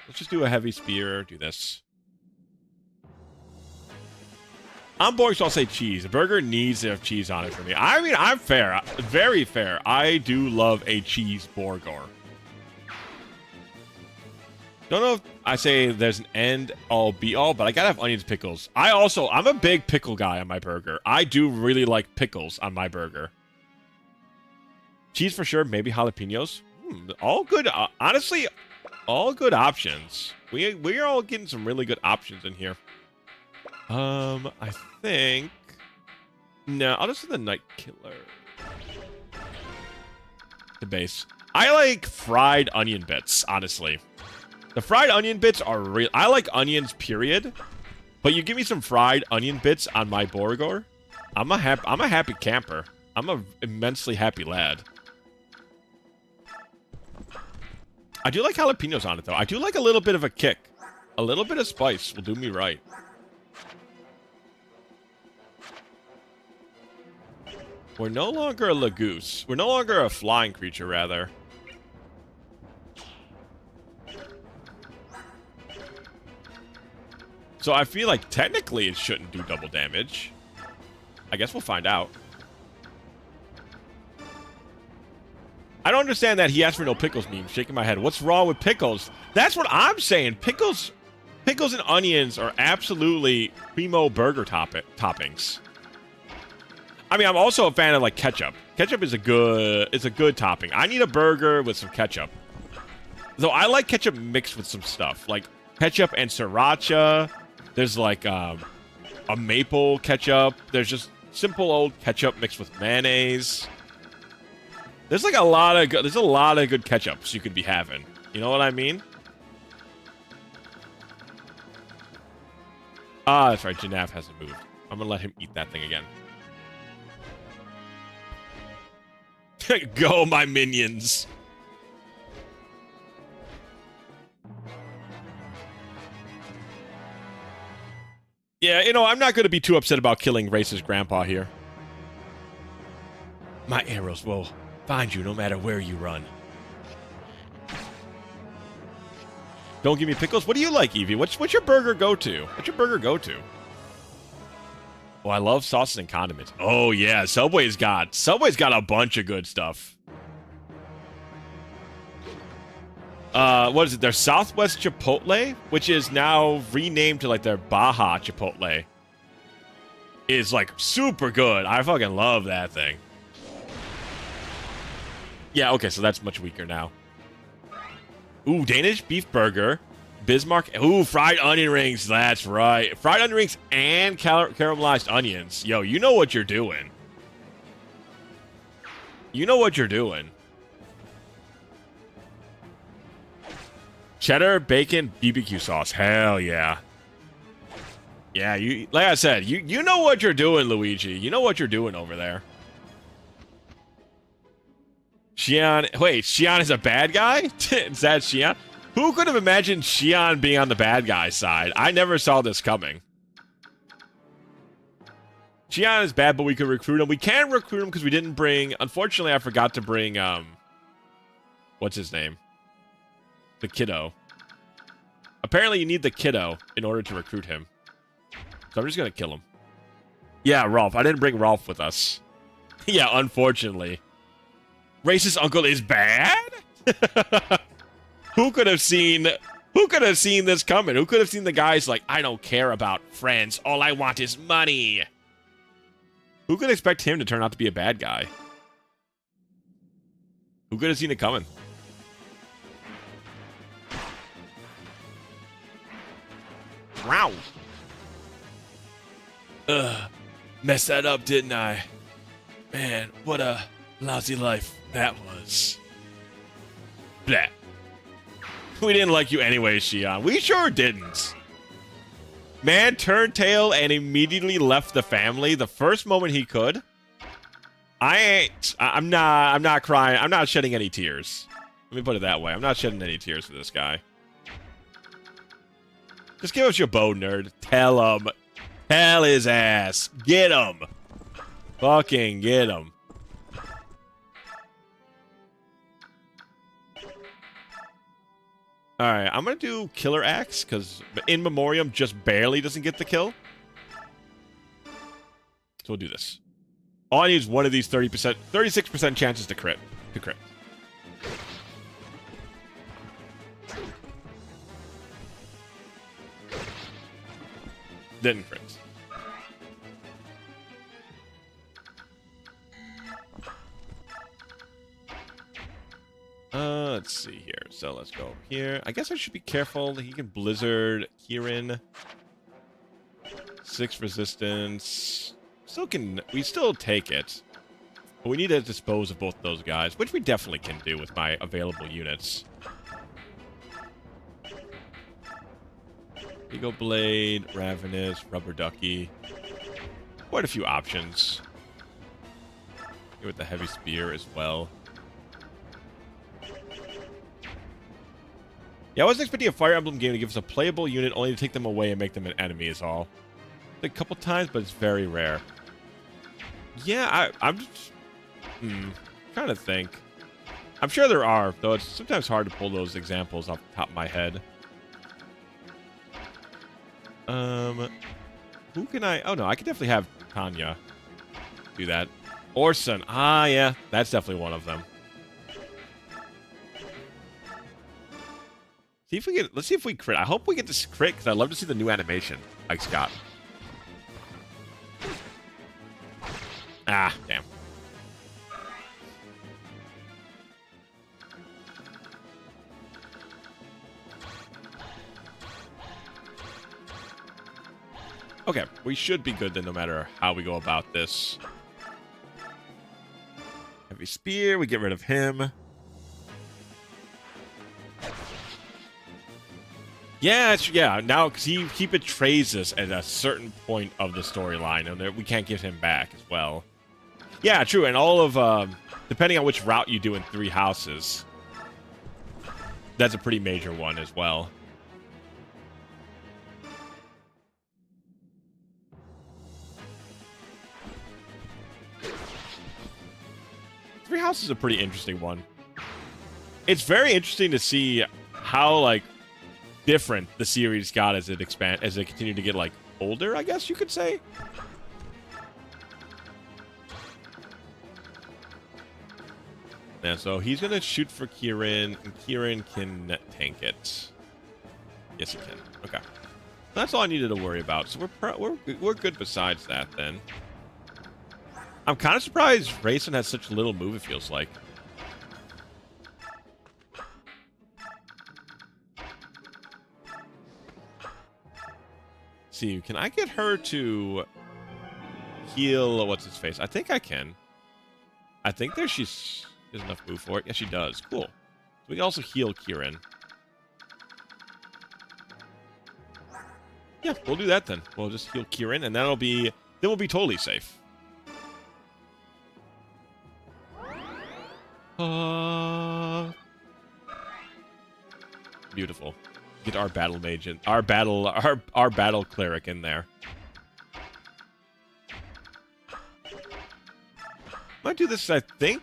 Let's just do a heavy spear. Do this. I'm boring, so I'll say cheese. A burger needs to have cheese on it for me. I mean, I'm fair. Very fair. I do love a cheese burger. Don't know if I say there's an end all be all, but I gotta have onions, pickles. I'm a big pickle guy on my burger. I do really like pickles on my burger. Cheese for sure, maybe jalapenos. All good. Honestly, all good options. We are all getting some really good options in here. I think... No, I'll just do the Night Killer. The base. I like fried onion bits, honestly. The fried onion bits are real. I like onions, period. But you give me some fried onion bits on my burger, I'm a happy camper. I'm a immensely happy lad. I do like jalapenos on it, though. I do like a little bit of a kick. A little bit of spice will do me right. We're no longer a lagoose. We're no longer a flying creature, rather. So I feel like technically it shouldn't do double damage. I guess we'll find out. I don't understand that he asked for no pickles meme. Shaking my head. What's wrong with pickles? That's what I'm saying. Pickles and onions are absolutely primo burger toppings. I mean, I'm also a fan of like ketchup. Ketchup is a good topping. I need a burger with some ketchup. Though I like ketchup mixed with some stuff, like ketchup and sriracha. There's like a maple ketchup. There's just simple old ketchup mixed with mayonnaise. There's like a lot of good ketchups you could be having. You know what I mean? Ah, that's right. Janaf hasn't moved. I'm gonna let him eat that thing again. Go, my minions. Yeah, you know, I'm not going to be too upset about killing racist grandpa here. My arrows will find you no matter where you run. Don't give me pickles. What do you like, Evie? What's your burger go-to? What's your burger go-to? Oh, I love sauces and condiments. Oh, yeah. Subway's got a bunch of good stuff. What is it? Their Southwest Chipotle, which is now renamed to, like, their Baja Chipotle, is, like, super good. I fucking love that thing. Yeah, okay, so that's much weaker now. Ooh, Danish beef burger. Bismarck. Ooh, fried onion rings. That's right. Fried onion rings and caramelized onions. Yo, you know what you're doing. You know what you're doing. Cheddar, bacon, BBQ sauce. Hell yeah. Yeah, you like I said, you know what you're doing, Luigi. You know what you're doing over there. Xian. Wait, Xian is a bad guy? Is that Xian? Who could have imagined Xian being on the bad guy side? I never saw this coming. Xian is bad, but we could recruit him. We can't recruit him because we didn't bring... Unfortunately, I forgot to bring... What's his name? The kiddo. Apparently, you need the kiddo in order to recruit him. So I'm just going to kill him. Yeah, Rolf. I didn't bring Rolf with us. Yeah, unfortunately. Racist uncle is bad? Who could have seen this coming? Who could have seen the guys like, I don't care about friends. All I want is money. Who could expect him to turn out to be a bad guy? Who could have seen it coming? Wow. Ugh. Messed that up, didn't I? Man, what a lousy life that was. Blah. We didn't like you anyway, Xian. We sure didn't. Man turned tail and immediately left the family the first moment he could. I'm not crying. I'm not shedding any tears. Let me put it that way. I'm not shedding any tears for this guy. Just give us your bow, nerd. Tell him. Tell his ass. Get him. Fucking get him. Alright, I'm gonna do Killer Axe, because In Memoriam just barely doesn't get the kill. So we'll do this. All I need is one of these 30%, 36% chances to crit. Didn't crit. Let's see here. So let's go here. I guess I should be careful. He can Blizzard Kieran. 6 resistance. We still take it. But we need to dispose of both those guys, which we definitely can do with my available units. Eagle Blade, Ravenous, Rubber Ducky. Quite a few options. Here with the Heavy Spear as well. Yeah, I wasn't expecting a Fire Emblem game to give us a playable unit only to take them away and make them an enemy is all. A couple times, but it's very rare. Yeah, I'm just... trying to think. I'm sure there are, though it's sometimes hard to pull those examples off the top of my head. Who can I... Oh, no, I could definitely have Tanya do that. Orson. Ah, yeah, that's definitely one of them. See if we get... Let's see if we crit. I hope we get this crit, because I'd love to see the new animation Ike's got. Ah, damn. Okay, we should be good then no matter how we go about this. Heavy Spear, we get rid of him. Yeah, now, because he betrays us at a certain point of the storyline, and we can't get him back as well. Yeah, true, and all of, depending on which route you do in 3 houses, that's a pretty major one as well. Three houses is a pretty interesting one. It's very interesting to see how, like, different the series got as it continued to get, like, older, I guess you could say. Yeah, so he's gonna shoot for Kieran, and Kieran can tank it. Yes, he can. Okay, that's all I needed to worry about. So we're good besides that then. I'm kind of surprised Rayson has such little move. It feels like. See, can I get her to heal? What's his face? I think I can. I think she's enough move for it. Yes, she does. Cool. So we can also heal Kieran. Yeah, we'll do that then. We'll just heal Kieran, and then we'll be totally safe. Beautiful. Get our battle mage in, our battle cleric in there. Might do this. I think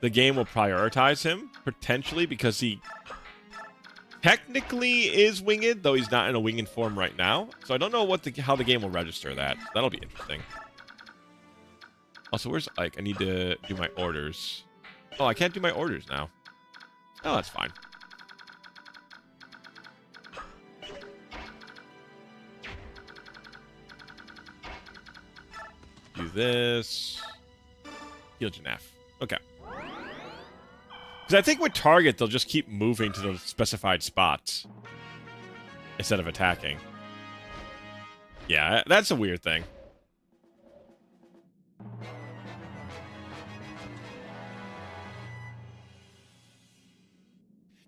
the game will prioritize him potentially because he technically is winged, though he's not in a winged form right now. So I don't know how the game will register that. That'll be interesting. Also, where's Ike? I need to do my orders. Oh, I can't do my orders now. Oh, that's fine. Do this. Heal Janaf. Okay. Because I think with target, they'll just keep moving to those specified spots instead of attacking. Yeah, that's a weird thing.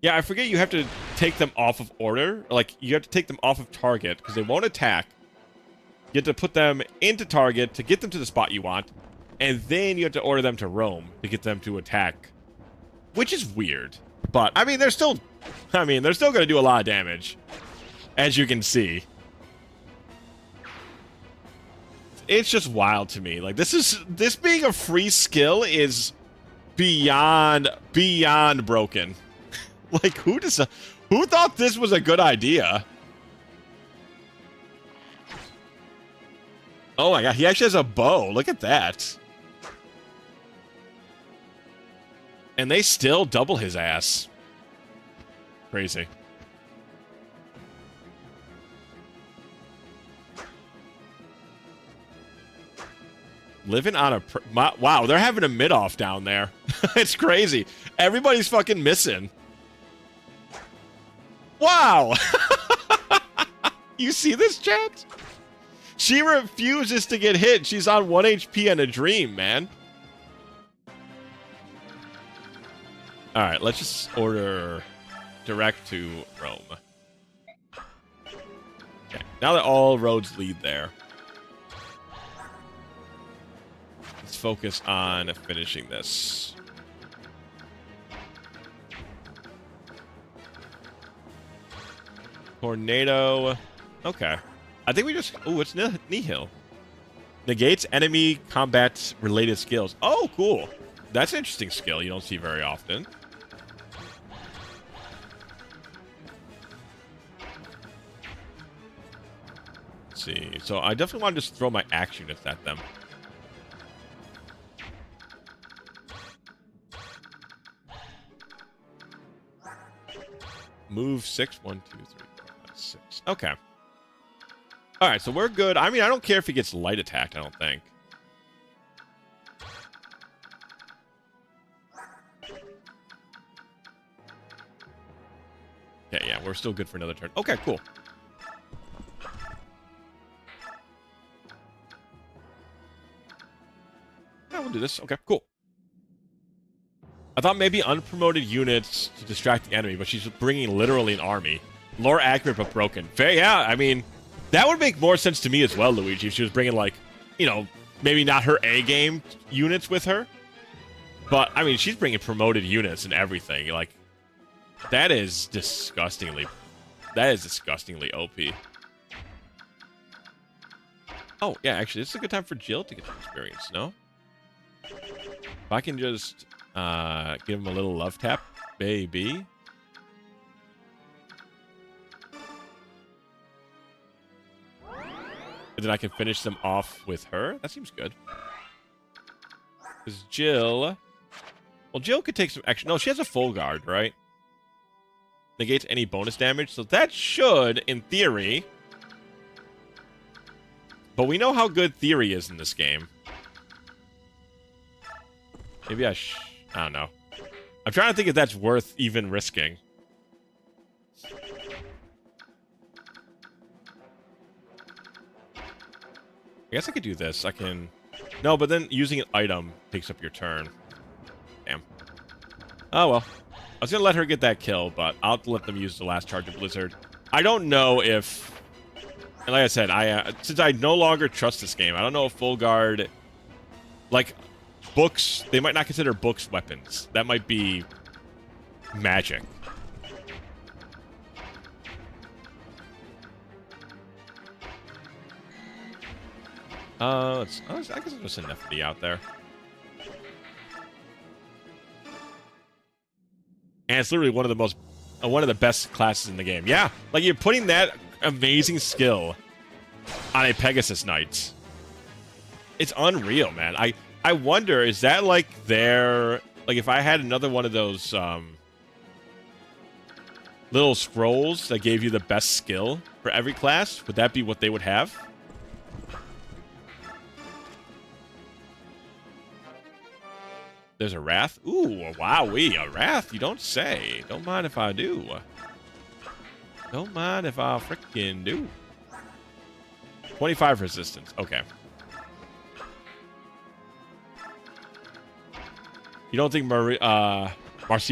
Yeah, I forget you have to take them off of order. Like, you have to take them off of target because they won't attack. You have to put them into target to get them to the spot you want. And then you have to order them to roam to get them to attack. Which is weird. But, I mean, they're still going to do a lot of damage. as you can see. It's just wild to me. Like, this being a free skill is beyond broken. Like, who thought this was a good idea? Oh my god, he actually has a bow. Look at that. And they still double his ass. Crazy. Living on a... Wow, they're having a mid-off down there. It's crazy. Everybody's fucking missing. Wow! You see this, chat? She refuses to get hit. She's on 1 HP and a dream, man. Alright, let's just order direct to Rome. Okay, now that all roads lead there. Let's focus on finishing this. Tornado. Okay. I think we just... Oh, it's Nihil. Negates enemy combat-related skills. Oh, cool. That's an interesting skill you don't see very often. Let's see. So I definitely want to just throw my axe units at them. Move 6, 1, 2, 3, 4, 5, 6. Okay. Alright, so we're good. I mean, I don't care if he gets light attacked, I don't think. Okay, yeah, we're still good for another turn. Okay, cool. Yeah, we'll do this. Okay, cool. I thought maybe unpromoted units to distract the enemy, but she's bringing literally an army. Lore accurate but broken. Fair, yeah, I mean, that would make more sense to me as well, Luigi, if she was bringing, like, you know, maybe not her A-game units with her. But, I mean, she's bringing promoted units and everything. Like, that is disgustingly OP. Oh, yeah, actually, this is a good time for Jill to get some experience, no? If I can just... give him a little love tap, baby. And then I can finish them off with her. That seems good. Because Jill... Well, Jill could take some extra... No, she has a full guard, right? Negates any bonus damage. So that should, in theory... But we know how good theory is in this game. Maybe I don't know. I'm trying to think if that's worth even risking. I guess I could do this. I can... No, but then using an item takes up your turn. Damn. Oh, well. I was going to let her get that kill, but I'll let them use the last charge of Blizzard. I don't know if... And like I said, since I no longer trust this game, I don't know if Full Guard... Like... Books, they might not consider books weapons. That might be magic. I guess I'll just send FD out there. And it's literally one of the best classes in the game. Yeah, like you're putting that amazing skill on a Pegasus Knight. It's unreal, man. I wonder, is that like their... Like, if I had another one of those little scrolls that gave you the best skill for every class, would that be what they would have? There's a Wrath? Ooh, wowee, a Wrath? You don't say. Don't mind if I do. Don't mind if I frickin' do. 25 resistance. Okay. You don't think Marcia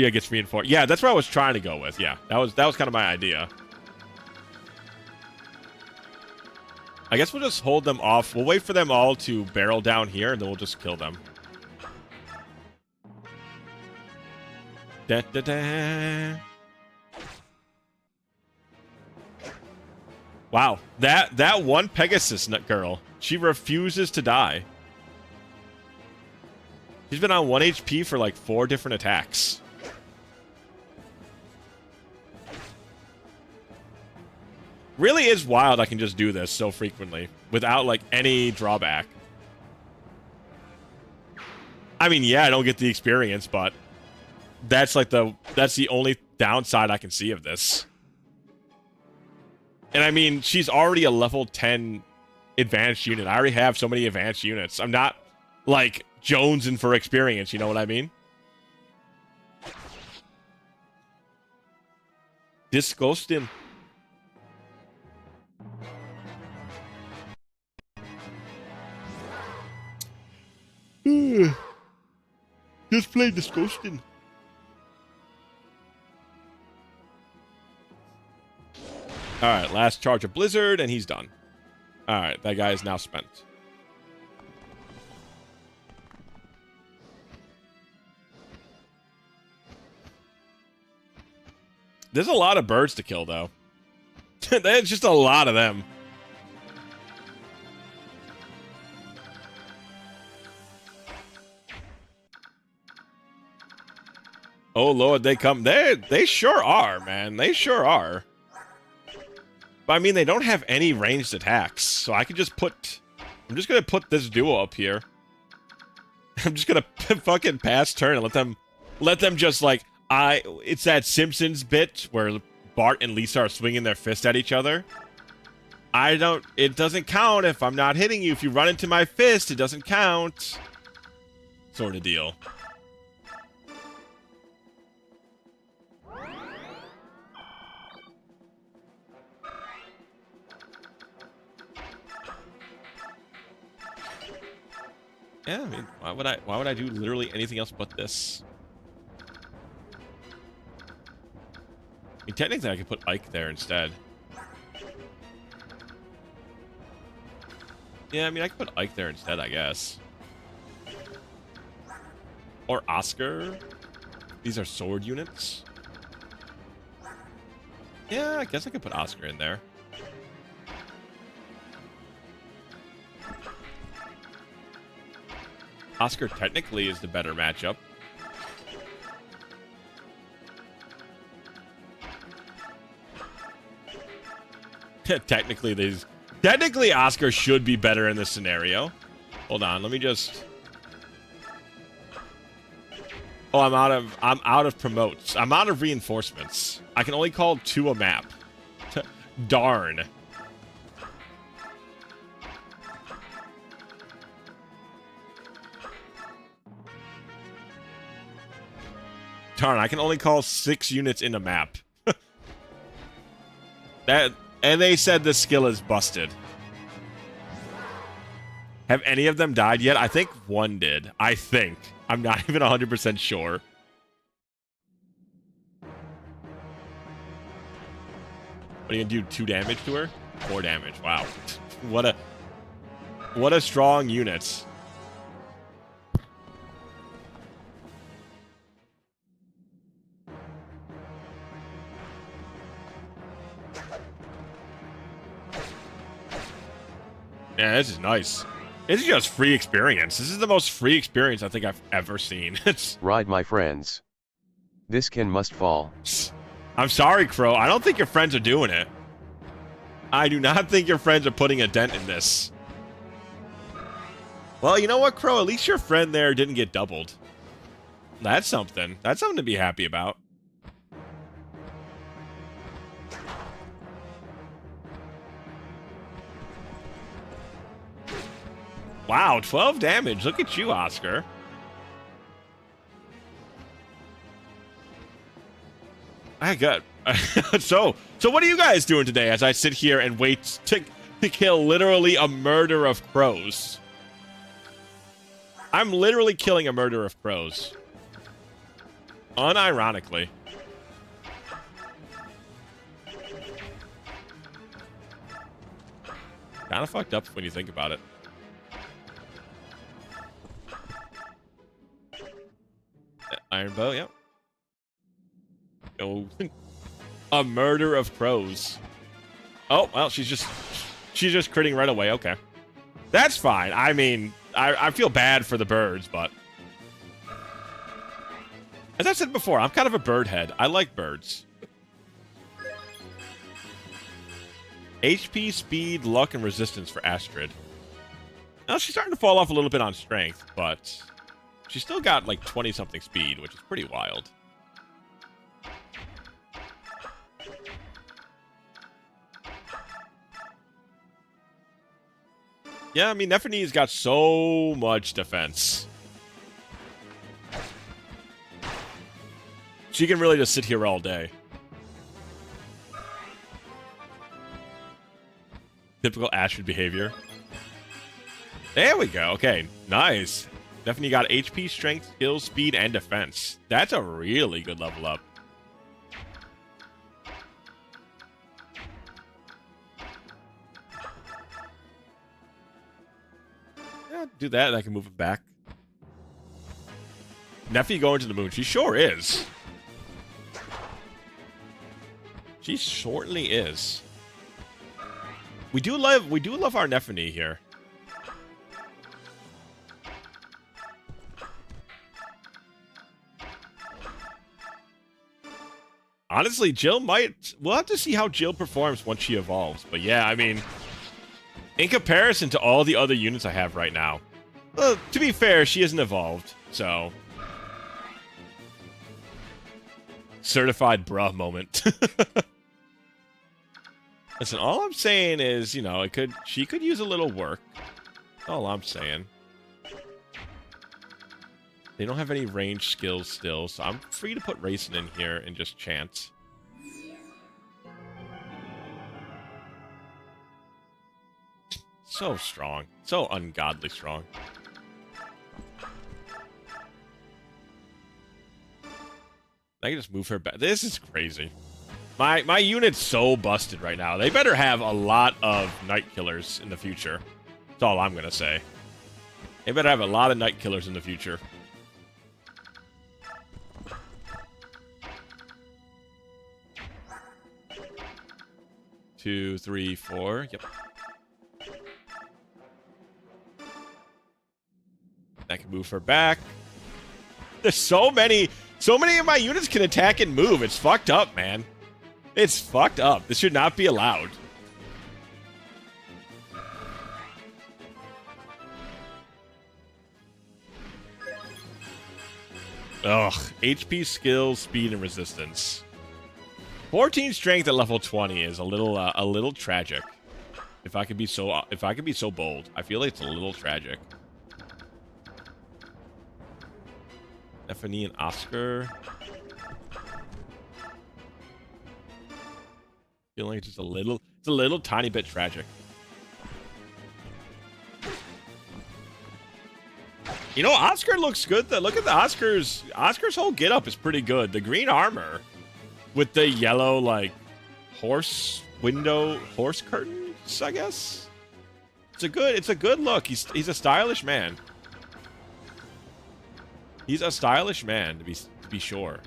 gets reinforced? Yeah, that's what I was trying to go with. Yeah, that was kind of my idea. I guess we'll just hold them off. We'll wait for them all to barrel down here, and then we'll just kill them. Da, da, da. Wow, that one Pegasus girl, she refuses to die. She's been on 1 HP for like 4 different attacks. Really is wild I can just do this so frequently without like any drawback. I mean, yeah, I don't get the experience, but that's the only downside I can see of this. And I mean, she's already a level 10 advanced unit. I already have so many advanced units. I'm not like jonesing for experience, you know what I mean? Disgusting. Just play disgusting. Alright, last charge of Blizzard, and he's done. Alright, that guy is now spent. There's a lot of birds to kill, though. There's just a lot of them. Oh, Lord, they come. They sure are, man. They sure are. But, I mean, they don't have any ranged attacks, so I can just put... I'm just gonna put this duo up here. I'm just gonna fucking pass turn and let them just, like... It's that Simpsons bit where Bart and Lisa are swinging their fist at each other. It doesn't count if I'm not hitting you. If you run into my fist, it doesn't count. Sort of deal. Yeah, I mean, why would I do literally anything else but this? I mean, technically, I could put Ike there instead. Yeah, I mean, I could put Ike there instead, I guess. Or Oscar. These are sword units. Yeah, I guess I could put Oscar in there. Oscar technically is the better matchup. Technically, Oscar should be better in this scenario. Hold on, let me just... Oh, I'm out of promotes. I'm out of reinforcements. I can only call 2 a map. Darn. Darn, I can only call 6 units in a map. And they said the skill is busted. Have any of them died yet? I think one did. I think. I'm not even 100% sure. What are you gonna do? 2 damage to her? 4 damage. Wow. What a strong unit. Yeah, this is nice. This is just free experience. This is the most free experience I think I've ever seen. Ride, my friends. This must fall. I'm sorry, Crow. I don't think your friends are doing it. I do not think your friends are putting a dent in this. Well, you know what, Crow? At least your friend there didn't get doubled. That's something. That's something to be happy about. Wow, 12 damage. Look at you, Oscar. I got... So what are you guys doing today as I sit here and wait to kill literally a murder of crows? I'm literally killing a murder of crows. Unironically. Kind of fucked up when you think about it. Iron bow, yep. Oh, a murder of crows. Oh, well, she's just critting right away. Okay. That's fine. I mean, I feel bad for the birds, but... As I said before, I'm kind of a bird head. I like birds. HP, speed, luck, and resistance for Astrid. Now, she's starting to fall off a little bit on strength, but... She's still got, like, 20-something speed, which is pretty wild. Yeah, I mean, Nephine's got so much defense. She can really just sit here all day. Typical Astrid behavior. There we go. Okay, nice. Nephine got HP, strength, skill, speed, and defense. That's a really good level up. Yeah, do that, and I can move it back. Nephi going to the moon. She sure is. She certainly is. We do love our Nephine here. Honestly, Jill might... We'll have to see how Jill performs once she evolves. But yeah, I mean... In comparison to all the other units I have right now... Well, to be fair, she isn't evolved, so... Certified bruh moment. Listen, all I'm saying is, you know, she could use a little work. That's all I'm saying. They don't have any range skills still, so I'm free to put racing in here and just chance. So strong. So ungodly strong. I can just move her back. This is crazy. My unit's so busted right now. They better have a lot of night killers in the future. That's all I'm gonna say. They better have a lot of night killers in the future. 2, 3, 4. Yep. I can move her back. There's so many of my units can attack and move. It's fucked up, man. It's fucked up. This should not be allowed. Ugh. HP, skill, speed, and resistance. 14 strength at level 20 is a little tragic. If I could be so bold, I feel like it's a little tragic. Stephanie and Oscar. Feel like it's a little tiny bit tragic. You know, Oscar looks good though. Look at the Oscar's whole getup is pretty good. The green armor with the yellow like horse curtains, I guess. It's a good look. He's a stylish man. He's a stylish man, to be sure.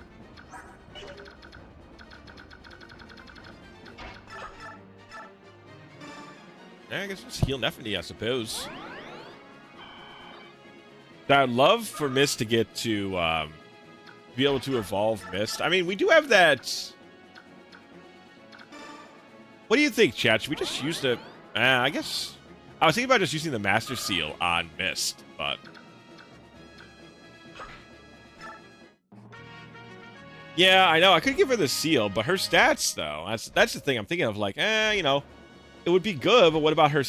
I guess just heal Nephine, I suppose. I'd love for Mist to get to be able to evolve Mist. I mean, we do have that. What do you think, chat? Should we just use the... I guess... I was thinking about just using the Master Seal on Mist, but... Yeah, I know. I could give her the seal, but her stats, though, that's the thing I'm thinking of. Like, you know, it would be good, but what about her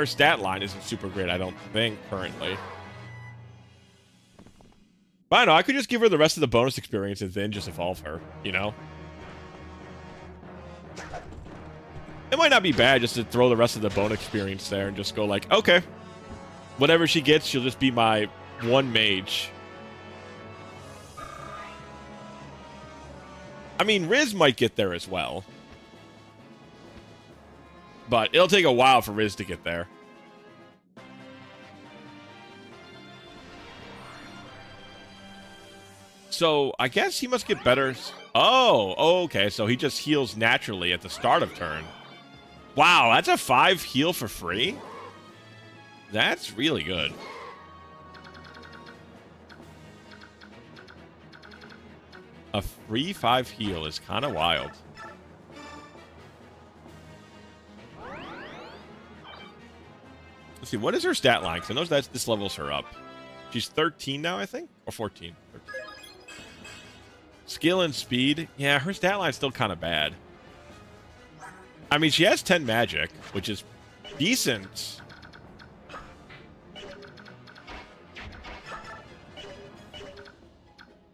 stat line isn't super great, I don't think, currently. But I don't know. I could just give her the rest of the bonus experience and then just evolve her, you know? It might not be bad just to throw the rest of the bonus experience there and just go like, okay, whatever she gets, she'll just be my one mage. I mean, Riz might get there as well. But it'll take a while for Riz to get there. So, I guess he must get better. Oh, okay. So he just heals naturally at the start of turn. Wow, that's a 5 heal for free? That's really good. A free 5 heal is kind of wild. Let's see, what is her stat line? Because I know that this levels her up. She's 13 now, I think? Or 14? 13. Skill and speed. Yeah, her stat line's still kind of bad. I mean, she has 10 magic, which is decent. Is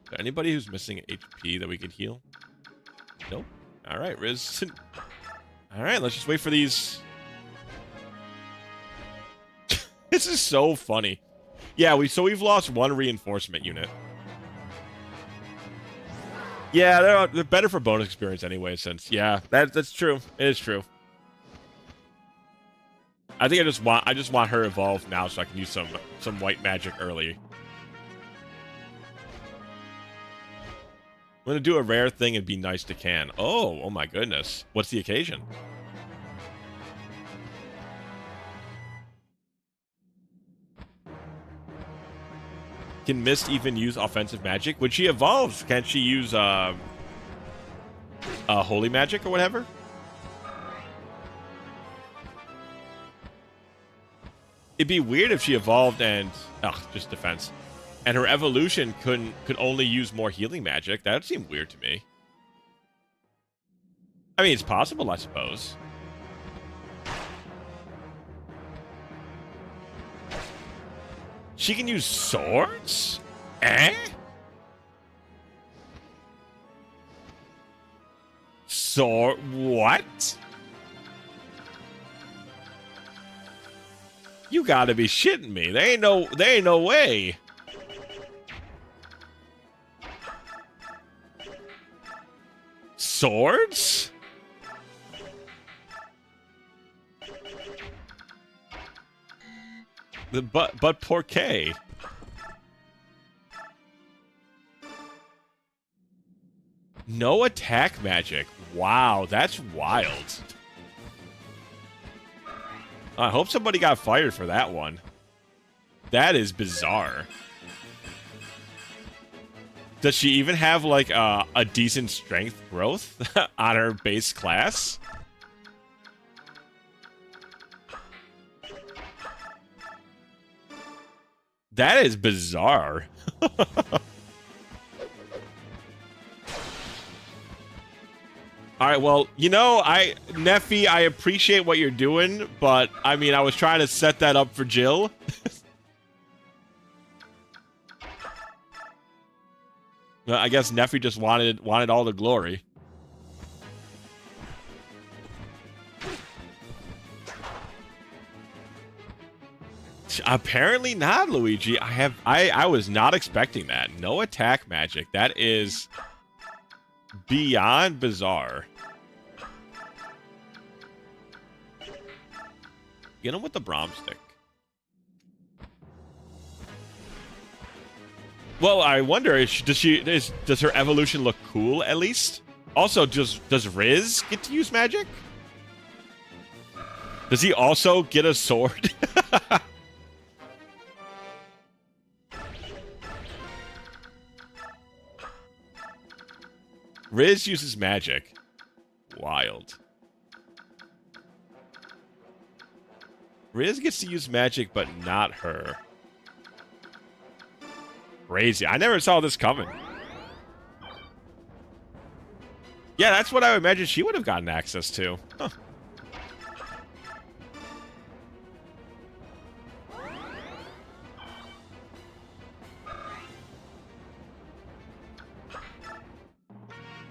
there anybody who's missing HP that we could heal? Nope. All right, Riz. All right, let's just wait for these. This is so funny. Yeah, we've lost 1 reinforcement unit. Yeah, they're better for bonus experience anyway, since yeah, that's true. It is true. I think I just want her evolved now so I can use some white magic early. I'm gonna do a rare thing and be nice to Can. Oh my goodness. What's the occasion? Can Mist even use offensive magic? When she evolves, can she use holy magic or whatever? It'd be weird if she evolved and just defense, and her evolution could only use more healing magic. That would seem weird to me. I mean, it's possible, I suppose. She can use swords? Eh? Sword? What? You gotta be shitting me. There ain't no way. Swords? But por qué? No attack magic. Wow, that's wild. I hope somebody got fired for that one. That is bizarre. Does she even have like a decent strength growth on her base class? That is bizarre. All right, well, you know, Neffy, I appreciate what you're doing, but I mean, I was trying to set that up for Jill. I guess Neffy just wanted all the glory. Apparently not, Luigi. I was not expecting that. No attack magic. That is beyond bizarre. Get him with the Braum stick. Well, I wonder, does her evolution look cool at least? Also, does Riz get to use magic? Does he also get a sword? Riz uses magic. Wild. Riz gets to use magic, but not her. Crazy. I never saw this coming. Yeah, that's what I would imagine she would have gotten access to. Huh.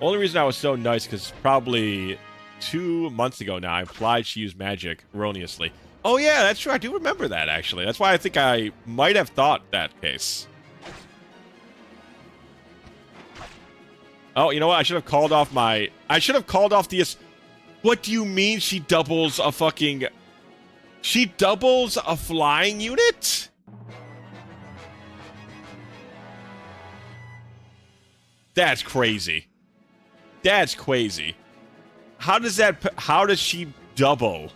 Only reason I was so nice because probably 2 months ago now I implied she used magic erroneously. Oh yeah, that's true. I do remember that actually. That's why I think I might have thought that case. Oh, you know what? I should have called off the... What do you mean she doubles a fucking... She doubles a flying unit? That's crazy. That's crazy. How does she double.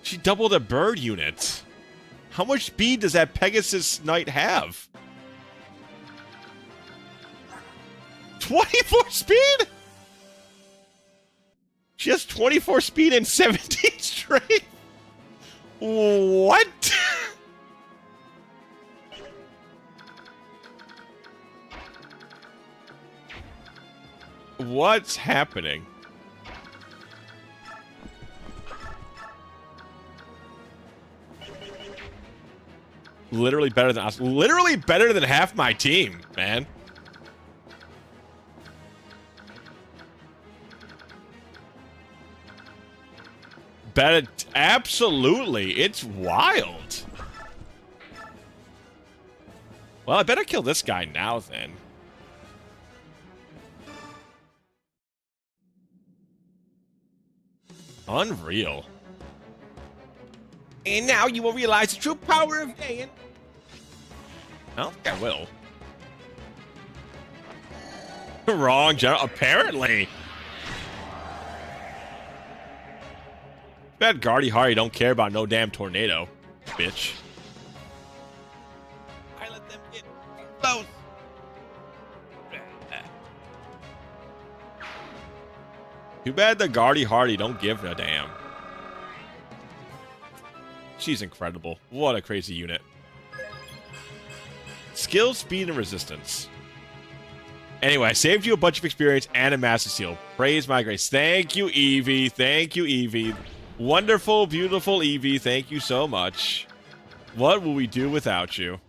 She doubled a bird unit. How much speed does that Pegasus Knight have? 24 speed? She has 24 speed and 17 strength? What? What's happening? Literally better than us. Literally better than half my team, man. Better, absolutely. It's wild. Well, I better kill this guy now, then. Unreal. And now you will realize the true power of Dayan. I don't think I will. Wrong, General. Apparently. Bad Guardy Hardy don't care about no damn tornado, bitch. I let them get close. Too bad the Guardy Hardy don't give a damn. She's incredible. What a crazy unit. Skill, speed, and resistance. Anyway, I saved you a bunch of experience and a Master Seal. Praise my grace. Thank you, Eevee. Thank you, Eevee. Wonderful, beautiful Eevee. Thank you so much. What will we do without you?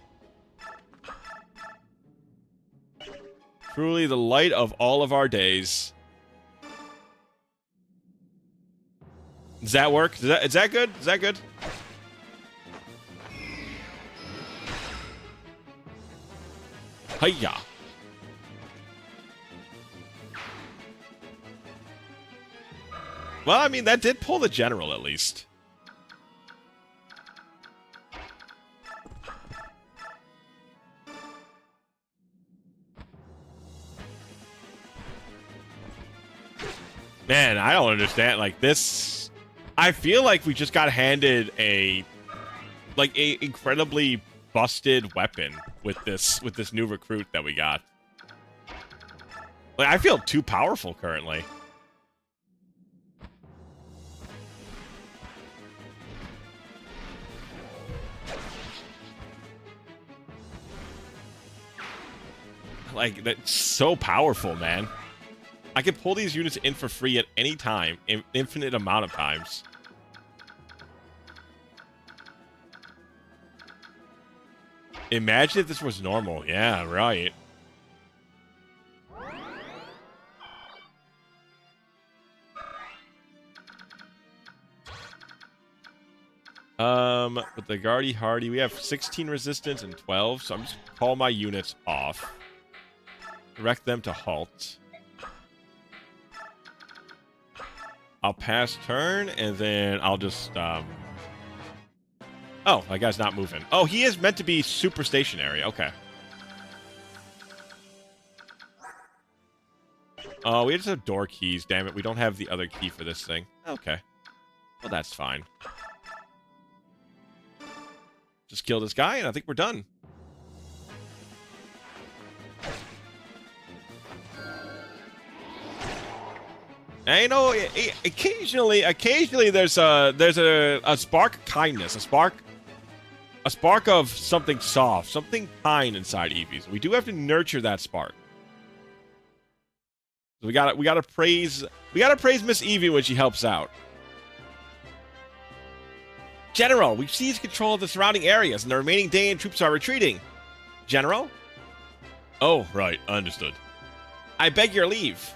Truly the light of all of our days. Does that work? Is that good? Is that good? Hiya. Well, I mean, that did pull the general, at least. Man, I don't understand. Like, this... I feel like we just got handed a incredibly busted weapon with this new recruit that we got. Like, I feel too powerful currently. Like, that's so powerful, man. I can pull these units in for free at any time, an infinite amount of times. Imagine if this was normal. Yeah, right. With the Guardy Hardy, we have 16 resistance and 12, so I'm just gonna call my units off. Direct them to halt. I'll pass turn, and then I'll just, Oh, that guy's not moving. Oh, he is meant to be super stationary. Okay. Oh, we just have door keys. Damn it, we don't have the other key for this thing. Okay. Well, that's fine. Just kill this guy, and I think we're done. And, you know, occasionally there's a spark of kindness, a spark of something soft, something kind inside Eevees. We do have to nurture that spark. So we gotta praise Miss Eevee when she helps out. General, we've seized control of the surrounding areas, and the remaining Dayan troops are retreating. General? Oh, right, understood. I beg your leave.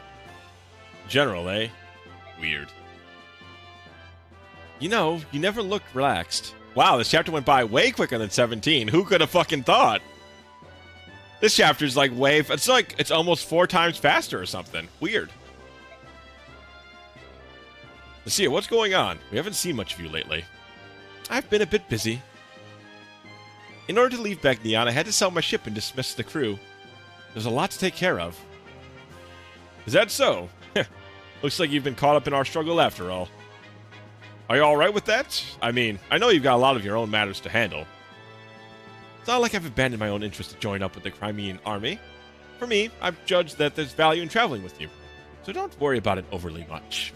General, eh? Weird. You know, you never looked relaxed. Wow, this chapter went by way quicker than 17. Who could have fucking thought? This chapter's like it's almost 4 times faster or something. Weird. Lucia, what's going on? We haven't seen much of you lately. I've been a bit busy. In order to leave Begnion, I had to sell my ship and dismiss the crew. There's a lot to take care of. Is that so? Looks like you've been caught up in our struggle after all. Are you alright with that? I mean, I know you've got a lot of your own matters to handle. It's not like I've abandoned my own interest to join up with the Crimean army. For me, I've judged that there's value in traveling with you, so don't worry about it overly much.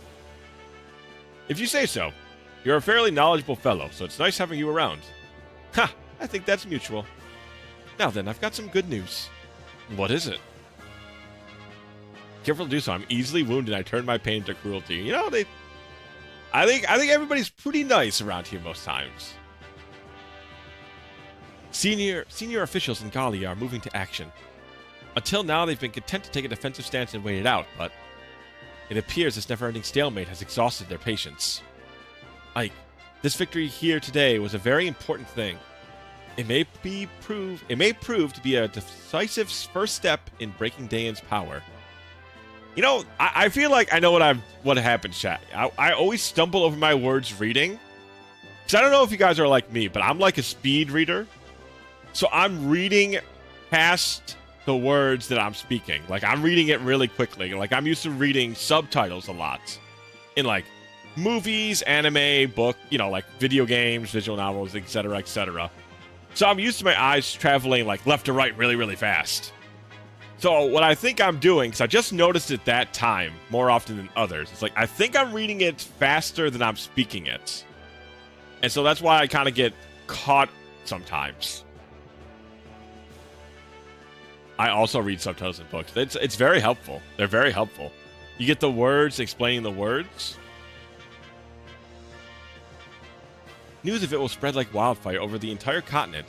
If you say so. You're a fairly knowledgeable fellow, so it's nice having you around. Ha! I think that's mutual. Now then, I've got some good news. What is it? Careful to do so. I'm easily wounded. I turn my pain to cruelty. You know, I think everybody's pretty nice around here most times. Senior officials in Gallia are moving to action. Until now, they've been content to take a defensive stance and wait it out, but it appears this never-ending stalemate has exhausted their patience. Ike, this victory here today was a very important thing. It may prove to be a decisive first step in breaking Dayan's power. You know, I feel like I know what happened, chat. I always stumble over my words reading. Because I don't know if you guys are like me, but I'm like a speed reader. So I'm reading past the words that I'm speaking. Like, I'm reading it really quickly. Like, I'm used to reading subtitles a lot. In, like, movies, anime, book, you know, like video games, visual novels, etc., etc. So I'm used to my eyes traveling, like, left to right really, really fast. So what I think I'm doing, because I just noticed it that time more often than others, it's like I think I'm reading it faster than I'm speaking it. And so that's why I kind of get caught sometimes. I also read subtitles in books. It's very helpful. They're very helpful. You get the words explaining the words. News of it will spread like wildfire over the entire continent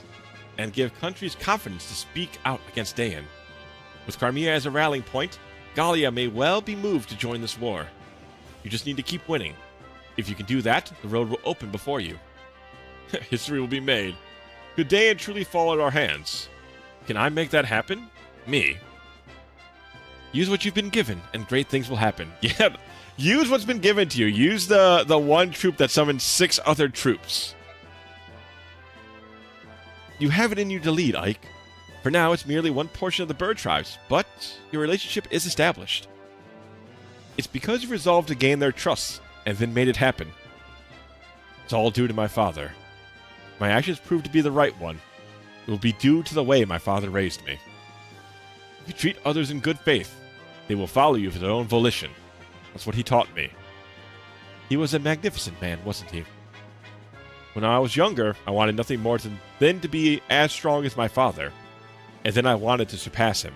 and give countries confidence to speak out against Dayan. With Crimea as a rallying point, Gallia may well be moved to join this war. You just need to keep winning. If you can do that, the road will open before you. History will be made. Could Dayan truly fall at our hands? Can I make that happen? Me. Use what you've been given, and great things will happen. Yeah, use what's been given to you. Use the one troop that summons 6 other troops. You have it in you to lead, Ike. For now, it's merely one portion of the bird tribes, but your relationship is established. It's because you resolved to gain their trust, and then made it happen. It's all due to my father. My actions proved to be the right one. It will be due to the way my father raised me. If you treat others in good faith, they will follow you for their own volition. That's what he taught me. He was a magnificent man, wasn't he? When I was younger, I wanted nothing more than to be as strong as my father. And then I wanted to surpass him.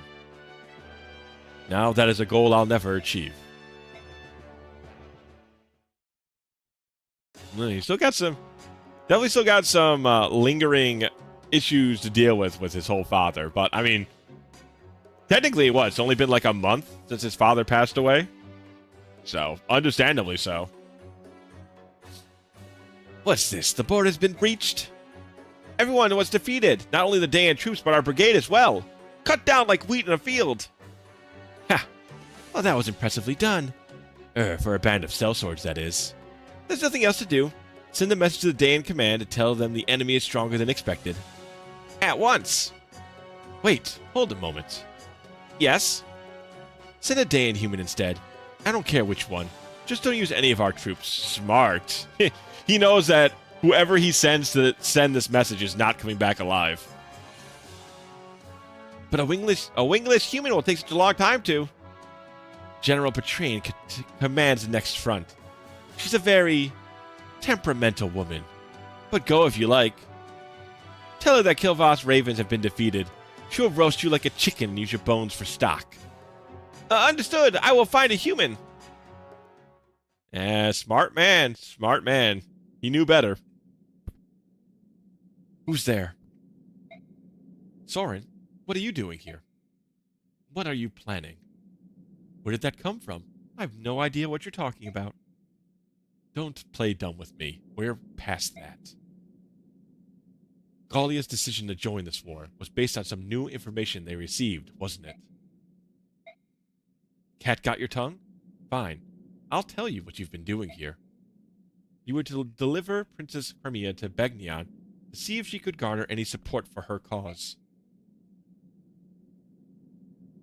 Now that is a goal I'll never achieve. He still got some, definitely still got some lingering issues to deal with his whole father. But I mean, technically it's only been like a month since his father passed away. So, understandably so. What's this? The border's been breached? Everyone was defeated. Not only the Dayan troops, but our brigade as well. Cut down like wheat in a field. Ha! Well, that was impressively done. For a band of sellswords, that is. There's nothing else to do. Send a message to the Dayan command to tell them the enemy is stronger than expected. At once! Wait, hold a moment. Yes? Send a Dayan human instead. I don't care which one. Just don't use any of our troops. Smart. He knows that whoever he sends to send this message is not coming back alive. But a wingless human will take such a long time to. General Petrain commands the next front. She's a very temperamental woman. But go if you like. Tell her that Kilvas ravens have been defeated. She'll roast you like a chicken and use your bones for stock. Understood. I will find a human. Smart man. Smart man. He knew better. Who's there? Soren, what are you doing here? What are you planning? Where did that come from? I have no idea what you're talking about. Don't play dumb with me. We're past that. Gallia's decision to join this war was based on some new information they received, wasn't it? Cat got your tongue? Fine. I'll tell you what you've been doing here. You were to deliver Princess Crimea to Begnion to see if she could garner any support for her cause.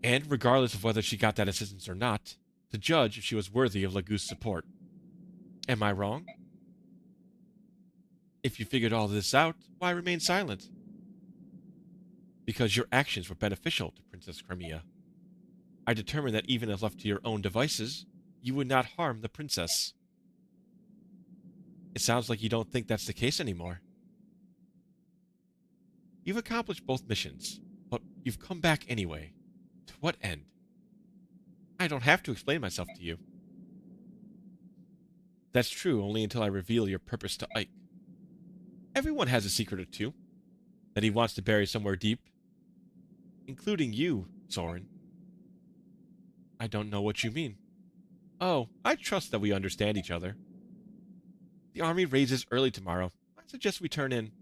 And regardless of whether she got that assistance or not, to judge if she was worthy of Lagoo's support. Am I wrong? If you figured all this out, why remain silent? Because your actions were beneficial to Princess Crimea. I determined that even if left to your own devices, you would not harm the princess. It sounds like you don't think that's the case anymore. You've accomplished both missions, but you've come back anyway. To what end? I don't have to explain myself to you. That's true only until I reveal your purpose to Ike. Everyone has a secret or two that he wants to bury somewhere deep, including you, Soren. I don't know what you mean. Oh, I trust that we understand each other. The army raises early tomorrow. I suggest we turn in.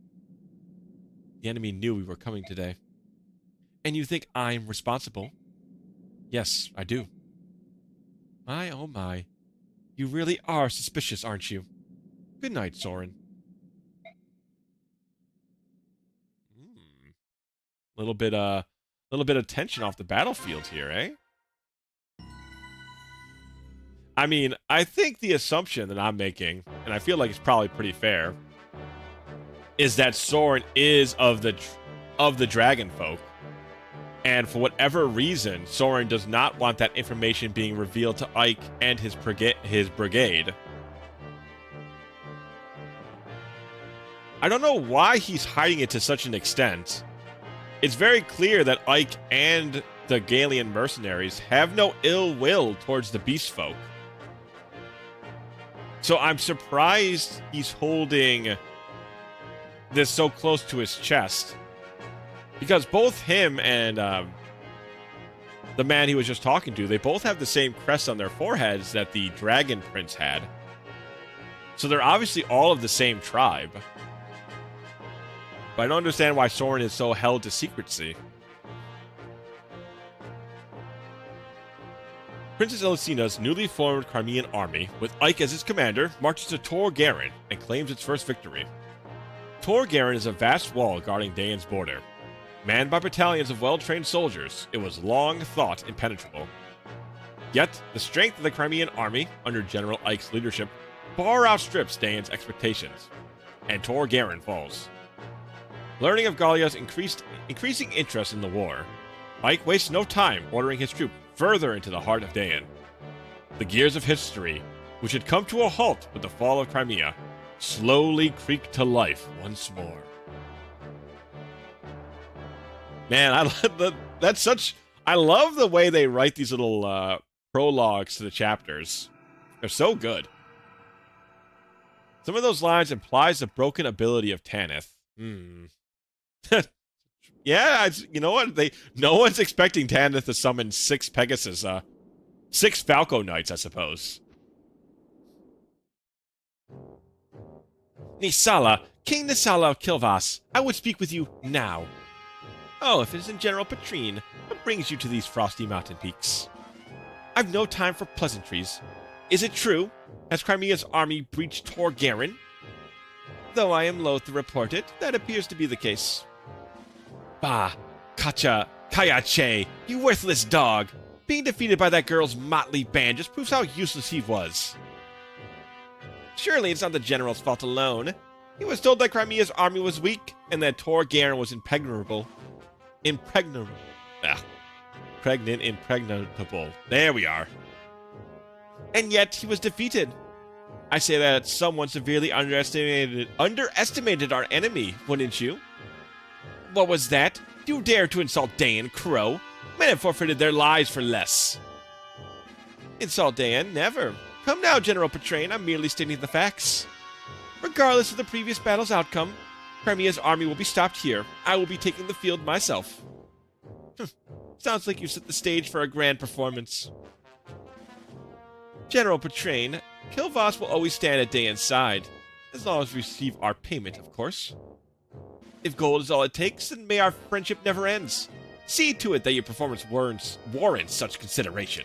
The enemy knew we were coming today. And you think I'm responsible? Yes, I do. My, oh my. You really are suspicious, aren't you? Good night, Soren. Little bit of tension off the battlefield here, eh? I mean, I think the assumption that I'm making, and I feel like it's probably pretty fair, is that Soren is of the dragon folk. And for whatever reason, Soren does not want that information being revealed to Ike and his brigade. I don't know why he's hiding it to such an extent. It's very clear that Ike and the Galian mercenaries have no ill will towards the beast folk. So I'm surprised he's holding this so close to his chest. Because both him and the man he was just talking to, they both have the same crest on their foreheads that the Dragon Prince had. So they're obviously all of the same tribe. But I don't understand why Soren is so held to secrecy. Princess Elisina's newly formed Crimean army, with Ike as its commander, marches to Tor Garen and claims its first victory. Tor Garen is a vast wall guarding Daeon's border. Manned by battalions of well-trained soldiers, it was long thought impenetrable. Yet, the strength of the Crimean army, under General Ike's leadership, far outstrips Daeon's expectations, and Tor Garen falls. Learning of Gallia's increasing interest in the war, Ike wastes no time ordering his troops further into the heart of Daeon. The gears of history, which had come to a halt with the fall of Crimea, slowly creak to life once more. Man, I love the way they write these little prologues to the chapters. They're so good. Some of those lines implies the broken ability of Tanith. Yeah, you know what? No one's expecting Tanith to summon 6 Pegasus, 6 Falco Knights, I suppose. Nisala, King Nisala of Kilvas, I would speak with you now. Oh, if it isn't General Petrine, what brings you to these frosty mountain peaks? I've no time for pleasantries. Is it true? Has Crimea's army breached Tor Garen? Though I am loath to report it, that appears to be the case. Bah, Kayache, you worthless dog! Being defeated by that girl's motley band just proves how useless he was. Surely it's not the General's fault alone. He was told that Crimea's army was weak, and that Tor Garen was impregnable. Impregnable. There we are. And yet he was defeated. I say that someone severely underestimated our enemy, wouldn't you? What was that? Do you dare to insult Daeon, Crow? Men have forfeited their lives for less. Insult Daeon? Never. Come now, General Petrine, I'm merely stating the facts. Regardless of the previous battle's outcome, Crimea's army will be stopped here. I will be taking the field myself. Sounds like you set the stage for a grand performance. General Petrine, Kilvas will always stand at Daeon's side, as long as we receive our payment, of course. If gold is all it takes, then may our friendship never ends. See to it that your performance warrants such consideration.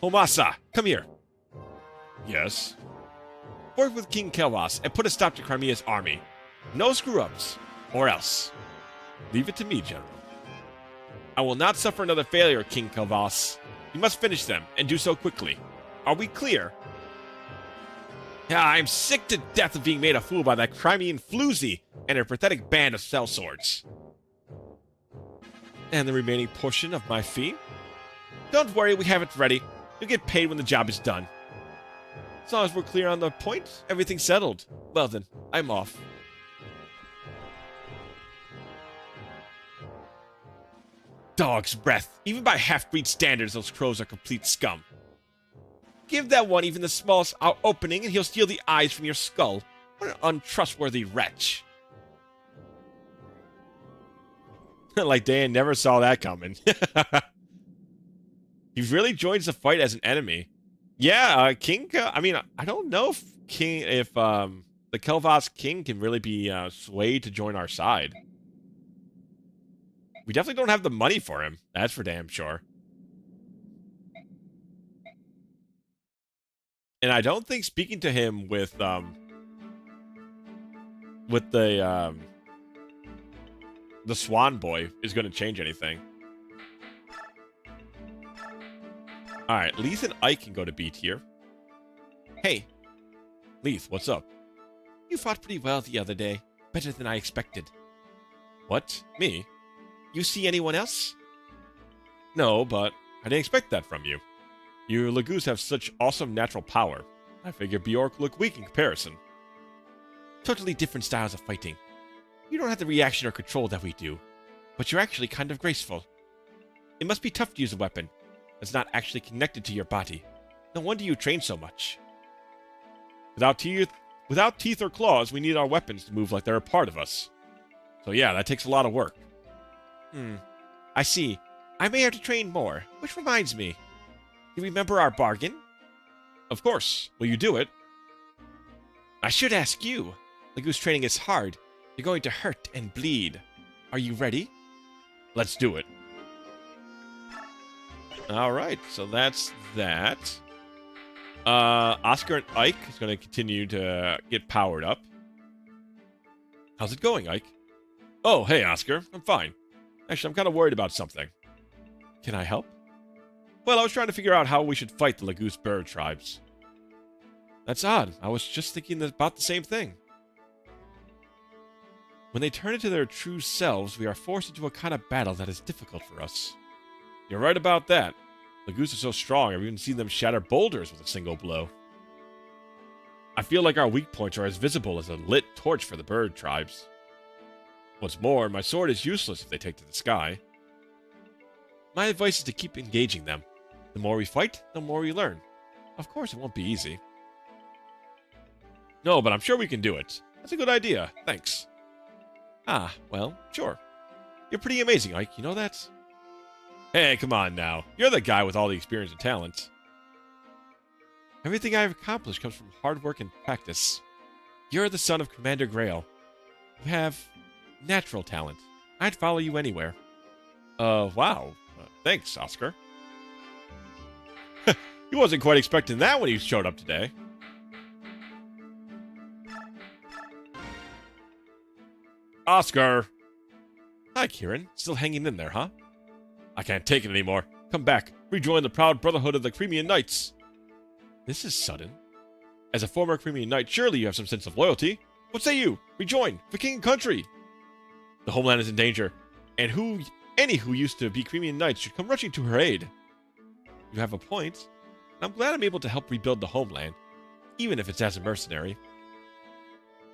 Homasa, come here. Yes? Work with King Kilvas and put a stop to Crimea's army. No screw-ups, or else. Leave it to me, General. I will not suffer another failure, King Kilvas. You must finish them, and do so quickly. Are we clear? Yeah, I'm sick to death of being made a fool by that Crimean floozy and her pathetic band of sellswords. And the remaining portion of my fee? Don't worry, we have it ready. You'll get paid when the job is done. As long as we're clear on the point, everything's settled. Well then, I'm off. Dog's breath. Even by half-breed standards, those crows are complete scum. Give that one even the smallest opening and he'll steal the eyes from your skull. What an untrustworthy wretch. Like Dan never saw that coming. He really joins the fight as an enemy. Yeah, King. I mean, I don't know if the Kel'Thas King can really be swayed to join our side. We definitely don't have the money for him. That's for damn sure. And I don't think speaking to him with the Swan Boy is going to change anything. Alright, Leith and Ike can go to B tier. Hey. Leith, what's up? You fought pretty well the other day. Better than I expected. What? Me? You see anyone else? No, but I didn't expect that from you. You Lagoos have such awesome natural power. I figure Bjork look weak in comparison. Totally different styles of fighting. You don't have the reaction or control that we do, but you're actually kind of graceful. It must be tough to use a weapon that's not actually connected to your body. No wonder you train so much. Without teeth or claws, we need our weapons to move like they're a part of us. So yeah, that takes a lot of work. I see. I may have to train more, which reminds me. You remember our bargain? Of course. Will you do it? I should ask you. Lagoos training is hard. You're going to hurt and bleed. Are you ready? Let's do it. Alright, so that's that. Oscar and Ike is going to continue to get powered up. How's it going, Ike? Oh, hey, Oscar. I'm fine. Actually, I'm kind of worried about something. Can I help? Well, I was trying to figure out how we should fight the Lagoos bird tribes. That's odd. I was just thinking about the same thing. When they turn into their true selves, we are forced into a kind of battle that is difficult for us. You're right about that. Lagoos are so strong, I've even seen them shatter boulders with a single blow. I feel like our weak points are as visible as a lit torch for the bird tribes. What's more, my sword is useless if they take to the sky. My advice is to keep engaging them. The more we fight, the more we learn. Of course, it won't be easy. No, but I'm sure we can do it. That's a good idea. Thanks. Ah, well, sure. You're pretty amazing, Ike. You know that? Hey, come on now. You're the guy with all the experience and talent. Everything I've accomplished comes from hard work and practice. You're the son of Commander Grail. You have natural talent. I'd follow you anywhere. Wow. Thanks, Oscar. He wasn't quite expecting that when he showed up today. Oscar! Hi, Kieran. Still hanging in there, huh? I can't take it anymore. Come back. Rejoin the proud brotherhood of the Crimean Knights. This is sudden. As a former Crimean Knight, surely you have some sense of loyalty. What say you? Rejoin, for king and country. The homeland is in danger, and any who used to be Crimean Knights should come rushing to her aid. You have a point, and I'm glad I'm able to help rebuild the homeland, even if it's as a mercenary.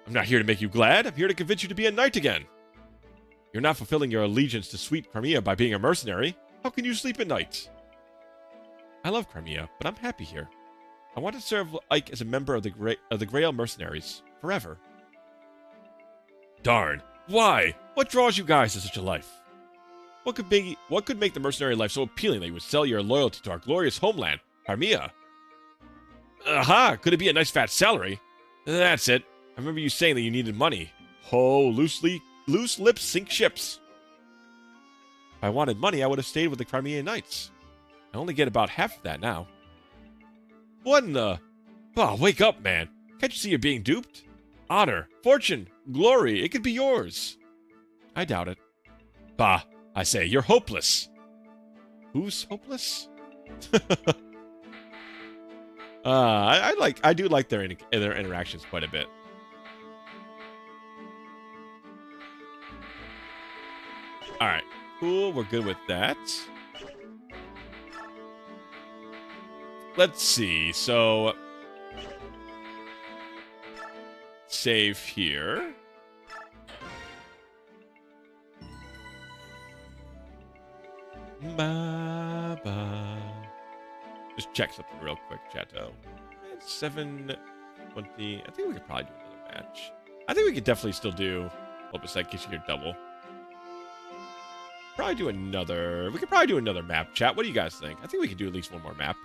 I'm not here to make you glad, I'm here to convince you to be a knight again. You're not fulfilling your allegiance to sweet Crimea by being a mercenary. How can you sleep at night? I love Crimea, but I'm happy here. I want to serve Ike as a member of the Grail mercenaries, forever. Darn. Why? What draws you guys to such a life? What could make the mercenary life so appealing that you would sell your loyalty to our glorious homeland, Crimea? Aha! Could it be a nice fat salary? That's it. I remember you saying that you needed money. Oh, loose lips sink ships. If I wanted money, I would have stayed with the Crimean Knights. I only get about half of that now. What in the... Oh, wake up, man. Can't you see you're being duped? Honor, fortune, glory, it could be yours. I doubt it. Bah, I say, you're hopeless. Who's hopeless? I do like their interactions quite a bit. All right, cool. We're good with that. Let's see. So, save here. Just check something real quick, Chateau. 7:20. I think we could probably do another match. I think we could definitely still do. Hold a sec, in case you hear double. Probably do another. We could probably do another map, chat. What do you guys think? I think we could do at least one more map.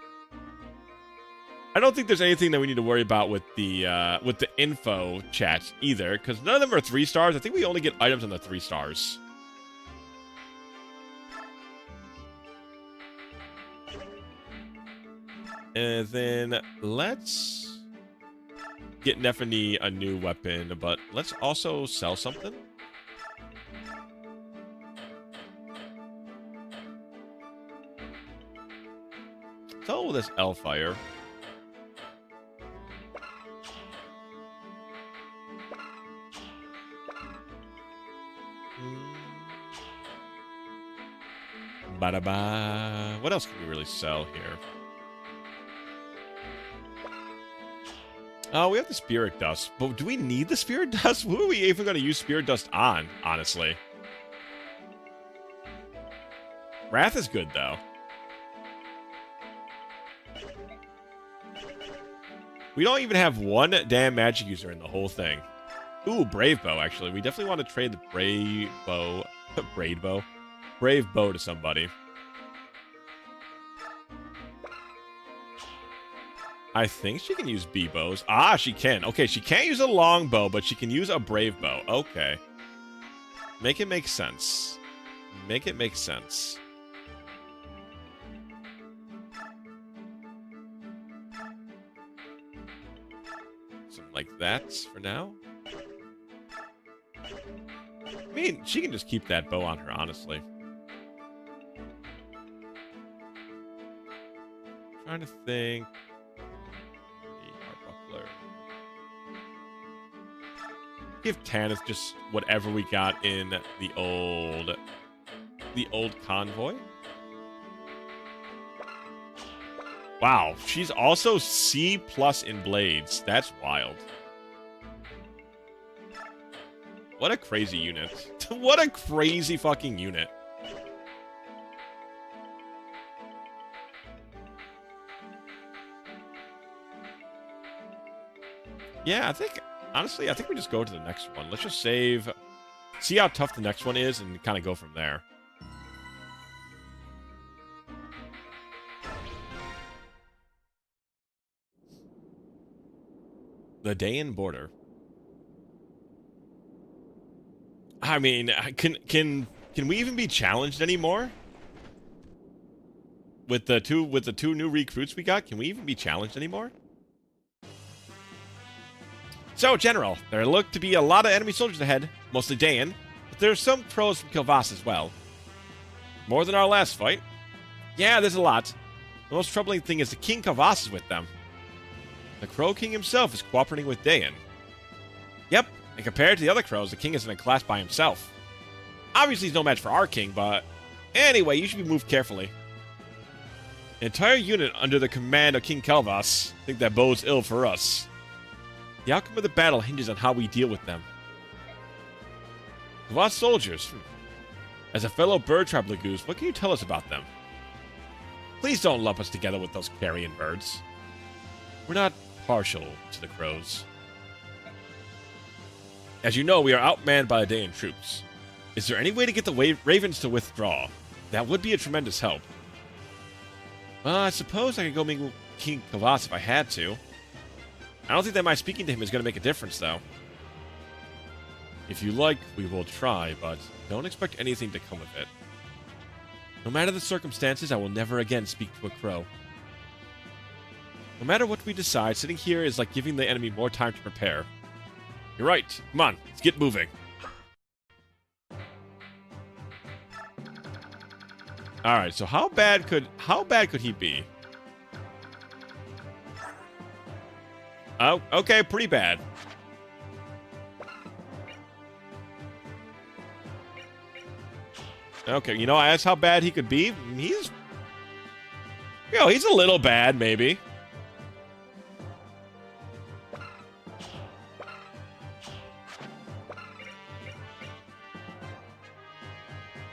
I don't think there's anything that we need to worry about with the info chat either, because none of them are 3 stars. I think we only get items on the 3 stars. And then let's get Neffany a new weapon, but let's also sell something. Sell this Elfire. Ba-da-ba. What else can we really sell here? Oh, we have the Spirit Dust. But do we need the Spirit Dust? Who are we even going to use Spirit Dust on, honestly? Wrath is good, though. We don't even have one damn magic user in the whole thing. Ooh, Brave Bow, actually. We definitely want to trade the Brave Bow. Brave Bow to somebody. I think she can use B-bows. Ah, she can. Okay, she can't use a long bow, but she can use a Brave Bow. Okay. Make it make sense. Make it make sense. Something like that for now. I mean, she can just keep that bow on her, honestly. Trying to think. Give Tanith just whatever we got in the old convoy. Wow, she's also C+ in blades. That's wild. What a crazy unit. What a crazy fucking unit. Yeah, honestly, I think we just go to the next one. Let's just save, see how tough the next one is, and kind of go from there. The Dayan border. I mean, can we even be challenged anymore? With the two new recruits we got, can we even be challenged anymore? So, General, there look to be a lot of enemy soldiers ahead, mostly Dayan, but there's some crows from Kilvas as well. More than our last fight. Yeah, there's a lot. The most troubling thing is the King Kilvas is with them. The Crow King himself is cooperating with Dayan. Yep, and compared to the other crows, the king is in a class by himself. Obviously, he's no match for our king, but anyway, you should be moved carefully. An entire unit under the command of King Kilvas. I think that bodes ill for us. The outcome of the battle hinges on how we deal with them. Kilvas soldiers. As a fellow bird tribe Lagoose, what can you tell us about them? Please don't lump us together with those carrion birds. We're not partial to the crows. As you know, we are outmanned by the Dayan troops. Is there any way to get the ravens to withdraw? That would be a tremendous help. Well, I suppose I could go meet King Kilvas if I had to. I don't think that my speaking to him is going to make a difference, though. If you like, we will try, but don't expect anything to come of it. No matter the circumstances, I will never again speak to a crow. No matter what we decide, sitting here is like giving the enemy more time to prepare. You're right. Come on, let's get moving. All right, so how bad could he be? Oh, okay, pretty bad. Okay, you know, that's how bad he could be. He's, you know, he's a little bad, maybe.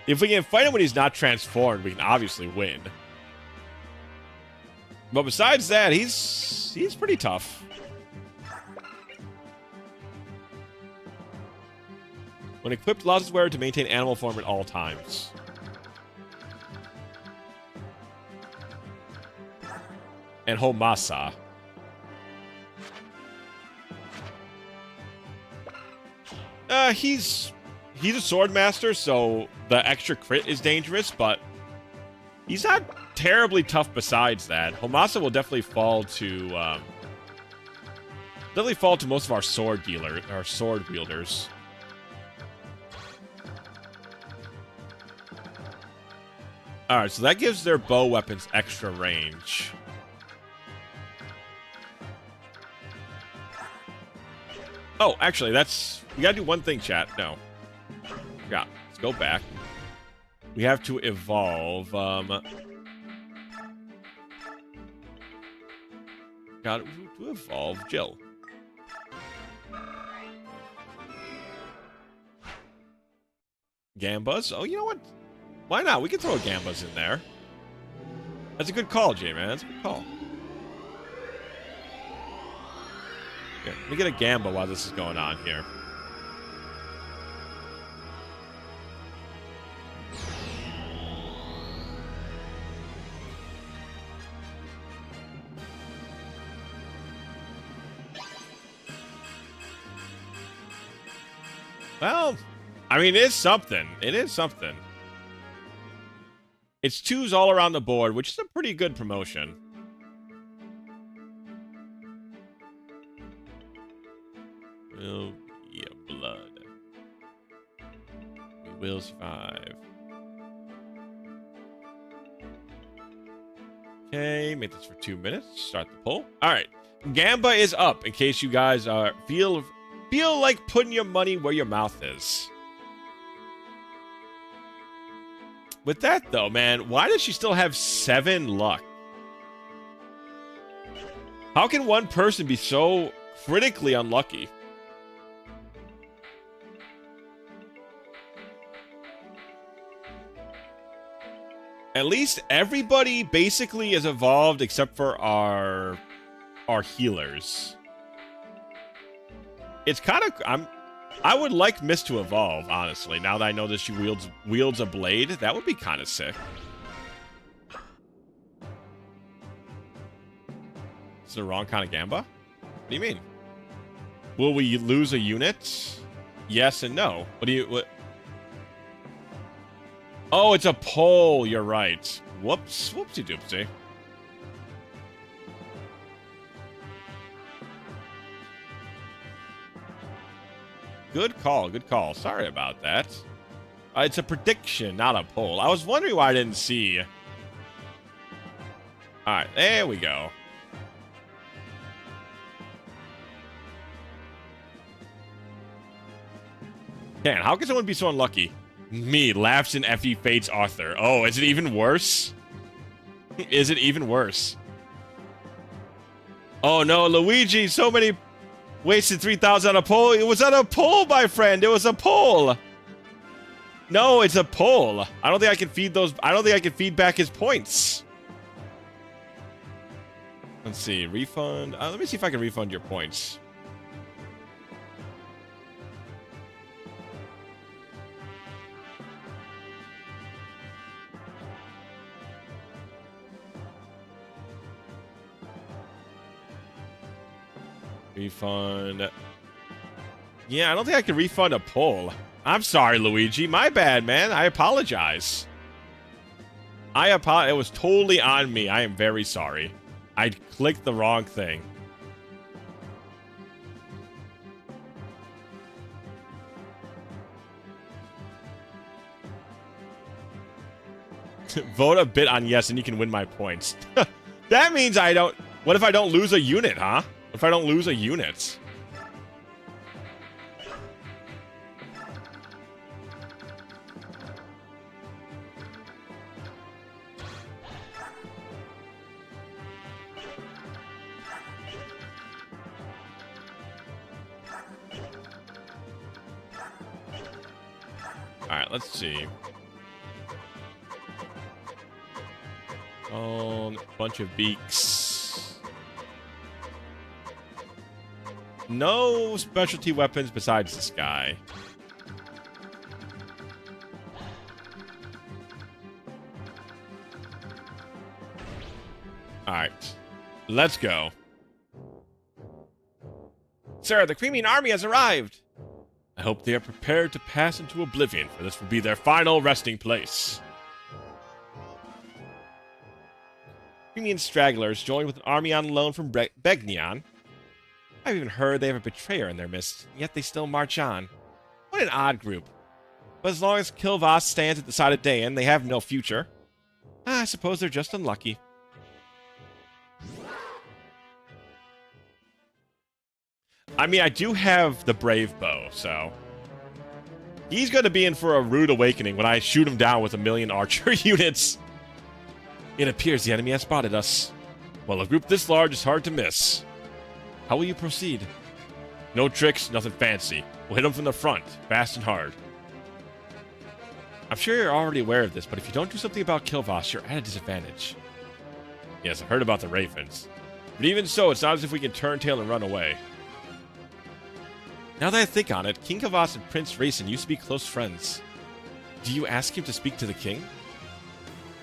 If we can fight him when he's not transformed, we can obviously win. But besides that, he's pretty tough. When equipped, allows its wearer to maintain animal form at all times. And Homasa. He's a sword master, so the extra crit is dangerous, but he's not terribly tough besides that. Homasa will definitely fall to most of our sword wielders. Alright, so that gives their bow weapons extra range. Oh, actually, we gotta do one thing, chat. No. Yeah, let's go back. We have to evolve, Got to evolve Jill. Gambas? Oh, you know what? Why not? We can throw Gambas in there. That's a good call, J-Man. That's a good call. Here, let me get a Gamba while this is going on here. Well, I mean, it is something. It is something. It's 2s all around the board, which is a pretty good promotion. Will be a blood. We will survive. Okay, make this for 2 minutes. Start the poll. All right, Gamba is up. In case you guys feel like putting your money where your mouth is. With that, though, man, why does she still have 7 luck? How can one person be so critically unlucky? At least everybody basically is evolved except for our healers. It's kind of... I would like Mist to evolve, honestly. Now that I know that she wields a blade, that would be kind of sick. Is it the wrong kind of Gamba? What do you mean? Will we lose a unit? Yes and no. What? Oh, it's a pole. You're right. Whoops. Whoopsie doopsie. Good call, good call. Sorry about that. It's a prediction, not a poll. I was wondering why I didn't see. Alright, there we go. Man, how can someone be so unlucky? Me, laughs in Effie Fates Arthur. Oh, is it even worse? Is it even worse? Oh no, Luigi, so many... Wasted 3,000 on a poll. It was on a poll, my friend. It was a poll. No, it's a poll. I don't think I can feed those. I don't think I can feed back his points. Let's see. Refund. Let me see if I can refund your points. Refund. Yeah, I don't think I can refund a poll. I'm sorry, Luigi. My bad, man. I apologize. It was totally on me. I am very sorry. I clicked the wrong thing. Vote a bit on yes and you can win my points. That means I don't... What if I don't lose a unit, huh? If I don't lose a unit? Alright, let's see. Bunch of beaks. No specialty weapons besides this guy. Alright. Let's go. Sir, the Crimean army has arrived! I hope they are prepared to pass into oblivion, for this will be their final resting place. Crimean stragglers joined with an army on loan from Begnion. I've even heard they have a betrayer in their midst, yet they still march on. What an odd group. But as long as Kilvas stands at the side of Dayan, they have no future. I suppose they're just unlucky. I mean, I do have the Brave Bow, so... He's going to be in for a rude awakening when I shoot him down with 1,000,000 archer units. It appears the enemy has spotted us. Well, a group this large is hard to miss. How will you proceed? No tricks, nothing fancy. We'll hit them from the front, fast and hard. I'm sure you're already aware of this, but if you don't do something about Kilvas, you're at a disadvantage. Yes, I've heard about the Ravens. But even so, it's not as if we can turn tail and run away. Now that I think on it, King Kilvas and Prince Rayson used to be close friends. Do you ask him to speak to the king?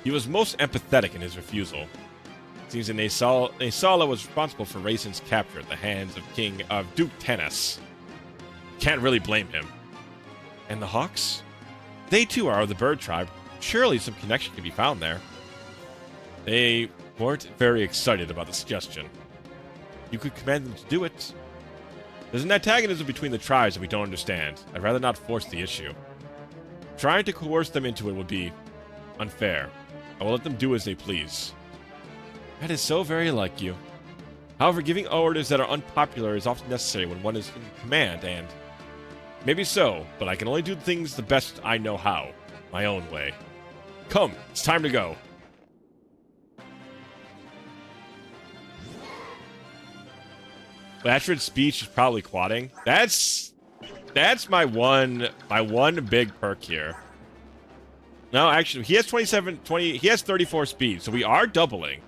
He was most empathetic in his refusal. It seems that Naysala was responsible for Rayson's capture at the hands of Duke Tanis. Can't really blame him. And the Hawks? They too are of the bird tribe. Surely some connection can be found there. They weren't very excited about the suggestion. You could command them to do it. There's an antagonism between the tribes that we don't understand. I'd rather not force the issue. Trying to coerce them into it would be unfair. I will let them do as they please. That is so very like you. However, giving orders that are unpopular is often necessary when one is in command, and... Maybe so, but I can only do things the best I know how. My own way. Come, it's time to go. Latchford's speech is probably quadding. That's my one big perk here. No, actually, he has 20, he has 34 speed, so we are doubling.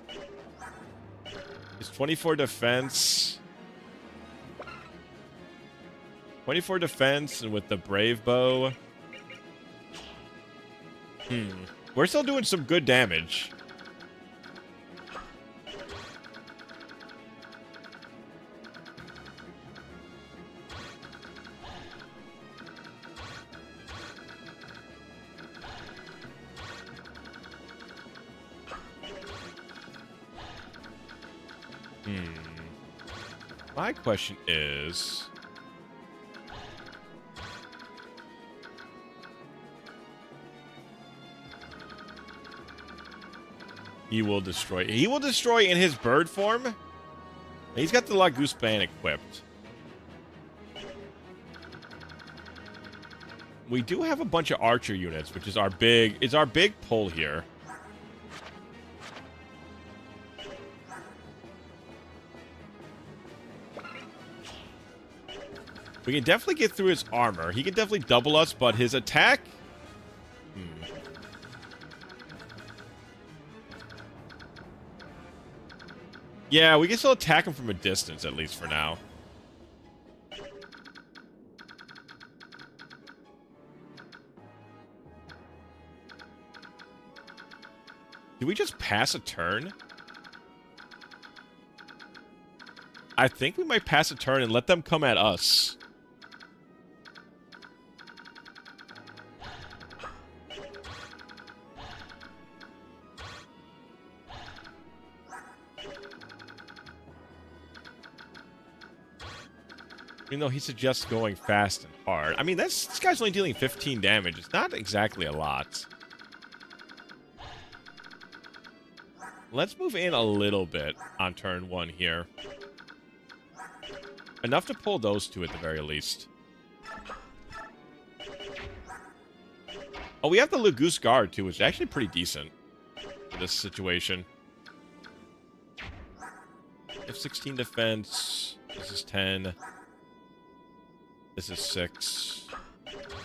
It's 24 defense. 24 defense, and with the Brave Bow. We're still doing some good damage. My question is... He will destroy in his bird form? He's got the Lagoose Band equipped. We do have a bunch of archer units, which is our big pull here. We can definitely get through his armor. He can definitely double us, but his attack... Yeah, we can still attack him from a distance, at least for now. Did we just pass a turn? I think we might pass a turn and let them come at us. Even though he suggests going fast and hard. I mean, this guy's only dealing 15 damage. It's not exactly a lot. Let's move in a little bit on turn 1 here. Enough to pull those two at the very least. Oh, we have the Lagoose Guard, too, which is actually pretty decent for this situation. If 16 defense, this is 10. This is 6.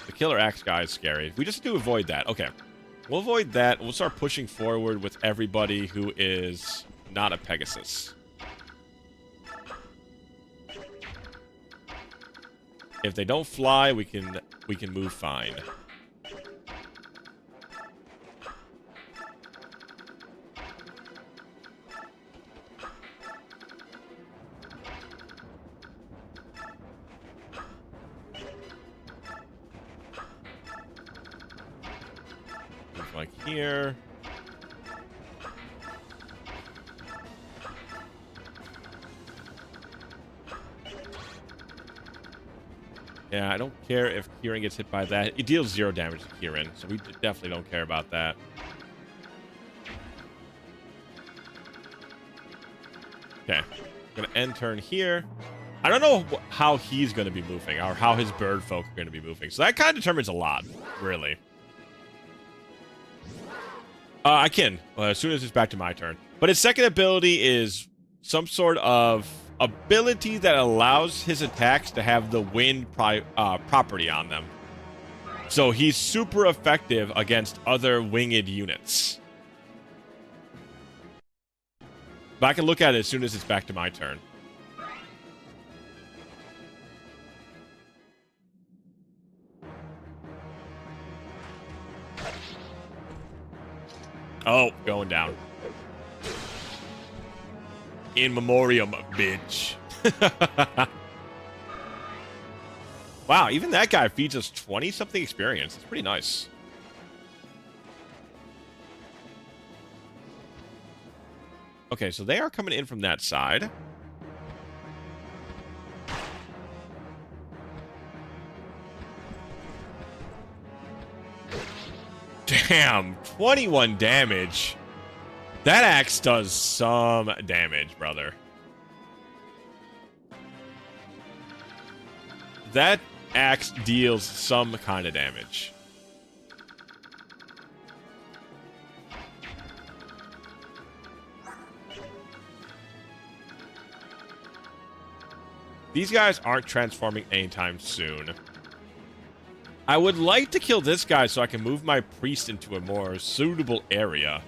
The Killer Axe guy is scary. We just do avoid that. Okay. We'll avoid that. We'll start pushing forward with everybody who is not a Pegasus. If they don't fly, we can move fine. Move like here. Yeah, I don't care if Kieran gets hit by that. It deals 0 damage to Kieran, so we definitely don't care about that. Okay, I'm gonna end turn here. I don't know how he's gonna be moving, or how his bird folk are gonna be moving, so that kind of determines a lot, really. I can, as soon as it's back to my turn. But his second ability is some sort of ability that allows his attacks to have the wind property on them. So he's super effective against other winged units. But I can look at it as soon as it's back to my turn. Oh, going down. In memoriam, bitch. Wow, even that guy feeds us 20-something experience. It's pretty nice. Okay, so they are coming in from that side. Damn, 21 damage. That axe does some damage, brother. That axe deals some kind of damage. These guys aren't transforming anytime soon. I would like to kill this guy so I can move my priest into a more suitable area.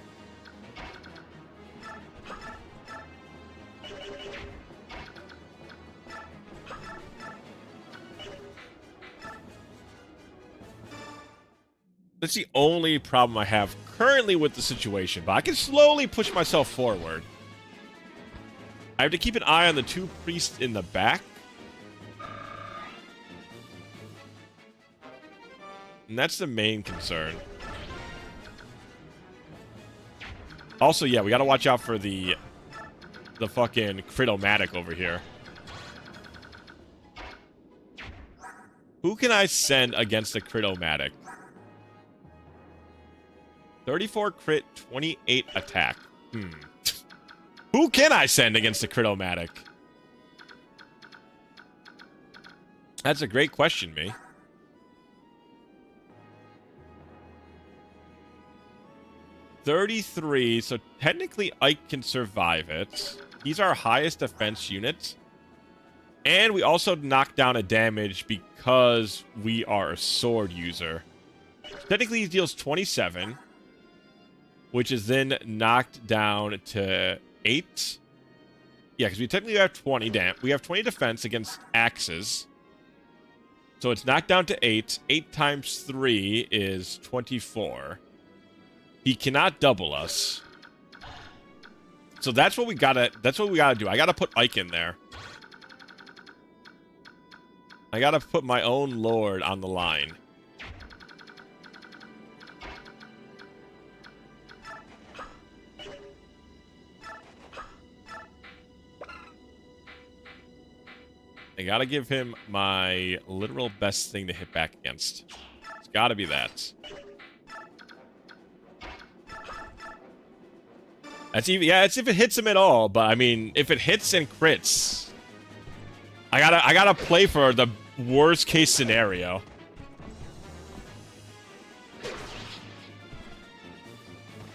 That's the only problem I have currently with the situation, but I can slowly push myself forward. I have to keep an eye on the 2 priests in the back. And that's the main concern. Also, yeah, we gotta watch out for the fucking Critomatic over here. Who can I send against the Critomatic? 34 crit, 28 attack. Who can I send against the Critomatic? That's a great question, me. $33, so technically Ike can survive it. He's our highest defense unit. And we also knock down a damage because we are a sword user. Technically he deals 27, which is then knocked down to 8. Yeah, because we technically have 20 we have 20 defense against axes. So it's knocked down to 8. 8 times 3 is 24. He cannot double us. So that's what we gotta do. I gotta put Ike in there. I gotta put my own lord on the line. I gotta give him my literal best thing to hit back against. It's gotta be that. That's even, yeah, it's if it hits him at all, but I mean, if it hits and crits, I gotta play for the worst case scenario.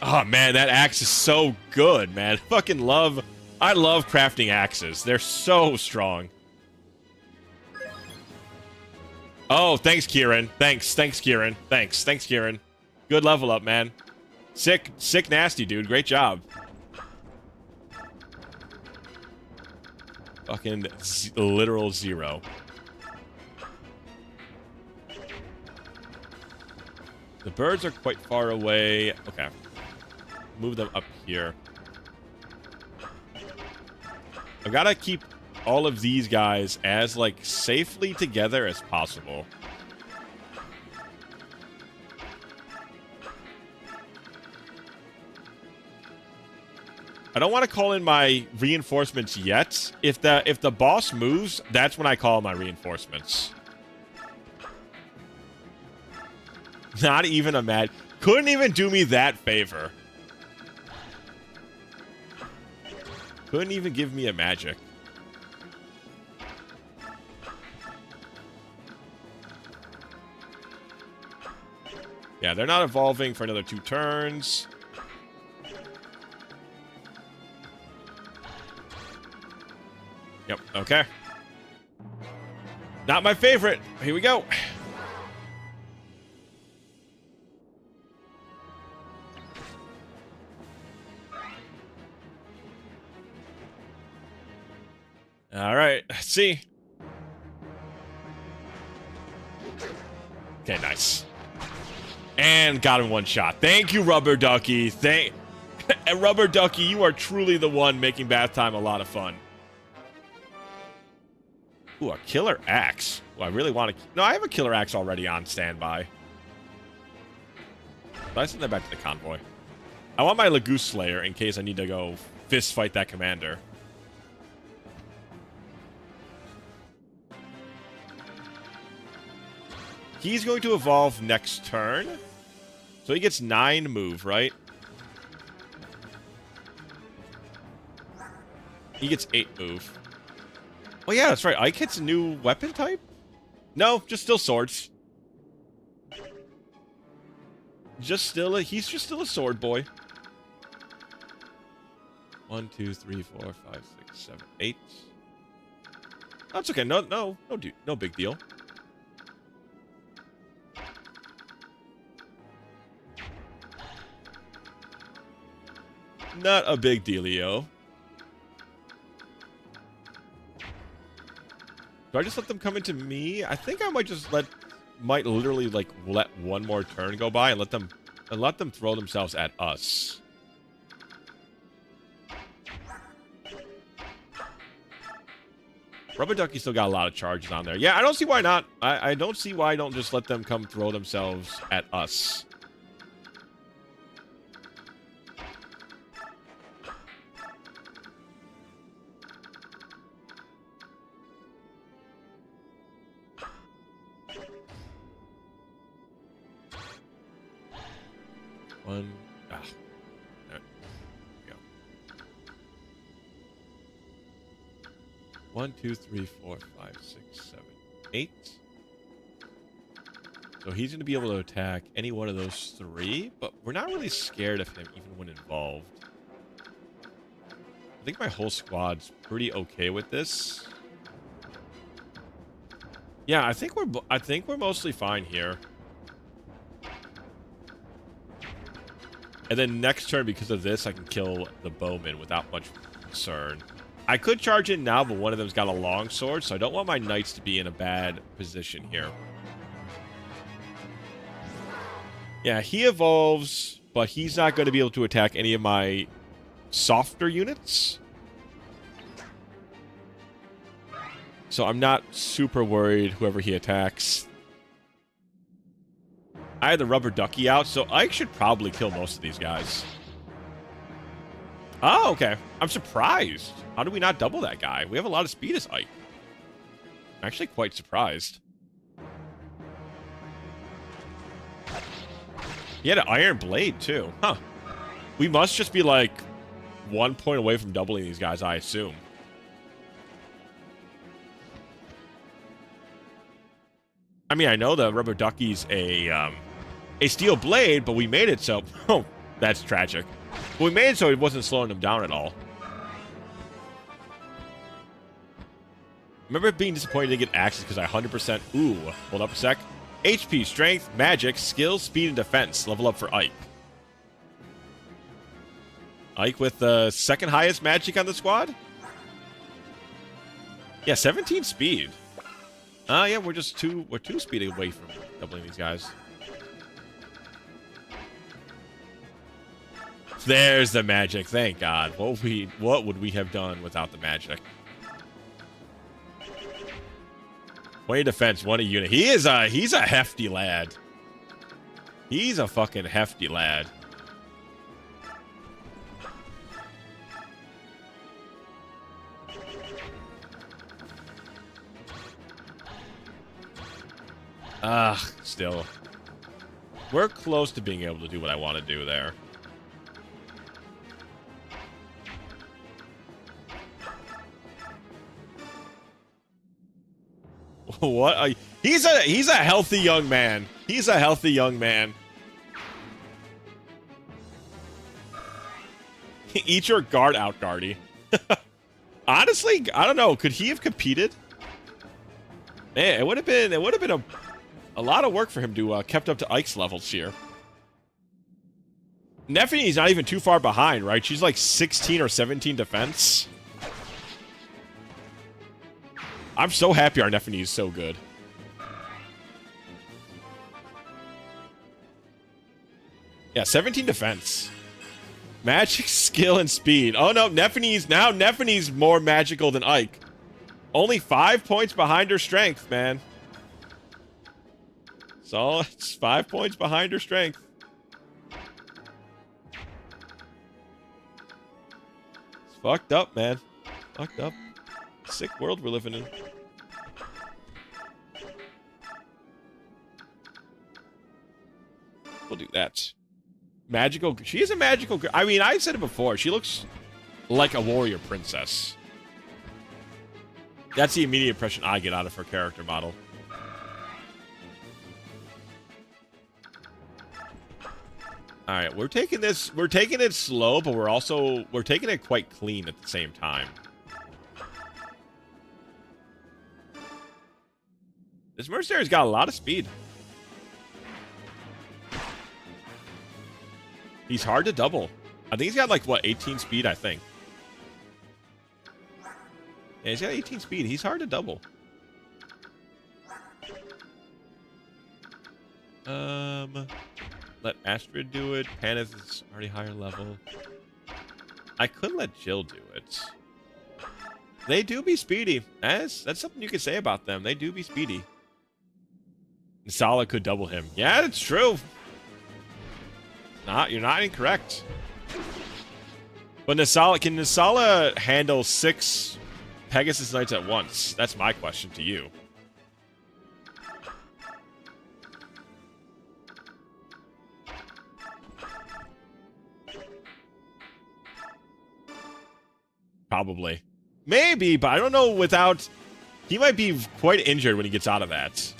Oh man, that axe is so good, man. I love crafting axes. They're so strong. Oh, thanks, Kieran. Thanks, Kieran. Thanks, Kieran. Good level up, man. Sick, nasty, dude. Great job. Fucking literal 0. The birds are quite far away. Okay. Move them up here. I gotta keep all of these guys as, like, safely together as possible. I don't want to call in my reinforcements yet. If the boss moves, that's when I call my reinforcements. Not even a mad. Couldn't even do me that favor. Couldn't even give me a magic. Yeah, they're not evolving for another 2 turns. Yep, okay. Not my favorite. Here we go. All right, let's see. Okay, nice. And got him 1 shot. Thank you, Rubber Ducky. Rubber Ducky, you are truly the one making bath time a lot of fun. Ooh, a killer axe. Well, I really want to... No, I have a killer axe already on standby. But I send that back to the convoy. I want my Lagoose Slayer in case I need to go fist fight that commander. He's going to evolve next turn. So he gets 9 move, right? He gets 8 move. Oh yeah, that's right. Ike hits a new weapon type? No, just still swords. He's just still a sword boy. 1, 2, 3, 4, 5, 6, 7, 8. That's okay. No big deal. Not a big dealio. Do I just let them come into me? I think I might just might literally like let 1 more turn go by and let them throw themselves at us. Rubber Ducky still got a lot of charges on there. Yeah, I don't see why not. I don't see why I don't just let them come throw themselves at us. There we go. 1, 2, 3, 4, 5, 6, 7, 8. So he's going to be able to attack any one of those 3, but we're not really scared of him even when involved. I think my whole squad's pretty okay with this. Yeah, I think we're mostly fine here. And then next turn, because of this, I can kill the bowman without much concern. I could charge in now, but one of them's got a long sword, so I don't want my knights to be in a bad position here. Yeah, he evolves, but he's not going to be able to attack any of my softer units. So I'm not super worried whoever he attacks. I had the Rubber Ducky out, so Ike should probably kill most of these guys. Oh, okay. I'm surprised. How do we not double that guy? We have a lot of speed as Ike. I'm actually quite surprised. He had an iron blade, too. Huh. We must just be, like, 1 point away from doubling these guys, I assume. I mean, I know the rubber ducky's a steel blade, but we made it so... Oh, that's tragic. But we made it so it wasn't slowing them down at all. Remember being disappointed to get axes because I 100%... Ooh, hold up a sec. HP, strength, magic, skill, speed, and defense. Level up for Ike. Ike with the second highest magic on the squad? Yeah, 17 speed. Yeah, we're two speed away from doubling these guys. There's the magic, thank God. What would we have done without the magic? 20 defense, 1 a unit. He's a hefty lad. He's a fucking hefty lad. Still. We're close to being able to do what I want to do there. What? He's a healthy young man. He's a healthy young man. Eat your guard out, Guardy. Honestly, I don't know. Could he have competed? Man, it would have been a lot of work for him to kept up to Ike's levels here. Neffany's not even too far behind, right? She's like 16 or 17 defense. I'm so happy our Neffany is so good. Yeah, 17 defense. Magic, skill, and speed. Oh no, Neffany's more magical than Ike. Only 5 points behind her strength, man. So it's 5 points behind her strength. It's fucked up, man. Fucked up. Sick world we're living in. We'll do that. Magical. She is a magical girl. I mean, I said it before. She looks like a warrior princess. That's the immediate impression I get out of her character model. All right, we're taking it slow, but we're taking it quite clean at the same time. This mercenary's got a lot of speed. He's hard to double. I think he's got like, what, 18 speed, I think. Yeah, he's got 18 speed. He's hard to double. Let Astrid do it. Paneth is already higher level. I could let Jill do it. They do be speedy. That's something you could say about them. They do be speedy. Nisala could double him. Yeah, it's true. You're not incorrect. But can Nisala handle 6 Pegasus Knights at once? That's my question to you. Probably. Maybe, but I don't know without... He might be quite injured when he gets out of that.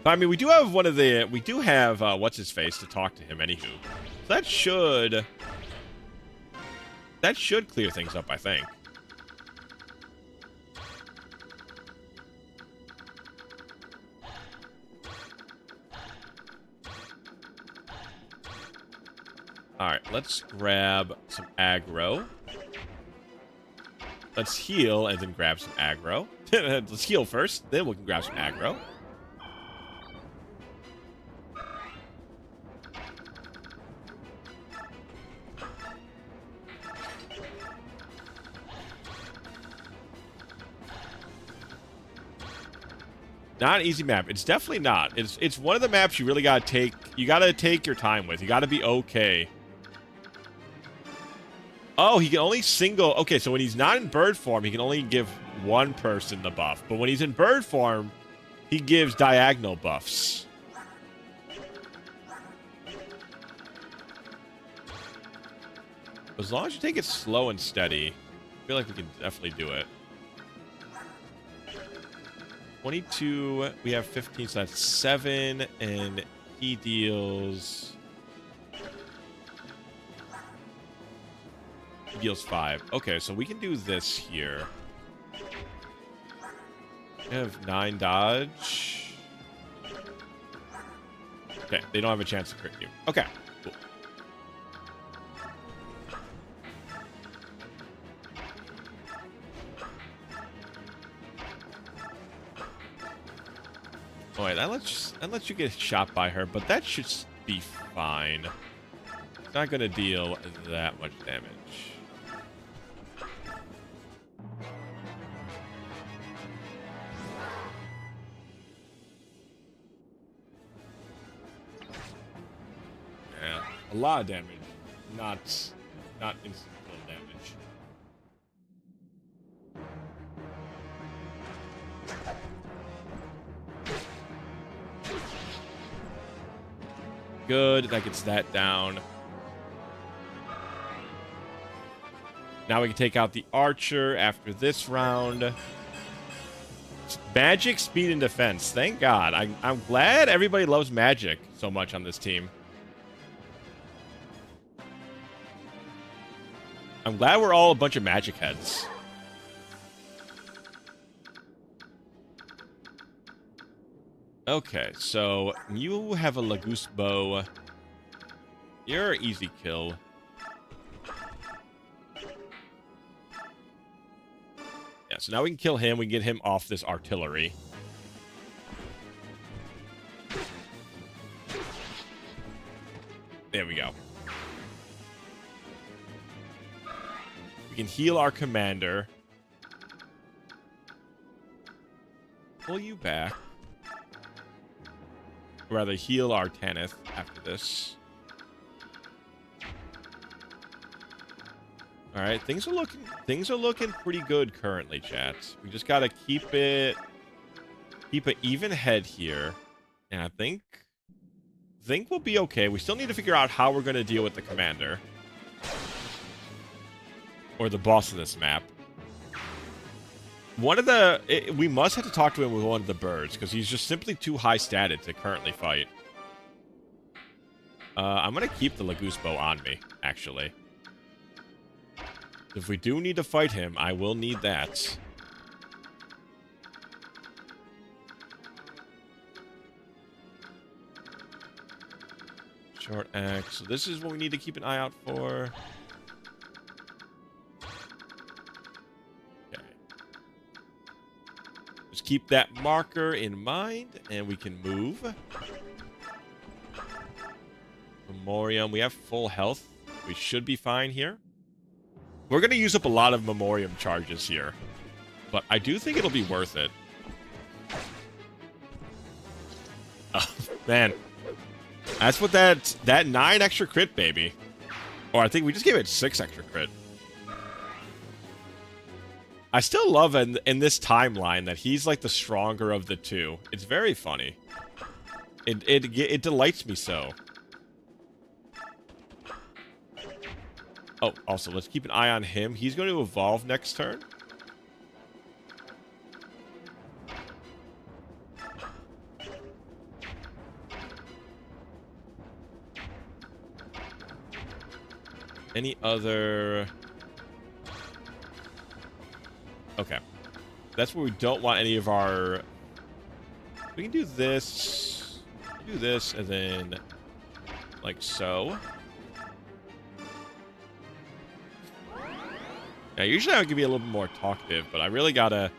But, I mean, we do have what's-his-face to talk to him, anywho. So that should clear things up, I think. Alright, let's grab some aggro. Let's heal and then grab some aggro. Let's heal first, then we can grab some aggro. Not an easy map. It's definitely not. It's one of the maps you really gotta take. You gotta take your time with. You gotta be okay. Oh, he can only single. Okay, so when he's not in bird form, he can only give one person the buff. But when he's in bird form, he gives diagonal buffs. As long as you take it slow and steady, I feel like we can definitely do it. 22, we have 15, so that's 7, and he deals... He deals 5. Okay, so we can do this here. We have 9 dodge. Okay, they don't have a chance to crit you. Okay, cool. Oh wait, that lets you get shot by her, but that should be fine. It's not gonna deal that much damage. Yeah, a lot of damage, not instant kill damage. Good, that gets that down. Now we can take out the archer after this round. Magic, speed, and defense. Thank God. I'm glad everybody loves magic so much on this team. I'm glad we're all a bunch of magic heads. Okay, so you have a Lagoose bow. You're an easy kill. Yeah, so now we can kill him. We can get him off this artillery. There we go. We can heal our commander. Pull you back. Or rather, heal our Tanith after this. All right, things are looking pretty good currently, chat. We just gotta keep an even head here, and I think we'll be okay. We still need to figure out how we're gonna deal with the commander or the boss of this map. We must have to talk to him with one of the birds because he's just simply too high statted to currently fight. I'm gonna keep the Lagoose bow on me, actually. If we do need to fight him, I will need that. Short axe. So this is what we need to keep an eye out for. Okay. Just keep that marker in mind, and we can move. Memoriam. We have full health. We should be fine here. We're going to use up a lot of Memoriam charges here. But I do think it'll be worth it. Oh, man. That's what that 9 extra crit, baby. Or I think we just gave it 6 extra crit. I still love in this timeline that he's like the stronger of the two. It's very funny. It delights me so. Oh, also, let's keep an eye on him. He's going to evolve next turn. Any other... Okay. That's where we don't want any of our... We can do this, and then... like so. Yeah, usually I would be a little bit more talkative, but I really gotta...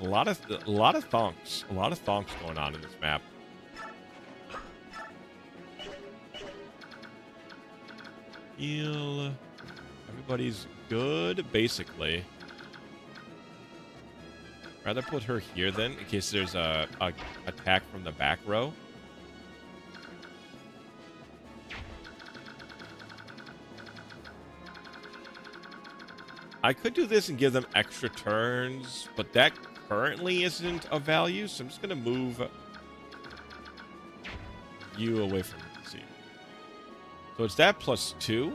A lot of thonks. A lot of thonks going on in this map. Heal. Everybody's good, basically. Rather put her here then, in case there's a attack from the back row. I could do this and give them extra turns, but that currently isn't of value, so I'm just going to move you away from C. So it's that plus 2.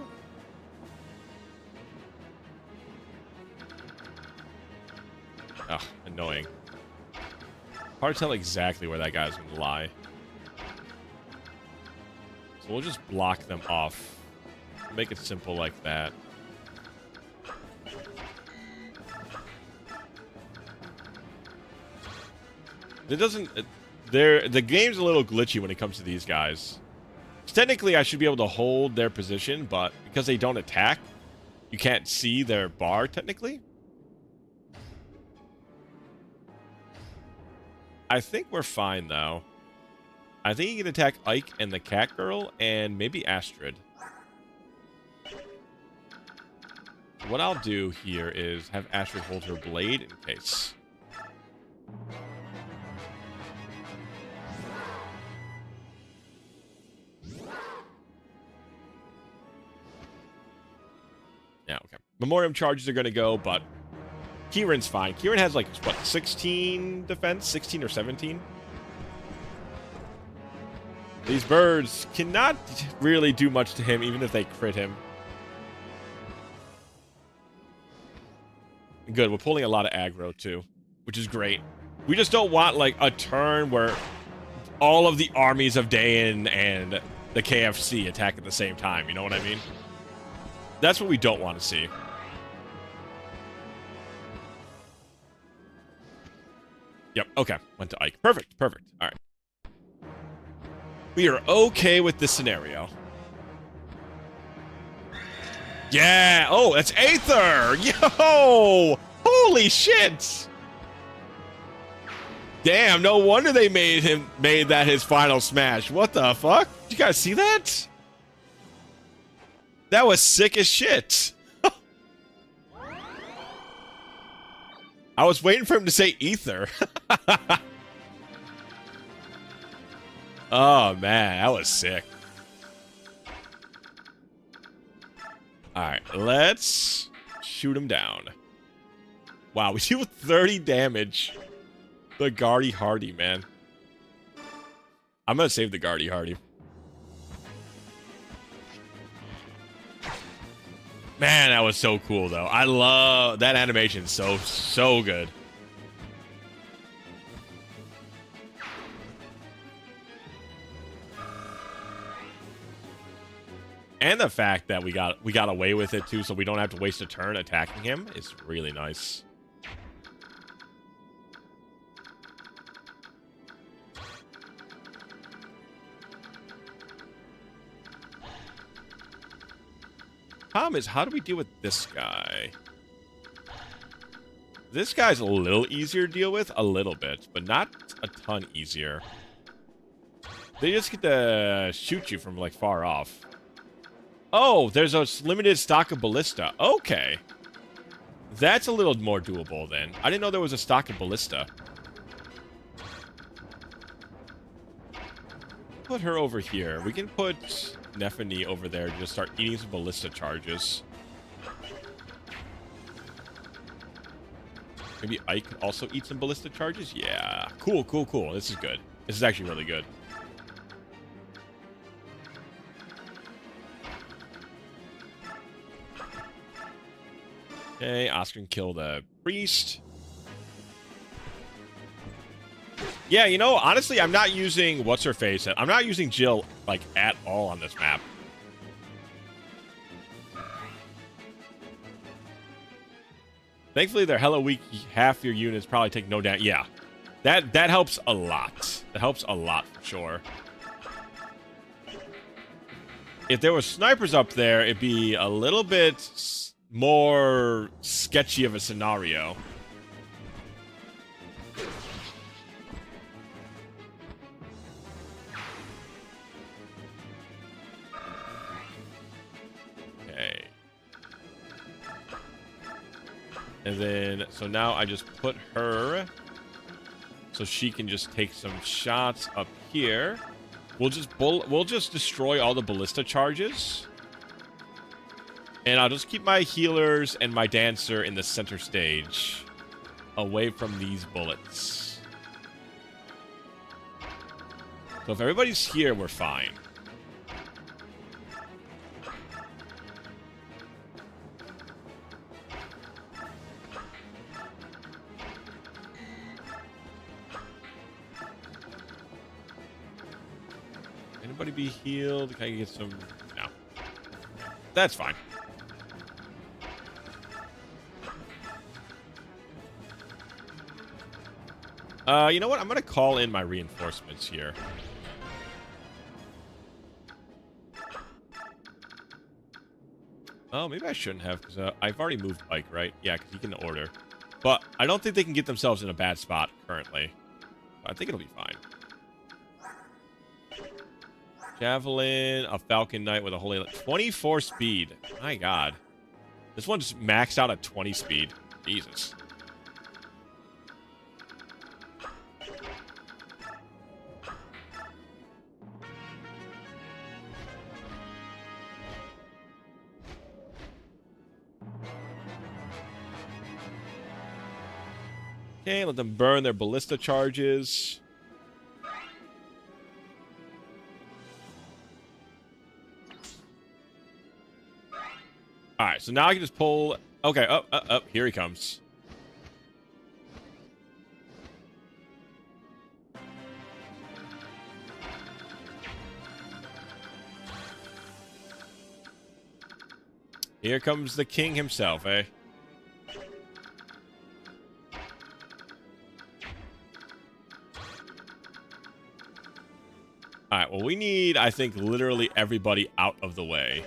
Ugh, annoying. Hard to tell exactly where that guy's going to lie. So we'll just block them off. Make it simple like that. It doesn't... the game's a little glitchy when it comes to these guys. Technically, I should be able to hold their position, but because they don't attack, you can't see their bar, technically. I think we're fine, though. I think you can attack Ike and the cat girl, and maybe Astrid. What I'll do here is have Astrid hold her blade in case. Yeah, okay. Memoriam charges are going to go, but Kieran's fine. Kieran has, like, what, 16 defense? 16 or 17? These birds cannot really do much to him, even if they crit him. Good, we're pulling a lot of aggro, too, which is great. We just don't want, like, a turn where all of the armies of Dayan and the KFC attack at the same time, you know what I mean? That's what we don't want to see. Yep, okay. Went to Ike. Perfect, perfect. All right. We are okay with this scenario. Yeah! Oh, that's Aether! Yo! Holy shit! Damn, no wonder they made that his final smash. What the fuck? Did you guys see that? That was sick as shit. I was waiting for him to say Ether. Oh, man. That was sick. Alright. Let's shoot him down. Wow. We do 30 damage. The Guardy Hardy, man. I'm going to save the Guardy Hardy. Man, that was so cool, though. I love that animation. So good. And the fact that we got away with it, too, so we don't have to waste a turn attacking him is really nice. Problem is, how do we deal with this guy? This guy's a little easier to deal with, a little bit, but not a ton easier. They just get to shoot you from, like, far off. Oh, there's a limited stock of ballista. Okay. That's a little more doable, then. I didn't know there was a stock of ballista. Put her over here. We can put Nephany over there to just start eating some ballista charges. Maybe Ike can also eat some ballista charges? Yeah. Cool, cool, cool. This is good. This is actually really good. Okay, Oscar can kill the priest. Yeah, you know, honestly, I'm not using what's-her-face. I'm not using Jill, like, at all on this map. Thankfully, they're hella weak. Half your units probably take no damage. Yeah, that helps a lot. That helps a lot, for sure. If there were snipers up there, it'd be a little bit more sketchy of a scenario. Okay. And then, so now I just put her so she can just take some shots up here. We'll just destroy all the ballista charges. And I'll just keep my healers and my dancer in the center stage. away from these bullets. So if everybody's here, we're fine. Anybody be healed? Can I get some? No. That's fine. You know what? I'm going to call in my reinforcements here. Oh, maybe I shouldn't have, because I've already moved Pike, right? Yeah, because he can order. But I don't think they can get themselves in a bad spot currently. I think it'll be fine. Javelin, a Falcon Knight with a Holy... 24 speed. My God. This one just maxed out at 20 speed. Jesus. Okay, let them burn their ballista charges. Alright, so now I can just pull... Okay, up, here he comes. Here comes the king himself, eh? Alright, well, we need, I think, literally everybody out of the way.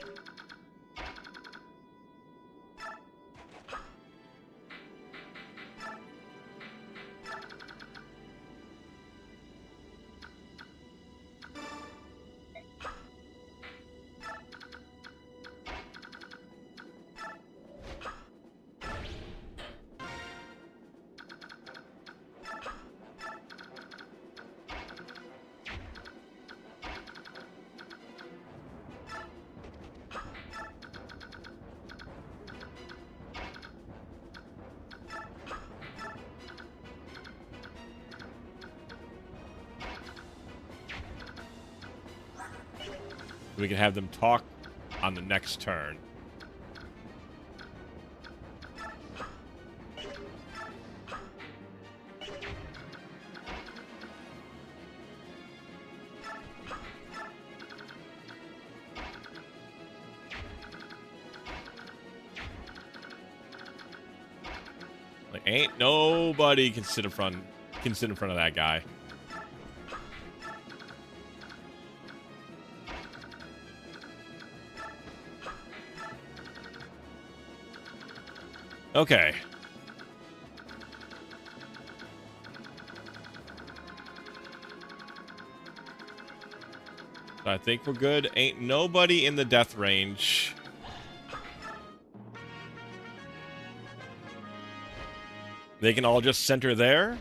We can have them talk on the next turn. Like, ain't nobody can sit in front of that guy. Okay. So I think we're good. Ain't nobody in the death range. They can all just center there.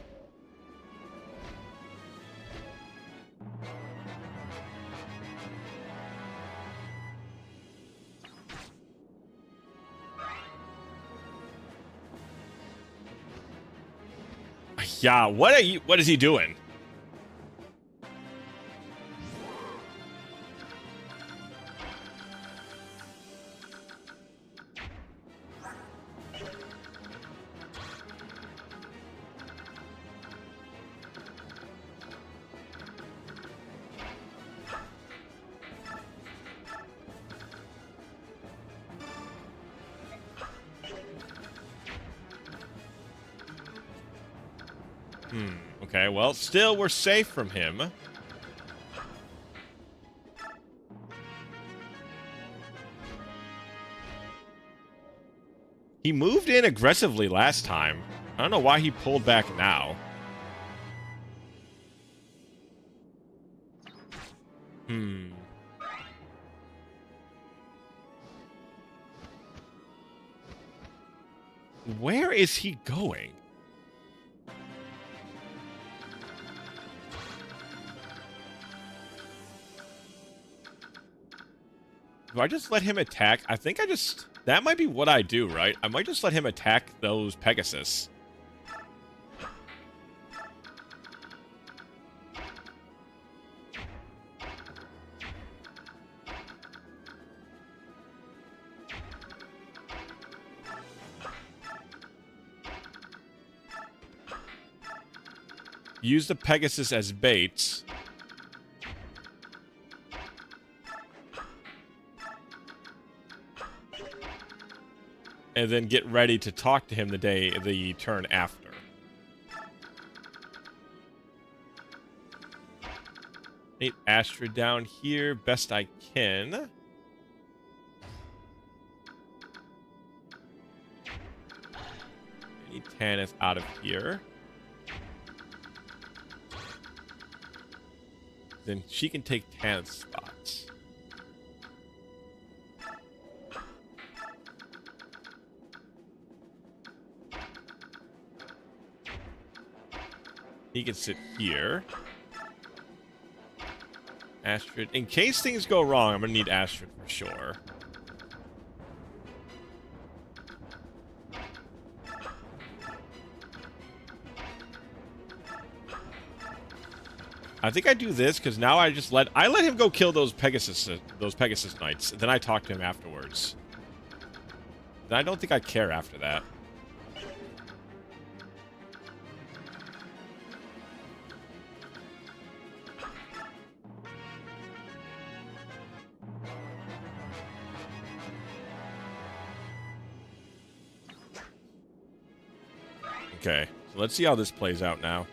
Yeah, what is he doing? Okay, well, still we're safe from him. He moved in aggressively last time. I don't know why he pulled back now. Where is he going? Do I just let him attack? I think I just... That might be what I do, right? I might just let him attack those Pegasus. Use the Pegasus as bait. And then get ready to talk to him the turn after. Need Astrid down here best I can. I need Tanith out of here. Then she can take Tanith's spots. He can sit here. Astrid. In case things go wrong, I'm going to need Astrid for sure. I think I do this because now I let him go kill those Pegasus Knights. Then I talk to him afterwards. Then I don't think I care after that. Okay, so let's see how this plays out now.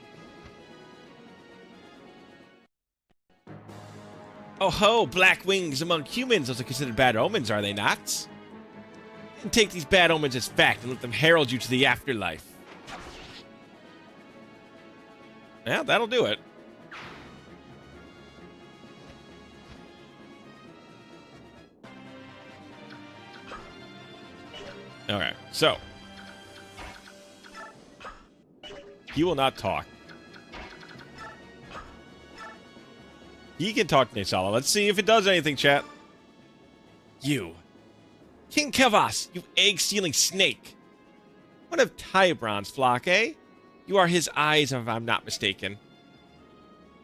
Oh ho, black wings among humans. Those are considered bad omens, are they not? And take these bad omens as fact and let them herald you to the afterlife. Yeah, that'll do it. Okay, so. He will not talk. He can talk to Nesala. Let's see if it does anything, chat. You. King Kevas, you egg-stealing snake. One of Tybron's flock, eh? You are his eyes, if I'm not mistaken.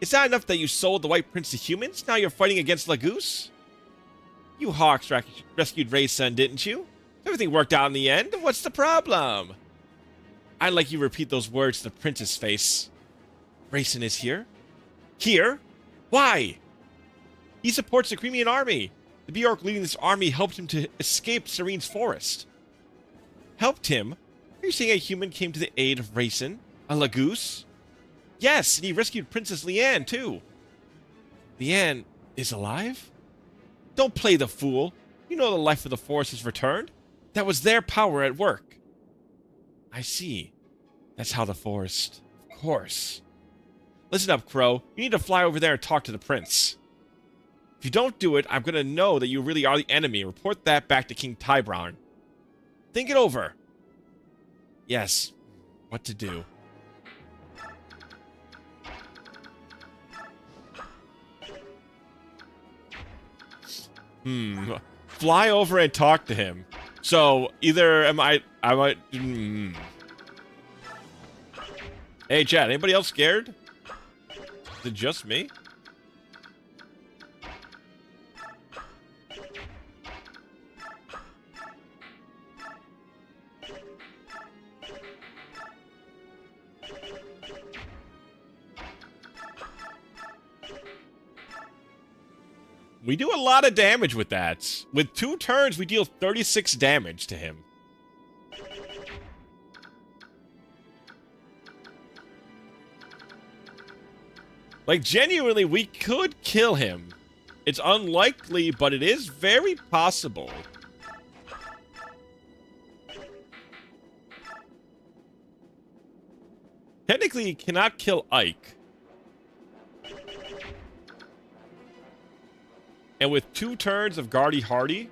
It's not enough that you sold the White Prince to humans? Now you're fighting against Lagoose? You Hawks rescued Ray's son, didn't you? Everything worked out in the end. What's the problem? I'd like you to repeat those words to the prince's face. Rayson is here? Here? Why? He supports the Crimean army. The Bjork leading this army helped him to escape Serene's forest. Helped him? Are you saying a human came to the aid of Rayson? A Lagoose? Yes, and he rescued Princess Leanne, too. Leanne is alive? Don't play the fool. You know the life of the forest has returned. That was their power at work. I see. That's how the forest... Of course. Listen up, Crow. You need to fly over there and talk to the prince. If you don't do it, I'm going to know that you really are the enemy and report that back to King Tybron. Think it over. Yes. What to do. Fly over and talk to him. So, either I might... Hey, chat, anybody else scared? Is it just me? We do a lot of damage with that. With 2 turns, we deal 36 damage to him. Like, genuinely, we could kill him. It's unlikely, but it is very possible. Technically, he cannot kill Ike. And with 2 turns of Guardy Hardy...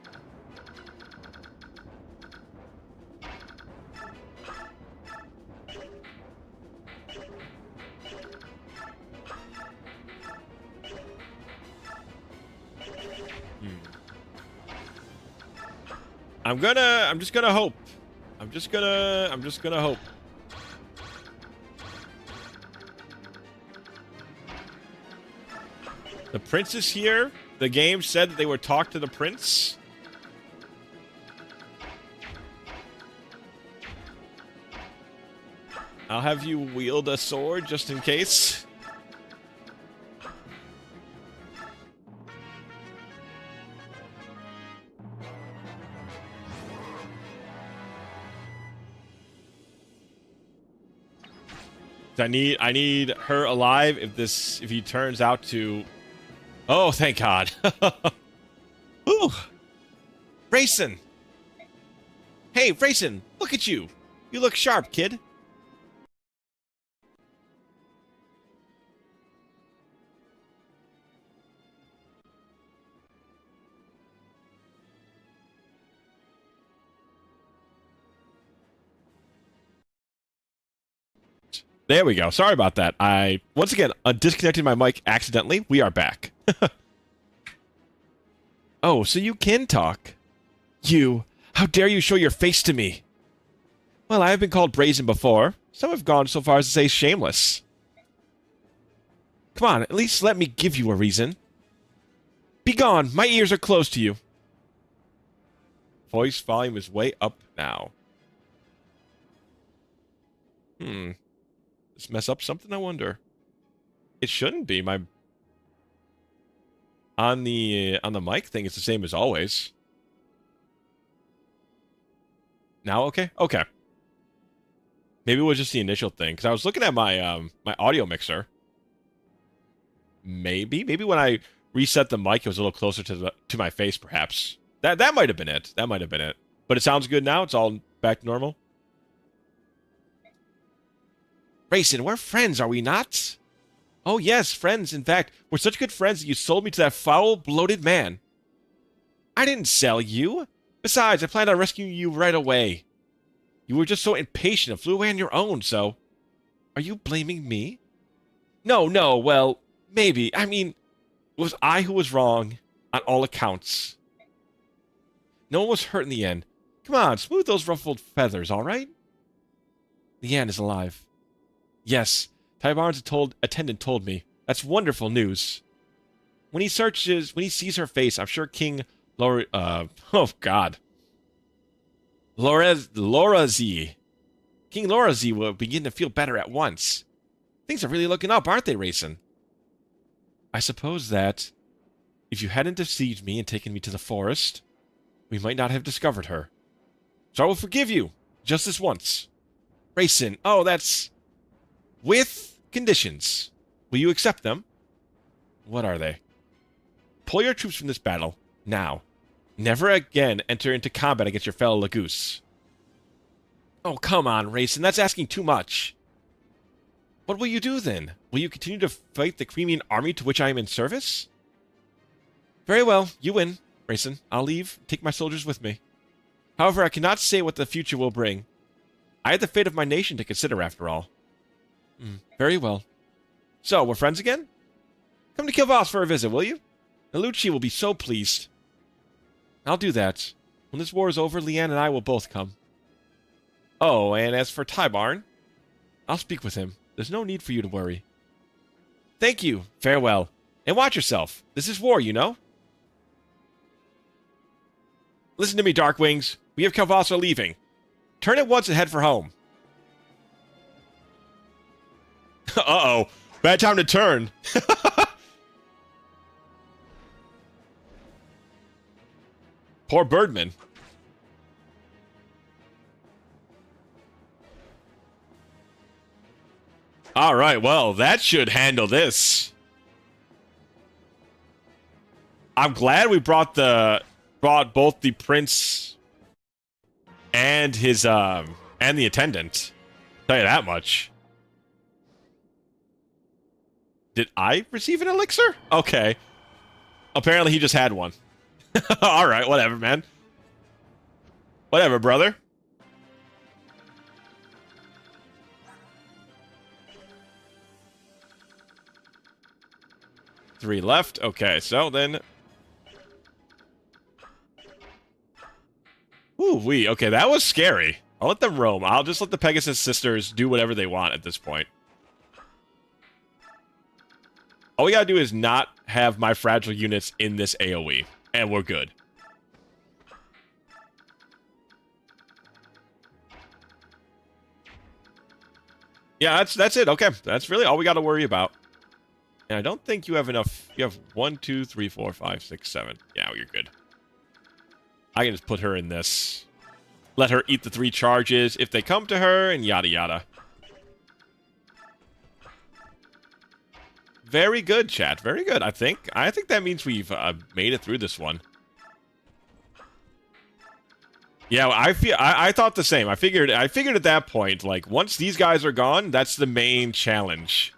I'm just gonna hope. I'm just gonna hope. The prince is here. The game said that they would talk to the prince. I'll have you wield a sword just in case. I need her alive if he turns out to. Oh, thank God. Ooh. Rayson. Hey, Rayson, look at you. You look sharp, kid. There we go. Sorry about that. I, once again, disconnected my mic accidentally. We are back. Oh, so you can talk. You, how dare you show your face to me? Well, I have been called brazen before. Some have gone so far as to say shameless. Come on, at least let me give you a reason. Begone, my ears are closed to you. Voice volume is way up now. This mess up something, I wonder. It shouldn't be. My on the mic thing, it's the same as always. Now okay? Okay. Maybe it was just the initial thing, because I was looking at my my audio mixer. Maybe when I reset the mic, it was a little closer to my face, perhaps. That might have been it. That might have been it. But it sounds good now. It's all back to normal. Rayson, we're friends, are we not? Oh yes, friends. In fact, we're such good friends that you sold me to that foul, bloated man. I didn't sell you. Besides, I planned on rescuing you right away. You were just so impatient and flew away on your own, so... Are you blaming me? No, well, maybe. I mean, it was I who was wrong, on all accounts. No one was hurt in the end. Come on, smooth those ruffled feathers, all right? Leanne is alive. Yes, Ty Barnes' attendant told me. That's wonderful news. When he sees her face, I'm sure King oh God. Lorazi. King Lorazi will begin to feel better at once. Things are really looking up, aren't they, Rayson? I suppose that if you hadn't deceived me and taken me to the forest, we might not have discovered her. So I will forgive you, just this once. Rayson, oh, that's... With conditions. Will you accept them? What are they? Pull your troops from this battle, now. Never again enter into combat against your fellow Lagoose. Oh, come on, Rayson, that's asking too much. What will you do, then? Will you continue to fight the Crimean army to which I am in service? Very well, you win, Rayson. I'll leave, take my soldiers with me. However, I cannot say what the future will bring. I had the fate of my nation to consider, after all. Very well. So, we're friends again? Come to Kilvas for a visit, will you? Nalucci will be so pleased. I'll do that. When this war is over, Leanne and I will both come. Oh, and as for Tybarn, I'll speak with him. There's no need for you to worry. Thank you. Farewell. And watch yourself. This is war, you know? Listen to me, Darkwings. We have Kilvasa leaving. Turn at once and head for home. Uh-oh. Bad time to turn. Poor Birdman. Alright, well, that should handle this. I'm glad we brought both the prince and his and the attendant. Tell you that much. Did I receive an elixir? Okay. Apparently he just had one. Alright, whatever, man. Whatever, brother. Three left. Okay, so then... Ooh-wee. Okay, that was scary. I'll let them roam. I'll just let the Pegasus sisters do whatever they want at this point. All we gotta do is not have my fragile units in this AoE, and we're good. Yeah, that's it. Okay, that's really all we got to worry about. And I don't think you have enough. You have 1, 2, 3, 4, 5, 6, 7. Yeah, you're good. I can just put her in this. Let her eat the 3 charges if they come to her, and yada yada. Very good, chat. Very good. I think that means we've made it through this one. Yeah, I thought the same. I figured at that point, like, once these guys are gone, that's the main challenge.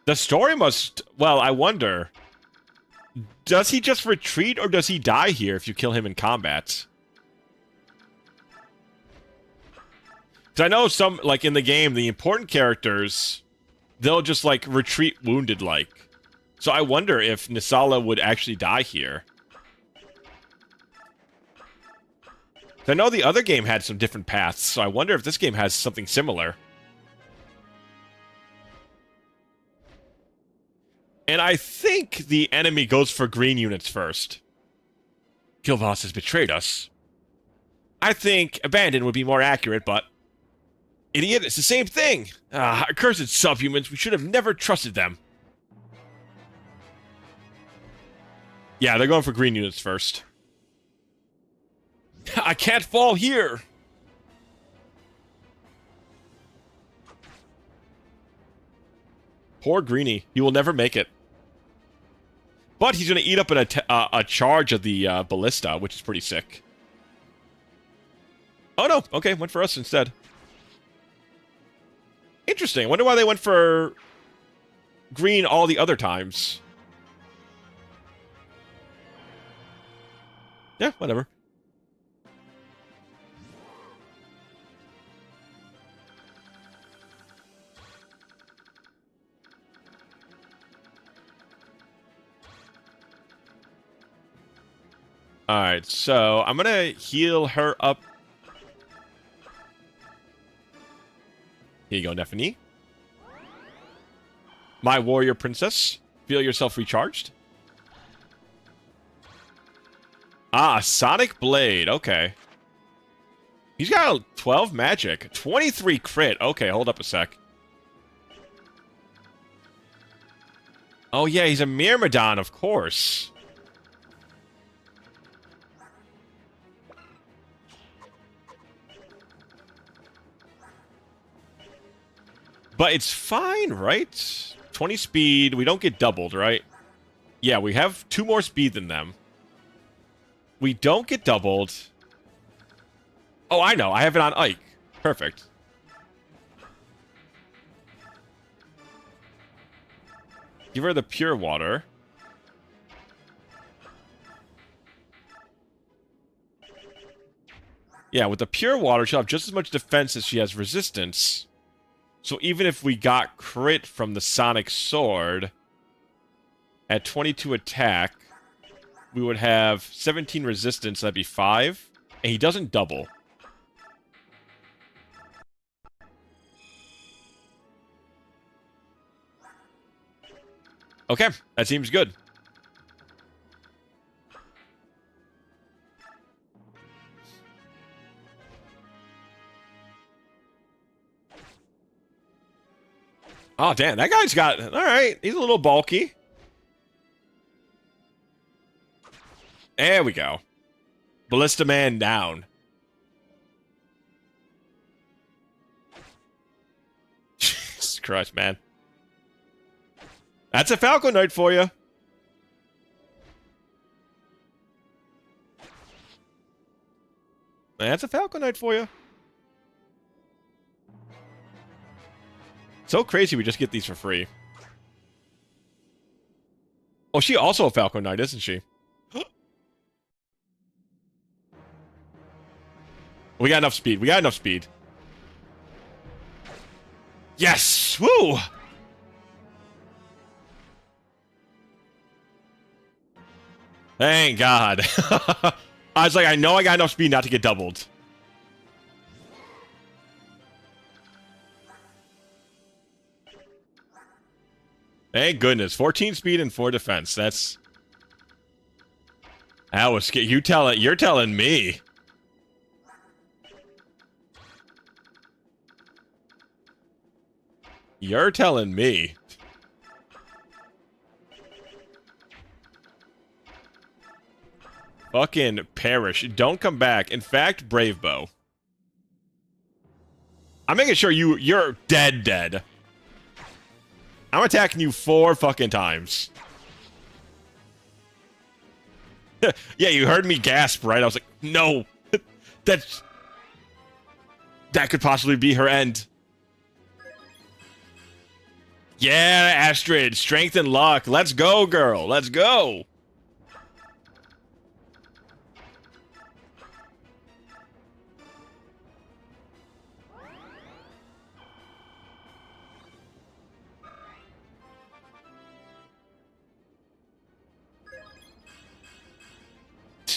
The story must... Well, I wonder... Does he just retreat, or does he die here if you kill him in combat? Because I know some, like, in the game, the important characters, they'll just, like, retreat wounded, like. So I wonder if Nisala would actually die here. I know the other game had some different paths, so I wonder if this game has something similar. And I think the enemy goes for green units first. Killboss has betrayed us. I think abandon would be more accurate, but... Idiot, it's the same thing! Ah, accursed subhumans, we should have never trusted them. Yeah, they're going for green units first. I can't fall here! Poor Greenie. He will never make it. But he's going to eat up a charge of the ballista, which is pretty sick. Oh no, okay, went for us instead. Interesting. I wonder why they went for green all the other times. Yeah, whatever. Alright, so I'm gonna heal her up. Here you go, Nephany. My warrior princess. Feel yourself recharged. Ah, Sonic Blade. Okay. He's got 12 magic. 23 crit. Okay, hold up a sec. Oh yeah, he's a Myrmidon, of course. But it's fine, right? 20 speed. We don't get doubled, right? Yeah, we have 2 more speed than them. We don't get doubled. Oh, I know. I have it on Ike. Perfect. Give her the pure water. Yeah, with the pure water, she'll have just as much defense as she has resistance. So even if we got crit from the Sonic Sword, at 22 attack, we would have 17 resistance, that'd be 5. And he doesn't double. Okay, that seems good. Oh, damn, that guy's got... Alright, he's a little bulky. There we go. Ballista Man down. Jesus Christ, man. That's a Falcon Knight for you. That's a Falcon Knight for you. So crazy we just get these for free. Oh, she also a Falcon Knight, isn't she? We got enough speed. We got enough speed. Yes! Woo! Thank God. I was like, I know I got enough speed not to get doubled. Thank goodness. 14 speed and 4 defense. That was scary. You're telling me. You're telling me. Fucking perish. Don't come back. In fact, Brave Bow. I'm making sure you're dead. I'm attacking you 4 fucking times. Yeah, you heard me gasp, right? I was like, no. That could possibly be her end. Yeah, Astrid. Strength and luck. Let's go, girl. Let's go.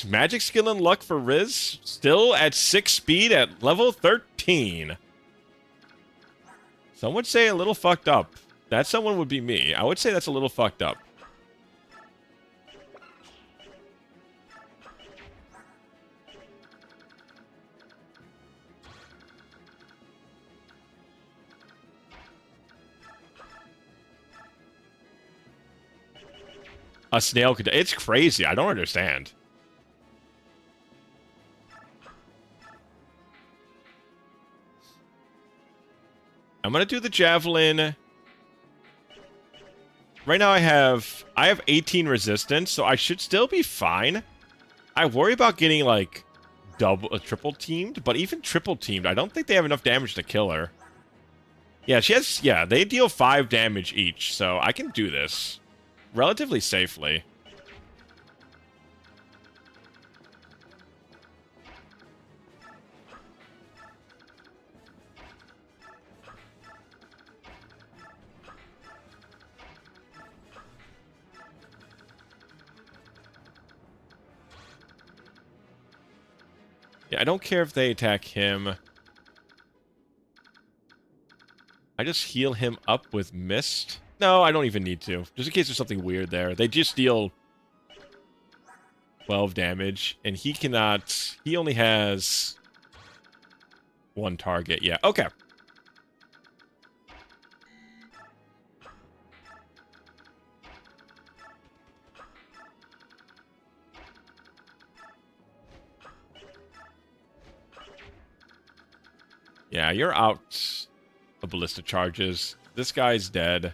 Magic skill and luck for Riz. Still at 6 speed at level 13. Some would say a little fucked up. That someone would be me. I would say that's a little fucked up. A snail could... It's crazy. I don't understand. I'm gonna do the javelin. Right now I have 18 resistance, so I should still be fine. I worry about getting like triple teamed, but even triple teamed, I don't think they have enough damage to kill her. Yeah, they deal 5 damage each, so I can do this relatively safely. Yeah, I don't care if they attack him. I just heal him up with Mist. No, I don't even need to. Just in case there's something weird there. They just deal 12 damage, and he cannot... He only has 1 target. Yeah, okay. Yeah, you're out of ballista charges. This guy's dead.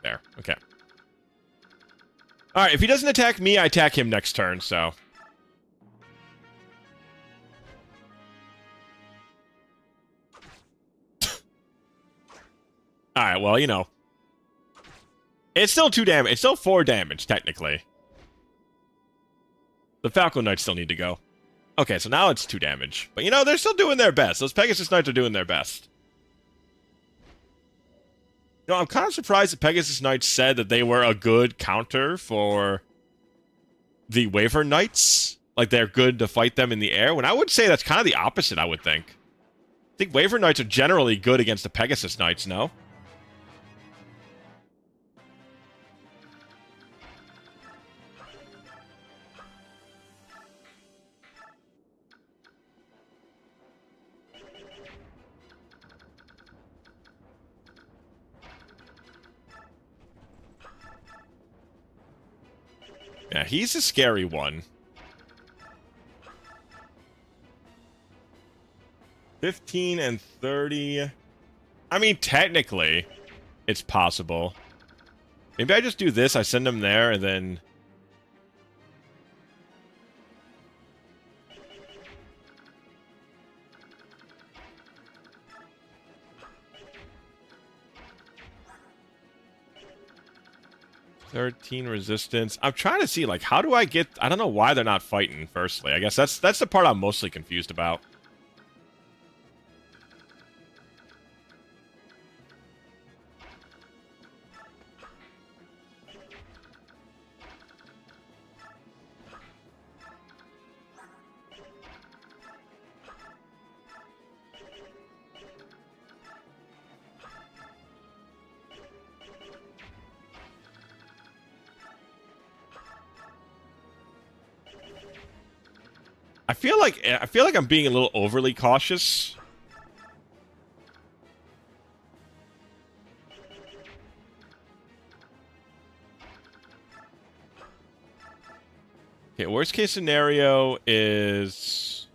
There, okay. Alright, if he doesn't attack me, I attack him next turn, so... Alright, well, you know. It's still 2 damage. It's still 4 damage, technically. The Falcon Knights still need to go. Okay, so now it's 2 damage. But, you know, they're still doing their best. Those Pegasus Knights are doing their best. You know, I'm kind of surprised the Pegasus Knights said that they were a good counter for the Wyvern Knights. Like, they're good to fight them in the air. When I would say that's kind of the opposite, I would think. I think Wyvern Knights are generally good against the Pegasus Knights, no? Yeah, he's a scary one. 15 and 30. I mean, technically, it's possible. Maybe I just do this, I send him there, and then... "13 resistance." I'm trying to see, like, how do I get... I don't know why they're not fighting, firstly. I guess that's the part I'm mostly confused about. I feel like I'm being a little overly cautious. Okay, worst case scenario is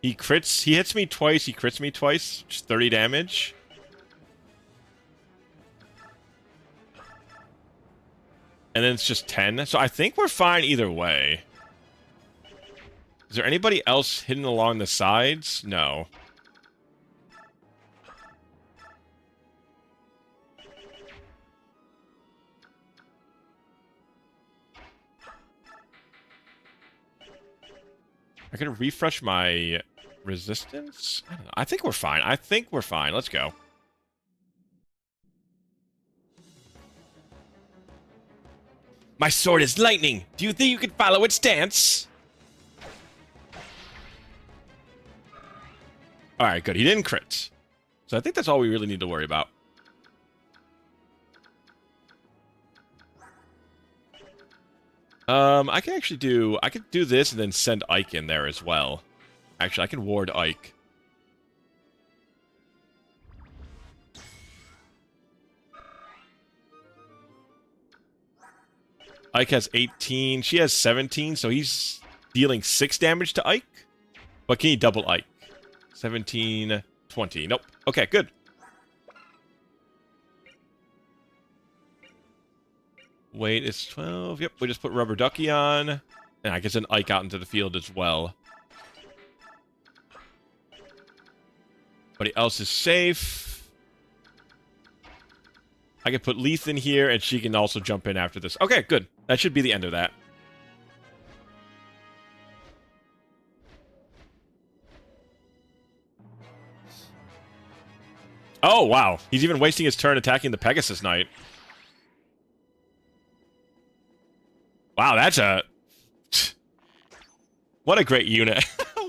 he hits me twice, he crits me twice, which is 30 damage. And then it's just 10. So I think we're fine either way. Is there anybody else hidden along the sides? No. I can refresh my resistance? I don't know. I think we're fine. I think we're fine. Let's go. My sword is lightning. Do you think you can follow its dance? Alright, good. He didn't crit. So I think that's all we really need to worry about. I could do this and then send Ike in there as well. Actually, I can ward Ike. Ike has 18. She has 17, so he's dealing 6 damage to Ike. But can he double Ike? 17, 20. Nope. Okay, good. Weight is 12. Yep, we just put Rubber Ducky on. And I can send Ike out into the field as well. Everybody else is safe. I can put Leith in here, and she can also jump in after this. Okay, good. That should be the end of that. Oh, wow. He's even wasting his turn attacking the Pegasus Knight. Wow, that's a... What a great unit.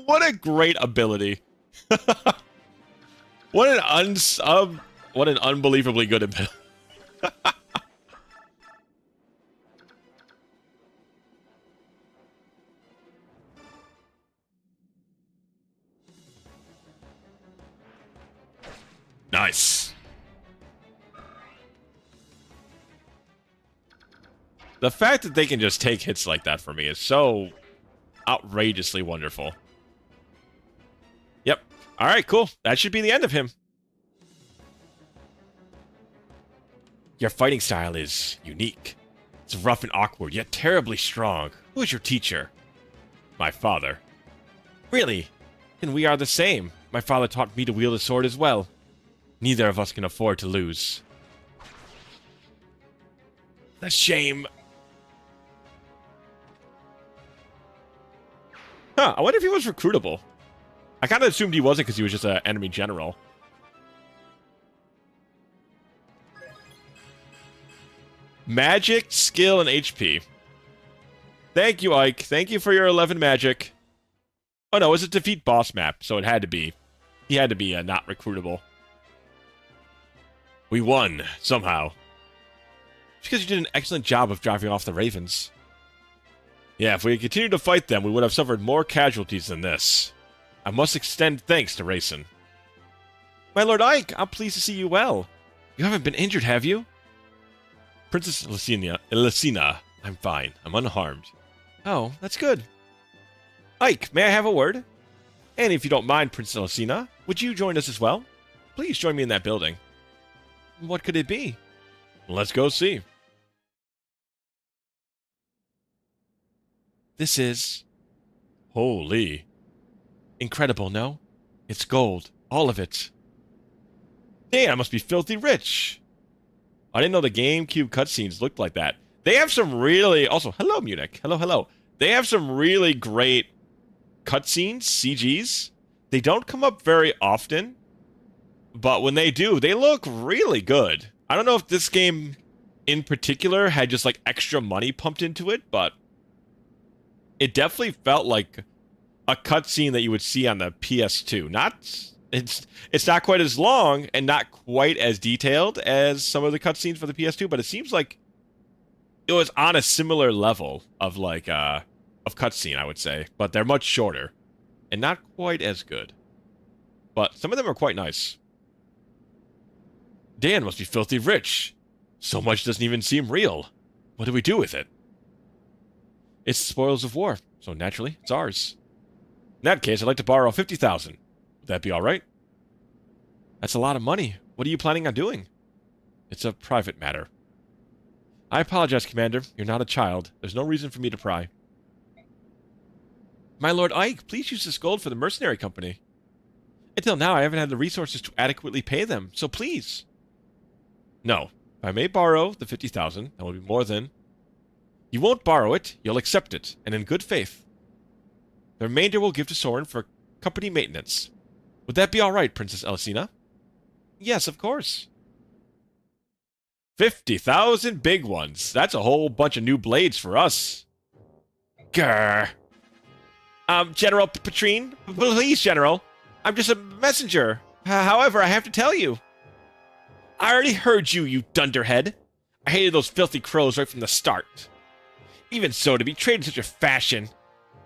What a great ability. What an unbelievably good ability. Nice. The fact that they can just take hits like that for me is so outrageously wonderful. Yep. Alright, cool. That should be the end of him. Your fighting style is unique. It's rough and awkward, yet terribly strong. Who is your teacher? My father. Really? Then we are the same. My father taught me to wield a sword as well. Neither of us can afford to lose. A shame. Huh, I wonder if he was recruitable. I kind of assumed he wasn't because he was just an enemy general. Magic, skill, and HP. Thank you, Ike. Thank you for your 11 magic. Oh no, it was a defeat boss map, so it had to be. He had to be not recruitable. We won, somehow. It's because you did an excellent job of driving off the ravens. Yeah, if we had continued to fight them, we would have suffered more casualties than this. I must extend thanks to Rayson. My Lord Ike, I'm pleased to see you well. You haven't been injured, have you? Princess Lucina, I'm fine. I'm unharmed. Oh, that's good. Ike, may I have a word? And if you don't mind, Princess Lucina, would you join us as well? Please join me in that building. What could it be? Let's go see. This is... Holy. Incredible, no? It's gold. All of it. Damn, I must be filthy rich. I didn't know the GameCube cutscenes looked like that. They have some really... Also, hello, Munich. Hello, hello. They have some really great cutscenes, CGs. They don't come up very often. But when they do, they look really good. I don't know if this game in particular had just like extra money pumped into it, but it definitely felt like a cutscene that you would see on the PS2. It's not quite as long and not quite as detailed as some of the cutscenes for the PS2, but it seems like it was on a similar level of like of cutscene, I would say, but they're much shorter and not quite as good. But some of them are quite nice. Dan must be filthy rich. So much doesn't even seem real. What do we do with it? It's the spoils of war, so naturally, it's ours. In that case, I'd like to borrow 50,000. Would that be all right? That's a lot of money. What are you planning on doing? It's a private matter. I apologize, Commander. You're not a child. There's no reason for me to pry. My Lord Ike, please use this gold for the mercenary company. Until now, I haven't had the resources to adequately pay them, so please. No. If I may borrow the 50,000, that will be more than... You won't borrow it, you'll accept it, and in good faith. The remainder we'll give to Soren for company maintenance. Would that be all right, Princess Elisina? Yes, of course. 50,000 big ones. That's a whole bunch of new blades for us. Grr. General Petrine? Please, General. I'm just a messenger. However, I have to tell you. I already heard you, you dunderhead. I hated those filthy crows right from the start. Even so, to be treated in such a fashion,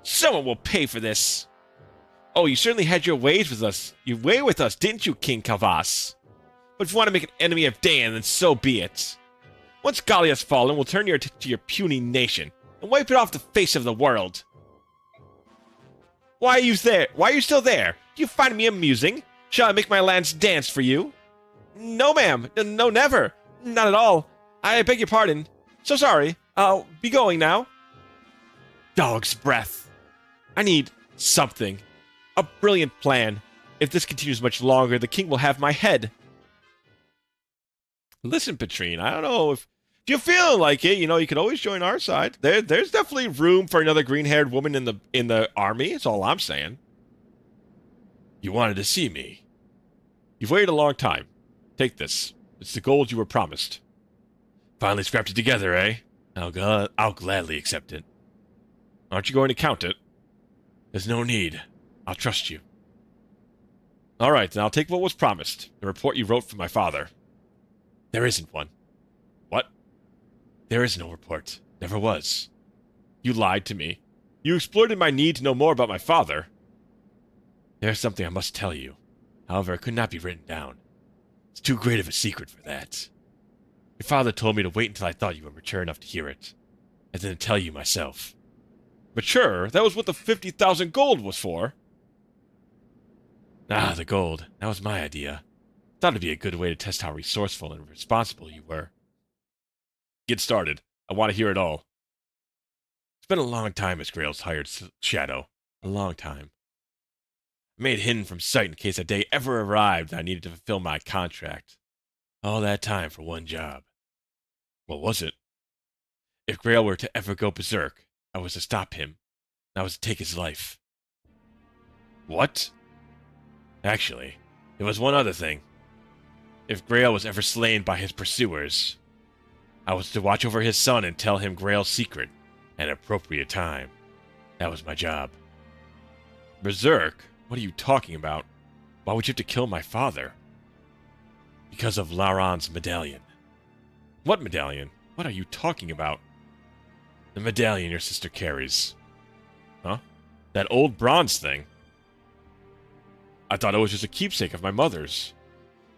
someone will pay for this. Oh, you certainly had your ways with us. You way with us, didn't you, King Kavas? But if you want to make an enemy of Dan, then so be it. Once Gallia's fallen, we'll turn your attention to your puny nation and wipe it off the face of the world. Why are you there? Why are you still there? Do you find me amusing? Shall I make my lance dance for you? No, ma'am. No, never. Not at all. I beg your pardon. So sorry. I'll be going now. Dog's breath. I need something. A brilliant plan. If this continues much longer, the king will have my head. Listen, Petrine, I don't know if you're feeling like it, you could always join our side. There's definitely room for another green-haired woman in the army. That's all I'm saying. You wanted to see me. You've waited a long time. Take this. It's the gold you were promised. Finally scrapped it together, eh? I'll gladly accept it. Aren't you going to count it? There's no need. I'll trust you. All right, then I'll take what was promised. The report you wrote for my father. There isn't one. What? There is no report. Never was. You lied to me. You exploited my need to know more about my father. There's something I must tell you. However, it could not be written down. It's too great of a secret for that. Your father told me to wait until I thought you were mature enough to hear it, and then to tell you myself. Mature? That was what the 50,000 gold was for. Ah, the gold. That was my idea. Thought it'd be a good way to test how resourceful and responsible you were. Get started. I want to hear it all. It's been a long time as Grail's hired shadow. A long time. I made hidden from sight in case a day ever arrived and I needed to fulfill my contract. All that time for one job. What was it? If Grail were to ever go berserk, I was to stop him. I was to take his life. What? Actually, there was one other thing. If Grail was ever slain by his pursuers, I was to watch over his son and tell him Grail's secret at an appropriate time. That was my job. Berserk? What are you talking about? Why would you have to kill my father? Because of Laron's medallion. What medallion? What are you talking about? The medallion your sister carries. Huh? That old bronze thing? I thought it was just a keepsake of my mother's.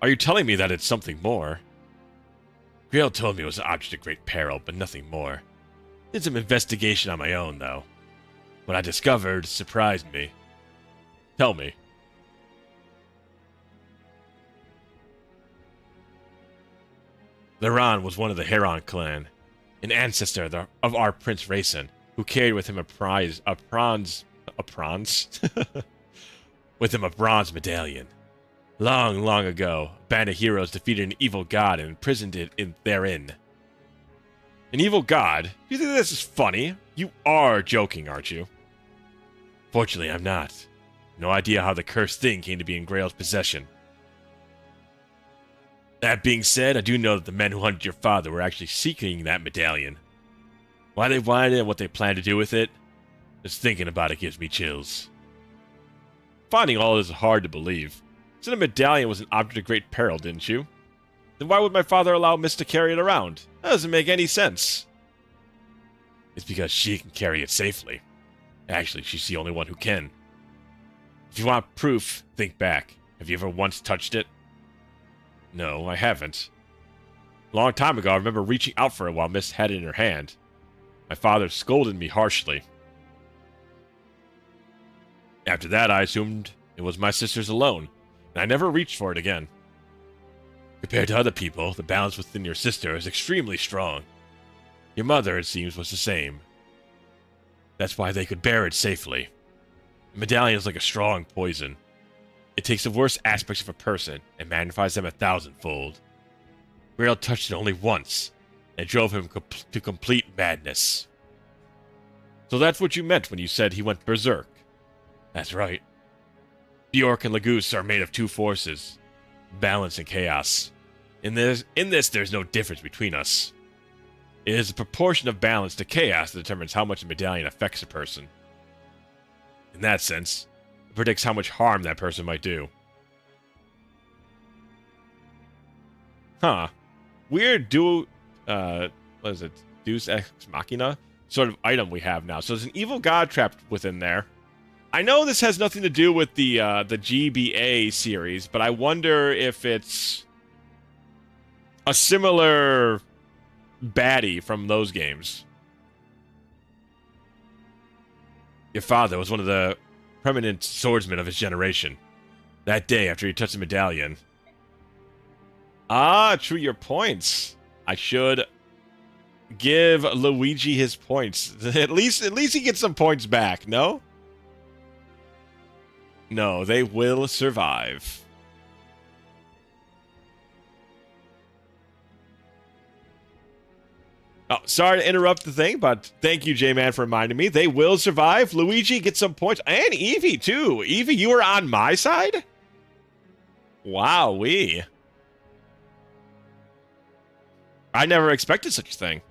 Are you telling me that it's something more? Grail told me it was an object of great peril, but nothing more. Did some investigation on my own, though. What I discovered surprised me. Tell me. Laron was one of the Heron clan, an ancestor of our Prince Rayson, who carried with him a bronze medallion. Long, long ago, a band of heroes defeated an evil god and imprisoned it therein. An evil god? You think this is funny? You are joking, aren't you? Fortunately, I'm not. No idea how the cursed thing came to be in Grail's possession. That being said, I do know that the men who hunted your father were actually seeking that medallion. Why they wanted it and what they planned to do with it, just thinking about it gives me chills. Finding all this is hard to believe. You said a medallion was an object of great peril, didn't you? Then why would my father allow Miss to carry it around? That doesn't make any sense. It's because she can carry it safely. Actually, she's the only one who can. If you want proof, think back. Have you ever once touched it? No, I haven't. A long time ago, I remember reaching out for it while Miss had it in her hand. My father scolded me harshly. After that, I assumed it was my sister's alone, and I never reached for it again. Compared to other people, the balance within your sister is extremely strong. Your mother, it seems, was the same. That's why they could bear it safely. The medallion is like a strong poison. It takes the worst aspects of a person and magnifies them 1,000-fold. Grail touched it only once, and it drove him to complete madness. So that's what you meant when you said he went berserk. That's right. Bjork and Lagoose are made of two forces, balance and chaos. In this, there's no difference between us. It is the proportion of balance to chaos that determines how much a medallion affects a person. In that sense, it predicts how much harm that person might do. Huh. Weird what is it? Deus Ex Machina sort of item we have now. So there's an evil god trapped within there. I know this has nothing to do with the GBA series, but I wonder if it's a similar baddie from those games. Your father was one of the preeminent swordsmen of his generation. That day, after he touched the medallion... Ah, true, your points. I should give Luigi his points. At least he gets some points back, no? No, they will survive. Oh, sorry to interrupt the thing, but thank you, J-Man, for reminding me. They will survive. Luigi gets some points. And Evie, too. Evie, you were on my side? Wow-wee. I never expected such a thing.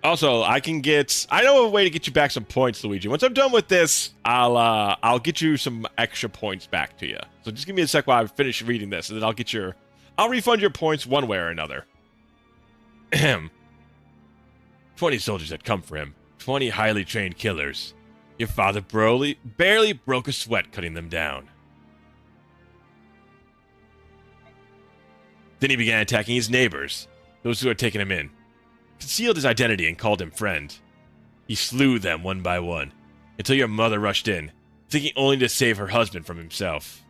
Also, I know a way to get you back some points, Luigi. Once I'm done with this, I'll get you some extra points back to you. So just give me a sec while I finish reading this, and then I'll refund your points one way or another. Ahem. 20 soldiers had come for him. 20 highly trained killers. Your father barely broke a sweat cutting them down. Then he began attacking his neighbors, those who had taken him in. Concealed his identity and called him friend. He slew them one by one, until your mother rushed in, thinking only to save her husband from himself.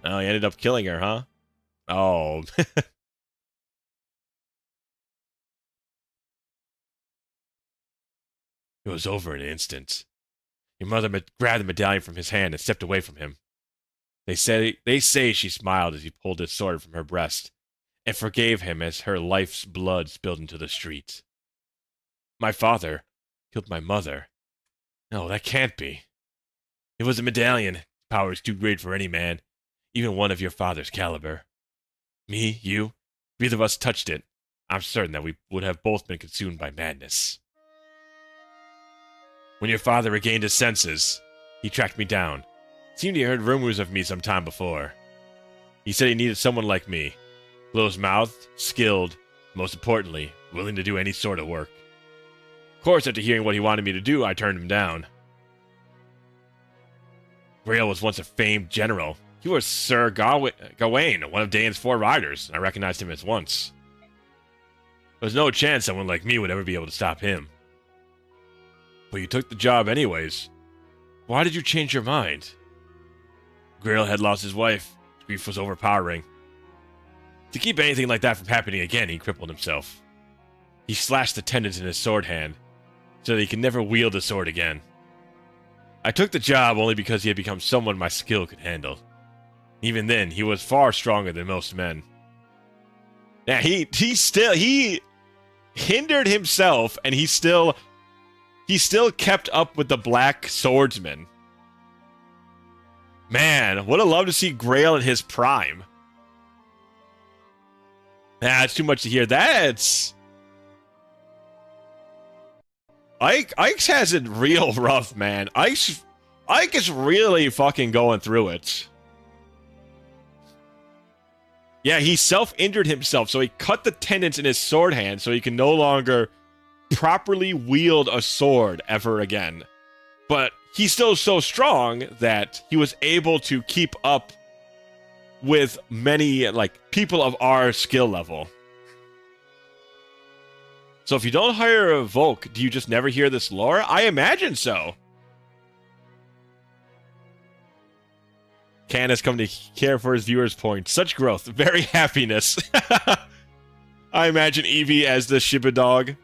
Oh, he ended up killing her, huh? Oh. It was over in an instant. Your mother grabbed the medallion from his hand and stepped away from him. They say she smiled as he pulled his sword from her breast, and forgave him as her life's blood spilled into the street. My father killed my mother. No, that can't be. It was a medallion. Its power is too great for any man, even one of your father's caliber. Me, you, if either of us touched it, I'm certain that we would have both been consumed by madness. When your father regained his senses, he tracked me down. Seemed he heard rumors of me some time before. He said he needed someone like me. Close-mouthed, skilled, most importantly, willing to do any sort of work. Of course, after hearing what he wanted me to do, I turned him down. Grail was once a famed general. He was Sir Gawain, one of Dane's 4 riders. I recognized him at once. There's no chance someone like me would ever be able to stop him. But you took the job anyways. Why did you change your mind? Grail had lost his wife. Grief was overpowering. To keep anything like that from happening again, he crippled himself. He slashed the tendons in his sword hand, so that he could never wield a sword again. I took the job only because he had become someone my skill could handle. Even then, he was far stronger than most men. Now, he hindered himself, and he still kept up with the black swordsman. Man, would have loved to see Grail in his prime. Nah, it's too much to hear. That's... Ike has it real rough, man. Ike is really fucking going through it. Yeah, he self-injured himself, so he cut the tendons in his sword hand so he can no longer properly wield a sword ever again. But he's still so strong that he was able to keep up with many, like, people of our skill level. So if you don't hire a Volk, do you just never hear this lore? I imagine so. Can has come to care for his viewers' point. Such growth. Very happiness. I imagine Eevee as the Shiba dog.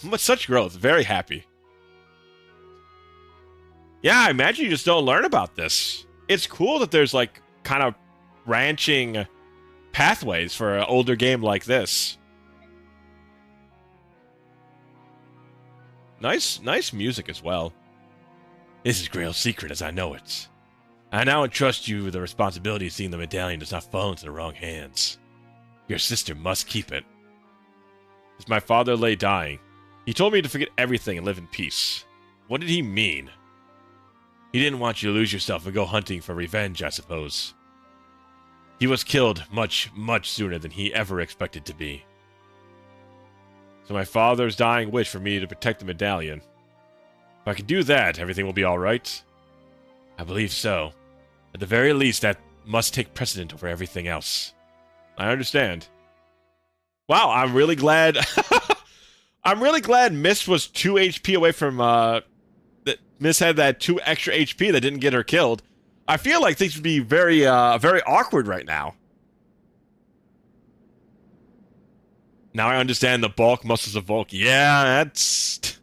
But such growth. Very happy. Yeah, I imagine you just don't learn about this. It's cool that there's, like, kind of branching pathways for an older game like this. Nice music as well. This is Grail's secret as I know it. I now entrust you with the responsibility of seeing the medallion does not fall into the wrong hands. Your sister must keep it. As my father lay dying, he told me to forget everything and live in peace. What did he mean? He didn't want you to lose yourself and go hunting for revenge, I suppose. He was killed much, much sooner than he ever expected to be. So my father's dying wish for me to protect the medallion. If I can do that, everything will be alright. I believe so. At the very least, that must take precedent over everything else. I understand. Wow, I'm really glad... I'm really glad Mist was 2 HP away from, that Mist had that 2 extra HP that didn't get her killed. I feel like things would be very, very awkward right now. Now I understand the bulk muscles of Volk. Yeah, that's...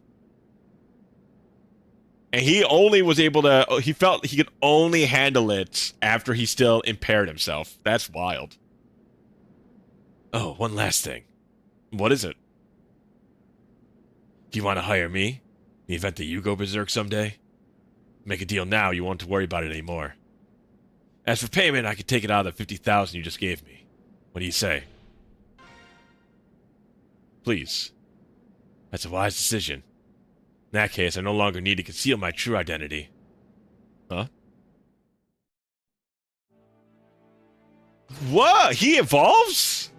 And he only was able to... He felt he could only handle it after he still impaired himself. That's wild. Oh, one last thing. What is it? Do you want to hire me? In the event that you go berserk someday? Make a deal now, you won't have to worry about it anymore. As for payment, I could take it out of the 50,000 you just gave me. What do you say? Please. That's a wise decision. In that case, I no longer need to conceal my true identity. Huh? What? He evolves?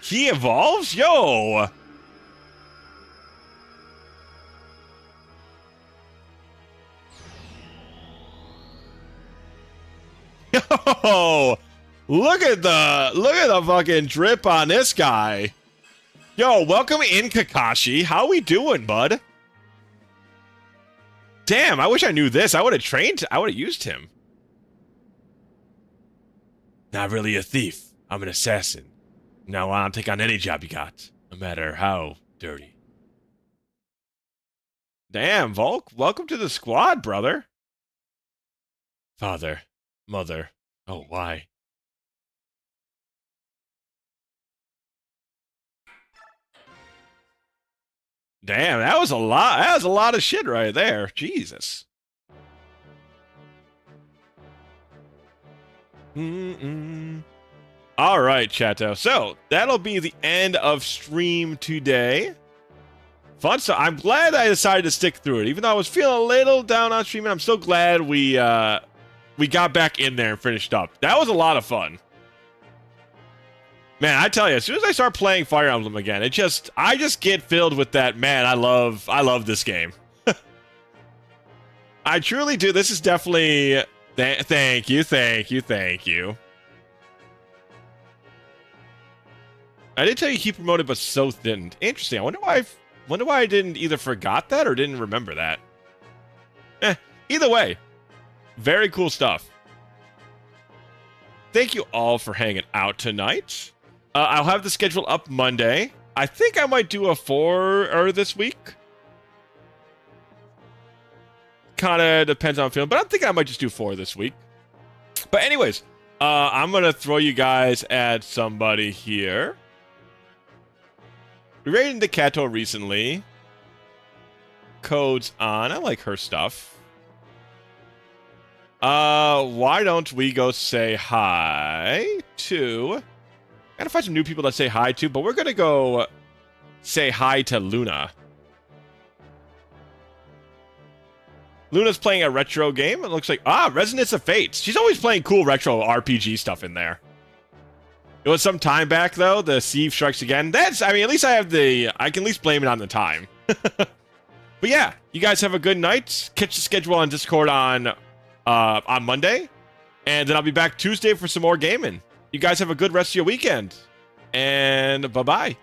He evolves? Yo! Yo! Look at the fucking drip on this guy. Yo, welcome in, Kakashi. How we doing, bud? Damn, I wish I knew this. I would have used him. Not really a thief. I'm an assassin. Now I'll take on any job you got, no matter how dirty. Damn, Volk, welcome to the squad, brother. Father, mother, oh why? Damn, that was a lot. That was a lot of shit right there. Jesus. All right, Chato. So that'll be the end of stream today. Fun. So I'm glad I decided to stick through it, even though I was feeling a little down on streaming. I'm so glad we got back in there and finished up. That was a lot of fun. Man, I tell you, as soon as I start playing Fire Emblem again, I just get filled with that, man, I love this game. I truly do. This is definitely... Thank you. I did tell you he promoted, but so thin. Interesting. I wonder why I didn't either forgot that or didn't remember that. Either way, very cool stuff. Thank you all for hanging out tonight. I'll have the schedule up Monday. I think I might do a 4-er this week. Kind of depends on how I'm feeling, but I'm thinking I might just do 4 this week. But anyways, I'm going to throw you guys at somebody here. We raided the Kato recently. Code's on. I like her stuff. Why don't we go say hi to... Gotta find some new people to say hi to, but we're gonna go say hi to Luna. Luna's playing a retro game. It looks like, Resonance of Fates. She's always playing cool retro RPG stuff in there. It was some time back, though. The Sieve Strikes Again. I mean, at least I can at least blame it on the time. But yeah, you guys have a good night. Catch the schedule on Discord on Monday. And then I'll be back Tuesday for some more gaming. You guys have a good rest of your weekend. And bye-bye.